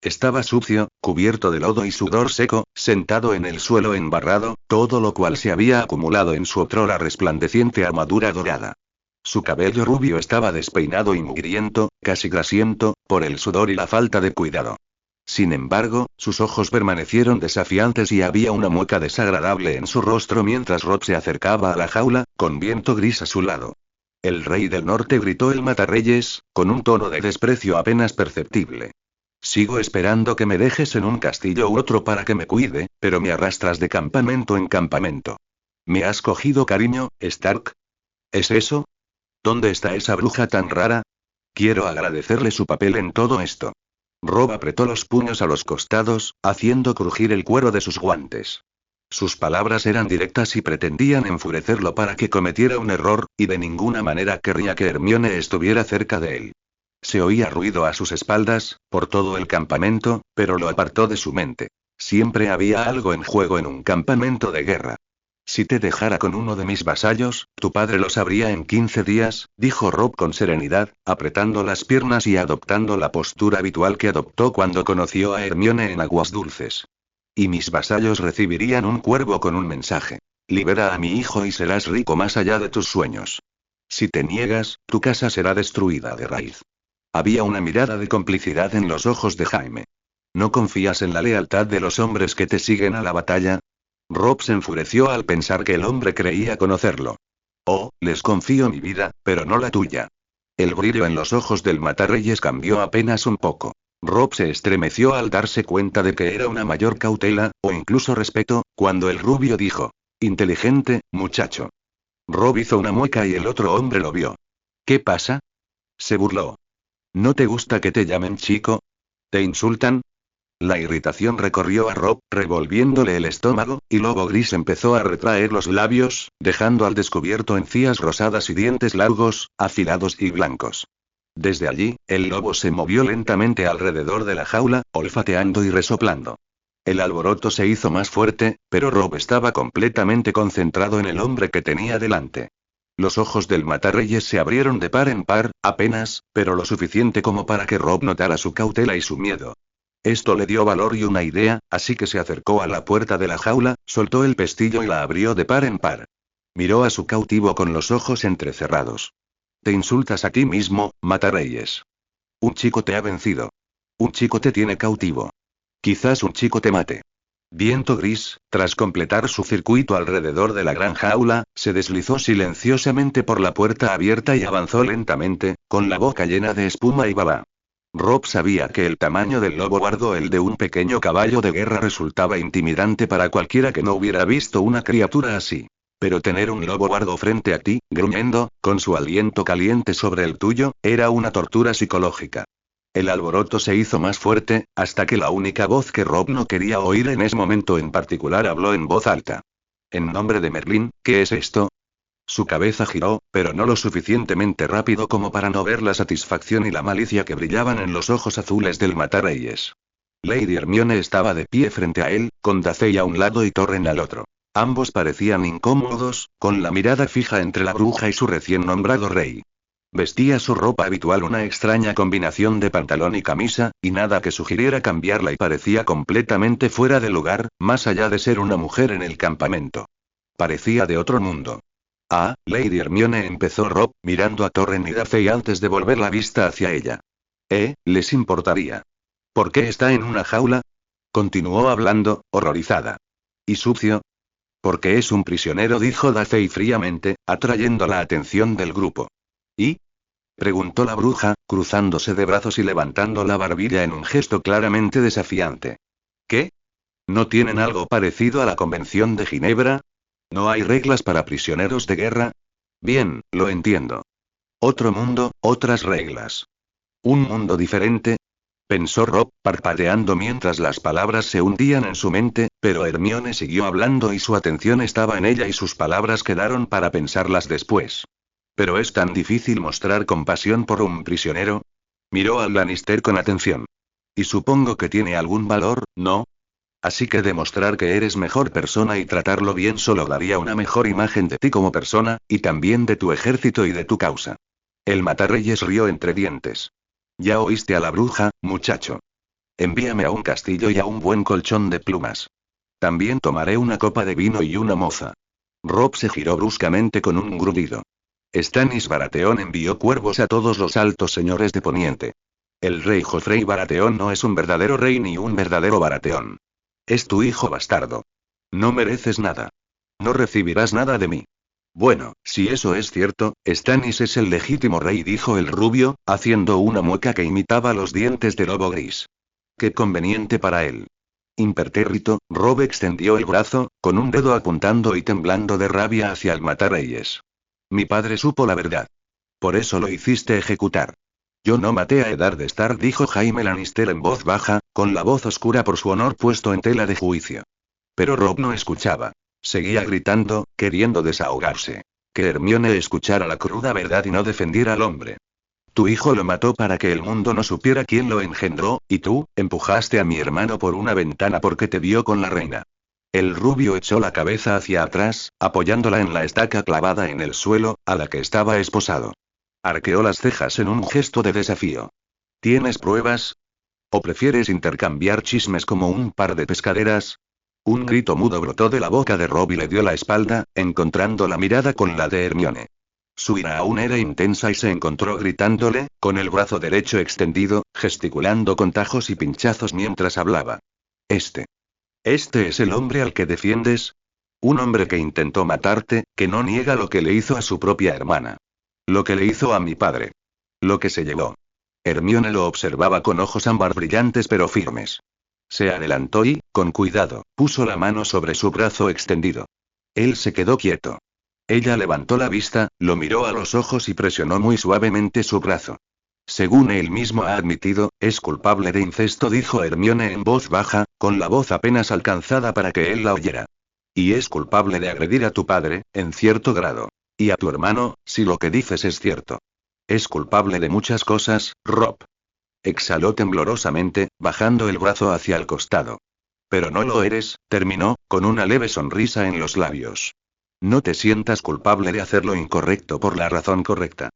Estaba sucio, cubierto de lodo y sudor seco, sentado en el suelo embarrado, todo lo cual se había acumulado en su otrora resplandeciente armadura dorada. Su cabello rubio estaba despeinado y mugriento, casi grasiento, por el sudor y la falta de cuidado. Sin embargo, sus ojos permanecieron desafiantes y había una mueca desagradable en su rostro mientras Robb se acercaba a la jaula, con Viento Gris a su lado. El rey del norte, gritó el matarreyes, con un tono de desprecio apenas perceptible. Sigo esperando que me dejes en un castillo u otro para que me cuide, pero me arrastras de campamento en campamento. ¿Me has cogido cariño, Stark? ¿Es eso? ¿Dónde está esa bruja tan rara? Quiero agradecerle su papel en todo esto. Robb apretó los puños a los costados, haciendo crujir el cuero de sus guantes. Sus palabras eran directas y pretendían enfurecerlo para que cometiera un error, y de ninguna manera querría que Hermione estuviera cerca de él. Se oía ruido a sus espaldas, por todo el campamento, pero lo apartó de su mente. Siempre había algo en juego en un campamento de guerra. Si te dejara con uno de mis vasallos, tu padre lo sabría en 15 días, dijo Robb con serenidad, apretando las piernas y adoptando la postura habitual que adoptó cuando conoció a Hermione en Aguas Dulces. Y mis vasallos recibirían un cuervo con un mensaje. Libera a mi hijo y serás rico más allá de tus sueños. Si te niegas, tu casa será destruida de raíz. Había una mirada de complicidad en los ojos de Jaime. ¿No confías en la lealtad de los hombres que te siguen a la batalla? Robb se enfureció al pensar que el hombre creía conocerlo. Oh, les confío mi vida, pero no la tuya. El brillo en los ojos del matarreyes cambió apenas un poco. Robb se estremeció al darse cuenta de que era una mayor cautela, o incluso respeto, cuando el rubio dijo: inteligente, muchacho. Robb hizo una mueca y el otro hombre lo vio. ¿Qué pasa? Se burló. ¿No te gusta que te llamen chico? ¿Te insultan? La irritación recorrió a Robb, revolviéndole el estómago, y Lobo Gris empezó a retraer los labios, dejando al descubierto encías rosadas y dientes largos, afilados y blancos. Desde allí, el lobo se movió lentamente alrededor de la jaula, olfateando y resoplando. El alboroto se hizo más fuerte, pero Robb estaba completamente concentrado en el hombre que tenía delante. Los ojos del matarreyes se abrieron de par en par, apenas, pero lo suficiente como para que Robb notara su cautela y su miedo. Esto le dio valor y una idea, así que se acercó a la puerta de la jaula, soltó el pestillo y la abrió de par en par. Miró a su cautivo con los ojos entrecerrados. Te insultas a ti mismo, matarreyes. Un chico te ha vencido. Un chico te tiene cautivo. Quizás un chico te mate. Viento Gris, tras completar su circuito alrededor de la gran jaula, se deslizó silenciosamente por la puerta abierta y avanzó lentamente, con la boca llena de espuma y baba. Robb sabía que el tamaño del lobo guardo, el de un pequeño caballo de guerra, resultaba intimidante para cualquiera que no hubiera visto una criatura así. Pero tener un lobo guardo frente a ti, gruñendo, con su aliento caliente sobre el tuyo, era una tortura psicológica. El alboroto se hizo más fuerte, hasta que la única voz que Robb no quería oír en ese momento en particular habló en voz alta. En nombre de Merlín, ¿qué es esto? Su cabeza giró, pero no lo suficientemente rápido como para no ver la satisfacción y la malicia que brillaban en los ojos azules del matarreyes. Lady Hermione estaba de pie frente a él, con Dudley a un lado y Torren al otro. Ambos parecían incómodos, con la mirada fija entre la bruja y su recién nombrado rey. Vestía su ropa habitual, una extraña combinación de pantalón y camisa, y nada que sugiriera cambiarla, y parecía completamente fuera de lugar, más allá de ser una mujer en el campamento. Parecía de otro mundo. Ah, Lady Hermione, empezó Rob, mirando a Torren y Dudley antes de volver la vista hacia ella. ¿Les importaría? ¿Por qué está en una jaula? Continuó hablando, horrorizada. ¿Y sucio? Porque es un prisionero, dijo Dudley fríamente, atrayendo la atención del grupo. ¿Y? Preguntó la bruja, cruzándose de brazos y levantando la barbilla en un gesto claramente desafiante. ¿Qué? ¿No tienen algo parecido a la Convención de Ginebra? ¿No hay reglas para prisioneros de guerra? Bien, lo entiendo. Otro mundo, otras reglas. ¿Un mundo diferente? Pensó Rob, parpadeando mientras las palabras se hundían en su mente, pero Hermione siguió hablando y su atención estaba en ella y sus palabras quedaron para pensarlas después. ¿Pero es tan difícil mostrar compasión por un prisionero? Miró al Lannister con atención. Y supongo que tiene algún valor, ¿no? Así que demostrar que eres mejor persona y tratarlo bien solo daría una mejor imagen de ti como persona, y también de tu ejército y de tu causa. El matarreyes rió entre dientes. Ya oíste a la bruja, muchacho. Envíame a un castillo y a un buen colchón de plumas. También tomaré una copa de vino y una moza. Rob se giró bruscamente con un grudido. Stannis Baratheon envió cuervos a todos los altos señores de Poniente. El rey Joffrey Baratheon no es un verdadero rey ni un verdadero Baratheon. Es tu hijo bastardo. No mereces nada. No recibirás nada de mí. Bueno, si eso es cierto, Stannis es el legítimo rey, dijo el rubio, haciendo una mueca que imitaba los dientes de lobo gris. Qué conveniente para él. Impertérrito, Rob extendió el brazo, con un dedo apuntando y temblando de rabia hacia el matarreyes. Mi padre supo la verdad. Por eso lo hiciste ejecutar. Yo no maté a Eddard Stark, dijo Jaime Lannister en voz baja, con la voz oscura por su honor puesto en tela de juicio. Pero Rob no escuchaba. Seguía gritando, queriendo desahogarse. Que Hermione escuchara la cruda verdad y no defendiera al hombre. Tu hijo lo mató para que el mundo no supiera quién lo engendró, y tú, empujaste a mi hermano por una ventana porque te vio con la reina. El rubio echó la cabeza hacia atrás, apoyándola en la estaca clavada en el suelo, a la que estaba esposado. Arqueó las cejas en un gesto de desafío. ¿Tienes pruebas? ¿O prefieres intercambiar chismes como un par de pescaderas? Un grito mudo brotó de la boca de Rob y le dio la espalda, encontrando la mirada con la de Hermione. Su ira aún era intensa y se encontró gritándole, con el brazo derecho extendido, gesticulando con tajos y pinchazos mientras hablaba. ¿Este es el hombre al que defiendes? Un hombre que intentó matarte, que no niega lo que le hizo a su propia hermana. Lo que le hizo a mi padre. Lo que se llevó. Hermione lo observaba con ojos ámbar brillantes pero firmes. Se adelantó y, con cuidado, puso la mano sobre su brazo extendido. Él se quedó quieto. Ella levantó la vista, lo miró a los ojos y presionó muy suavemente su brazo. Según él mismo ha admitido, es culpable de incesto, dijo Hermione en voz baja, con la voz apenas alcanzada para que él la oyera. Y es culpable de agredir a tu padre, en cierto grado. Y a tu hermano, si lo que dices es cierto. Es culpable de muchas cosas, Rob. Exhaló temblorosamente, bajando el brazo hacia el costado. Pero no lo eres, terminó, con una leve sonrisa en los labios. No te sientas culpable de hacer lo incorrecto por la razón correcta.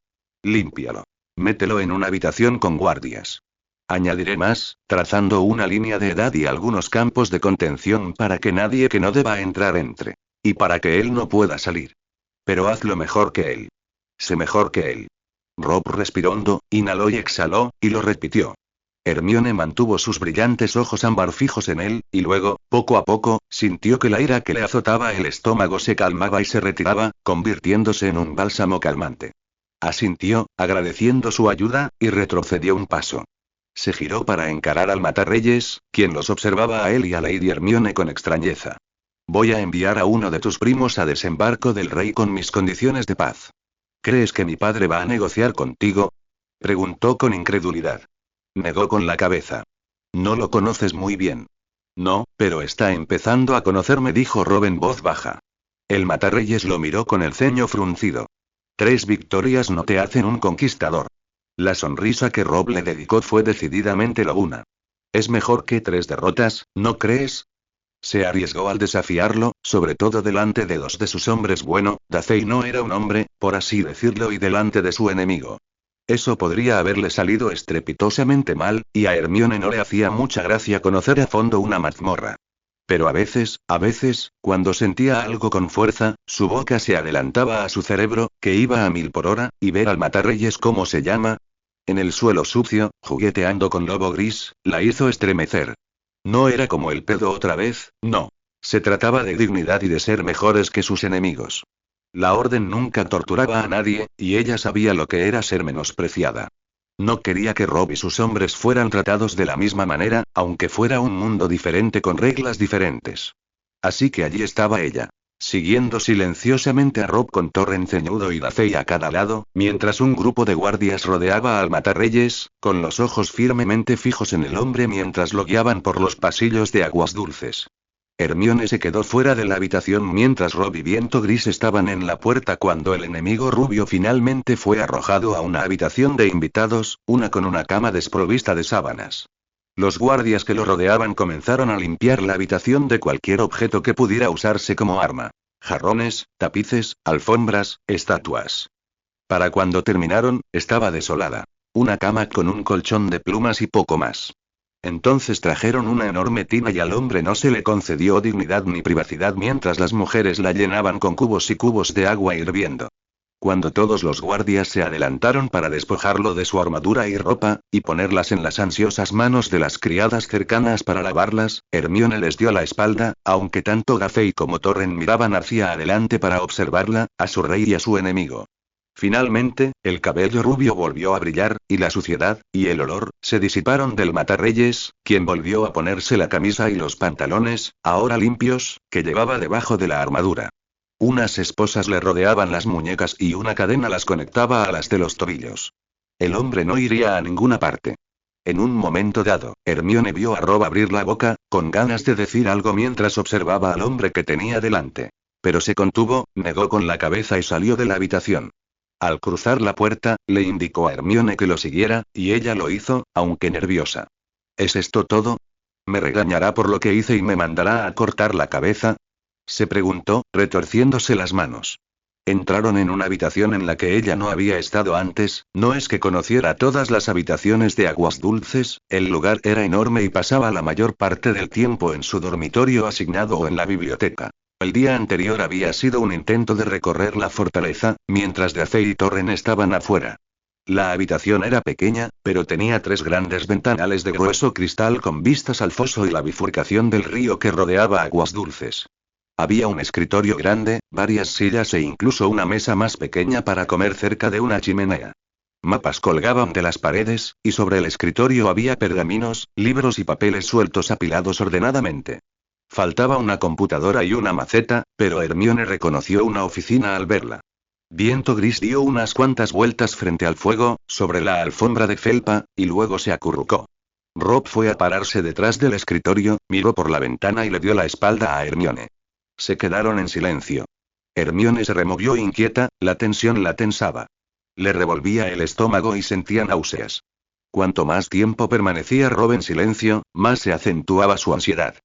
Límpialo. Mételo en una habitación con guardias. Añadiré más, trazando una línea de edad y algunos campos de contención para que nadie que no deba entrar entre. Y para que él no pueda salir. Pero hazlo mejor que él. Sé mejor que él. Rob respiró hondo, inhaló y exhaló, y lo repitió. Hermione mantuvo sus brillantes ojos ámbar fijos en él, y luego, poco a poco, sintió que la ira que le azotaba el estómago se calmaba y se retiraba, convirtiéndose en un bálsamo calmante. Asintió, agradeciendo su ayuda, y retrocedió un paso. Se giró para encarar al matarreyes, quien los observaba a él y a Lady Hermione con extrañeza. Voy a enviar a uno de tus primos a desembarco del rey con mis condiciones de paz. ¿Crees que mi padre va a negociar contigo? Preguntó con incredulidad. Negó con la cabeza. No lo conoces muy bien. No, pero está empezando a conocerme, dijo Rob en voz baja. El matarreyes lo miró con el ceño fruncido. 3 victorias no te hacen un conquistador. La sonrisa que Rob le dedicó fue decididamente lobuna. Es mejor que 3 derrotas, ¿no crees? Se arriesgó al desafiarlo, sobre todo delante de 2 de sus hombres. Bueno, Dacey no era un hombre, por así decirlo, y delante de su enemigo. Eso podría haberle salido estrepitosamente mal, y a Hermione no le hacía mucha gracia conocer a fondo una mazmorra. Pero a veces, cuando sentía algo con fuerza, su boca se adelantaba a su cerebro, que iba a 1000 por hora, y ver al matarreyes, ¿cómo se llama? En el suelo sucio, jugueteando con Lobo Gris, la hizo estremecer. No era como el pedo otra vez, no. Se trataba de dignidad y de ser mejores que sus enemigos. La orden nunca torturaba a nadie, y ella sabía lo que era ser menospreciada. No quería que Rob y sus hombres fueran tratados de la misma manera, aunque fuera un mundo diferente con reglas diferentes. Así que allí estaba ella, siguiendo silenciosamente a Rob con Torren ceñudo y Dacey a cada lado, mientras un grupo de guardias rodeaba al matarreyes, con los ojos firmemente fijos en el hombre mientras lo guiaban por los pasillos de Aguas Dulces. Hermione se quedó fuera de la habitación mientras Rob y Viento Gris estaban en la puerta cuando el enemigo rubio finalmente fue arrojado a una habitación de invitados, una con una cama desprovista de sábanas. Los guardias que lo rodeaban comenzaron a limpiar la habitación de cualquier objeto que pudiera usarse como arma. Jarrones, tapices, alfombras, estatuas. Para cuando terminaron, estaba desolada. Una cama con un colchón de plumas y poco más. Entonces trajeron una enorme tina y al hombre no se le concedió dignidad ni privacidad mientras las mujeres la llenaban con cubos y cubos de agua hirviendo. Cuando todos los guardias se adelantaron para despojarlo de su armadura y ropa, y ponerlas en las ansiosas manos de las criadas cercanas para lavarlas, Hermione les dio la espalda, aunque tanto Dacey como Torren miraban hacia adelante para observarla, a su rey y a su enemigo. Finalmente, el cabello rubio volvió a brillar, y la suciedad, y el olor, se disiparon del matarreyes, quien volvió a ponerse la camisa y los pantalones, ahora limpios, que llevaba debajo de la armadura. Unas esposas le rodeaban las muñecas y una cadena las conectaba a las de los tobillos. El hombre no iría a ninguna parte. En un momento dado, Hermione vio a Rob abrir la boca, con ganas de decir algo mientras observaba al hombre que tenía delante. Pero se contuvo, negó con la cabeza y salió de la habitación. Al cruzar la puerta, le indicó a Hermione que lo siguiera, y ella lo hizo, aunque nerviosa. ¿Es esto todo? ¿Me regañará por lo que hice y me mandará a cortar la cabeza? Se preguntó, retorciéndose las manos. Entraron en una habitación en la que ella no había estado antes. No es que conociera todas las habitaciones de Aguas Dulces, el lugar era enorme y pasaba la mayor parte del tiempo en su dormitorio asignado o en la biblioteca. El día anterior había sido un intento de recorrer la fortaleza, mientras Dacey y Torren estaban afuera. La habitación era pequeña, pero tenía 3 grandes ventanales de grueso cristal con vistas al foso y la bifurcación del río que rodeaba Aguas Dulces. Había un escritorio grande, varias sillas e incluso una mesa más pequeña para comer cerca de una chimenea. Mapas colgaban de las paredes, y sobre el escritorio había pergaminos, libros y papeles sueltos apilados ordenadamente. Faltaba una computadora y una maceta, pero Hermione reconoció una oficina al verla. Viento Gris dio unas cuantas vueltas frente al fuego, sobre la alfombra de felpa, y luego se acurrucó. Rob fue a pararse detrás del escritorio, miró por la ventana y le dio la espalda a Hermione. Se quedaron en silencio. Hermione se removió inquieta, la tensión la tensaba. Le revolvía el estómago y sentía náuseas. Cuanto más tiempo permanecía Rob en silencio, más se acentuaba su ansiedad.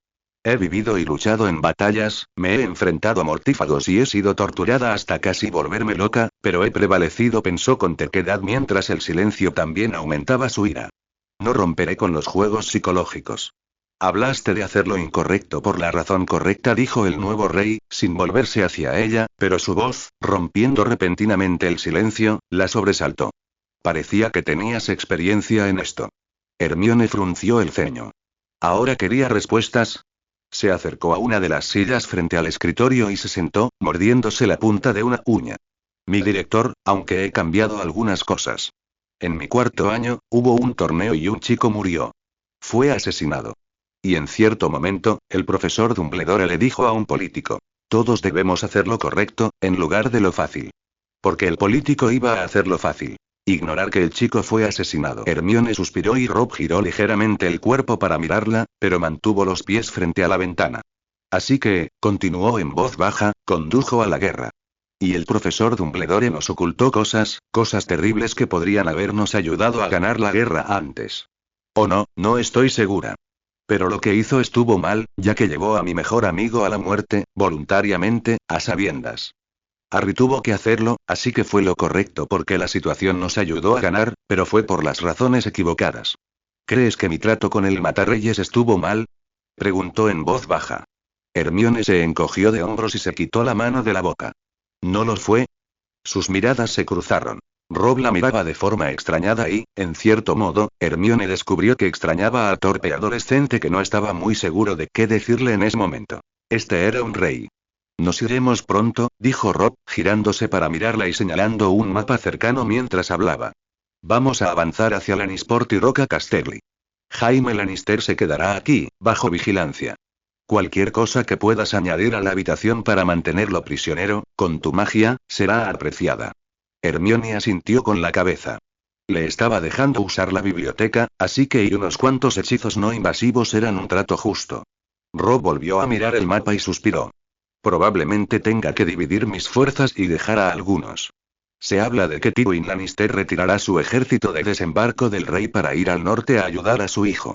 He vivido y luchado en batallas, me he enfrentado a mortífagos y he sido torturada hasta casi volverme loca, pero he prevalecido, pensó con terquedad mientras el silencio también aumentaba su ira. No romperé con los juegos psicológicos. Hablaste de hacer lo incorrecto por la razón correcta, dijo el nuevo rey, sin volverse hacia ella, pero su voz, rompiendo repentinamente el silencio, la sobresaltó. Parecía que tenías experiencia en esto. Hermione frunció el ceño. ¿Ahora quería respuestas? Se acercó a una de las sillas frente al escritorio y se sentó, mordiéndose la punta de una uña. Mi director, aunque he cambiado algunas cosas. En mi 4º año, hubo un torneo y un chico murió. Fue asesinado. Y en cierto momento, el profesor Dumbledore le dijo a un político: todos debemos hacer lo correcto, en lugar de lo fácil. Porque el político iba a hacer lo fácil. Ignorar que el chico fue asesinado. Hermione suspiró y Rob giró ligeramente el cuerpo para mirarla, pero mantuvo los pies frente a la ventana. Así que, continuó en voz baja, condujo a la guerra. Y el profesor Dumbledore nos ocultó cosas terribles que podrían habernos ayudado a ganar la guerra antes. O no, no estoy segura. Pero lo que hizo estuvo mal, ya que llevó a mi mejor amigo a la muerte, voluntariamente, a sabiendas. Harry tuvo que hacerlo, así que fue lo correcto porque la situación nos ayudó a ganar, pero fue por las razones equivocadas. ¿Crees que mi trato con el Matarreyes estuvo mal? Preguntó en voz baja. Hermione se encogió de hombros y se quitó la mano de la boca. ¿No lo fue? Sus miradas se cruzaron. Rob la miraba de forma extrañada y, en cierto modo, Hermione descubrió que extrañaba al torpe adolescente que no estaba muy seguro de qué decirle en ese momento. Este era un rey. Nos iremos pronto, dijo Rob, girándose para mirarla y señalando un mapa cercano mientras hablaba. Vamos a avanzar hacia Lannisport y Roca Casterly. Jaime Lannister se quedará aquí, bajo vigilancia. Cualquier cosa que puedas añadir a la habitación para mantenerlo prisionero, con tu magia, será apreciada. Hermione asintió con la cabeza. Le estaba dejando usar la biblioteca, así que unos cuantos hechizos no invasivos eran un trato justo. Rob volvió a mirar el mapa y suspiró. Probablemente tenga que dividir mis fuerzas y dejar a algunos. Se habla de que Tywin Lannister retirará su ejército de desembarco del rey para ir al norte a ayudar a su hijo.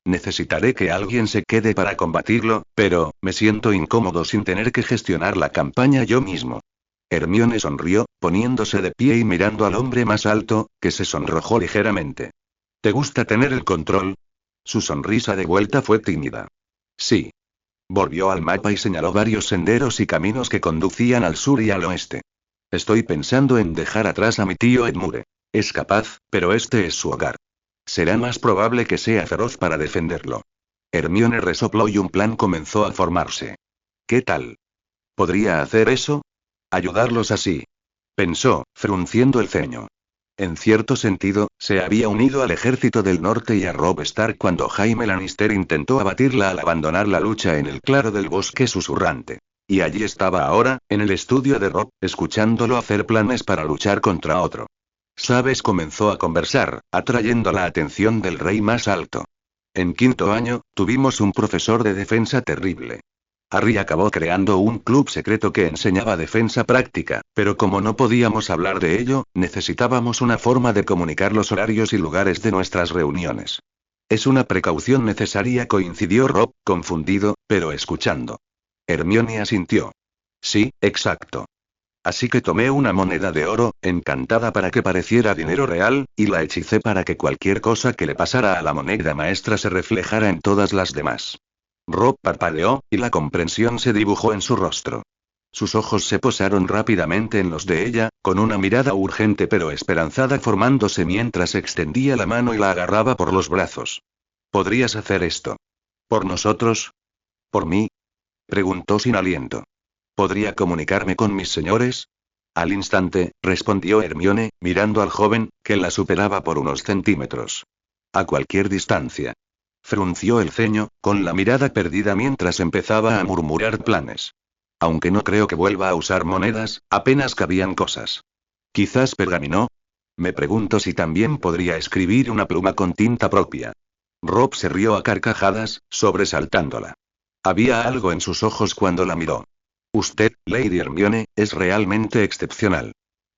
Necesitaré que alguien se quede para combatirlo, pero, me siento incómodo sin tener que gestionar la campaña yo mismo. Hermione sonrió, poniéndose de pie y mirando al hombre más alto, que se sonrojó ligeramente. ¿Te gusta tener el control? Su sonrisa de vuelta fue tímida. Sí. Volvió al mapa y señaló varios senderos y caminos que conducían al sur y al oeste. Estoy pensando en dejar atrás a mi tío Edmure. Es capaz, pero este es su hogar. Será más probable que sea feroz para defenderlo. Hermione resopló y un plan comenzó a formarse. ¿Qué tal? ¿Podría hacer eso? Ayudarlos así. Pensó, frunciendo el ceño. En cierto sentido, se había unido al ejército del norte y a Robb Stark cuando Jaime Lannister intentó abatirla al abandonar la lucha en el claro del bosque susurrante. Y allí estaba ahora, en el estudio de Robb, escuchándolo hacer planes para luchar contra otro. ¿Sabes? Comenzó a conversar, atrayendo la atención del rey más alto. En quinto año, tuvimos un profesor de defensa terrible. Harry acabó creando un club secreto que enseñaba defensa práctica, pero como no podíamos hablar de ello, necesitábamos una forma de comunicar los horarios y lugares de nuestras reuniones. Es una precaución necesaria, coincidió Rob, confundido, pero escuchando. Hermione asintió. Sí, exacto. Así que tomé una moneda de oro, encantada para que pareciera dinero real, y la hechicé para que cualquier cosa que le pasara a la moneda maestra se reflejara en todas las demás. Rob parpadeó, y la comprensión se dibujó en su rostro. Sus ojos se posaron rápidamente en los de ella, con una mirada urgente pero esperanzada formándose mientras extendía la mano y la agarraba por los brazos. ¿Podrías hacer esto? ¿Por nosotros? ¿Por mí? Preguntó sin aliento. ¿Podría comunicarme con mis señores? Al instante, respondió Hermione, mirando al joven, que la superaba por unos centímetros. A cualquier distancia. Frunció el ceño, con la mirada perdida mientras empezaba a murmurar planes. Aunque no creo que vuelva a usar monedas, apenas cabían cosas. ¿Quizás pergamino? Me pregunto si también podría escribir una pluma con tinta propia. Rob se rió a carcajadas, sobresaltándola. Había algo en sus ojos cuando la miró. Usted, Lady Hermione, es realmente excepcional.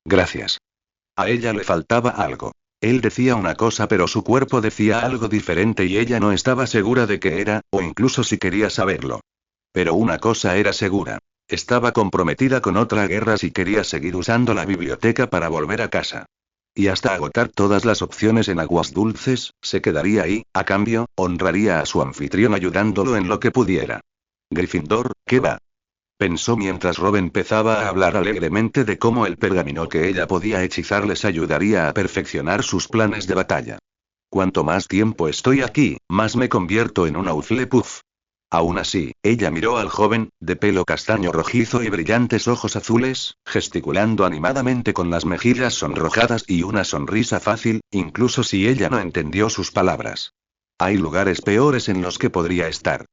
Gracias. A ella le faltaba algo. Él decía una cosa pero su cuerpo decía algo diferente y ella no estaba segura de qué era, o incluso si quería saberlo. Pero una cosa era segura. Estaba comprometida con otra guerra si quería seguir usando la biblioteca para volver a casa. Y hasta agotar todas las opciones en Aguas Dulces, se quedaría ahí, a cambio, honraría a su anfitrión ayudándolo en lo que pudiera. Gryffindor, ¿qué va? Pensó mientras Rob empezaba a hablar alegremente de cómo el pergamino que ella podía hechizar les ayudaría a perfeccionar sus planes de batalla. Cuanto más tiempo estoy aquí, más me convierto en un Hufflepuff. Aún así, ella miró al joven, de pelo castaño rojizo y brillantes ojos azules, gesticulando animadamente con las mejillas sonrojadas y una sonrisa fácil, incluso si ella no entendió sus palabras. Hay lugares peores en los que podría estar.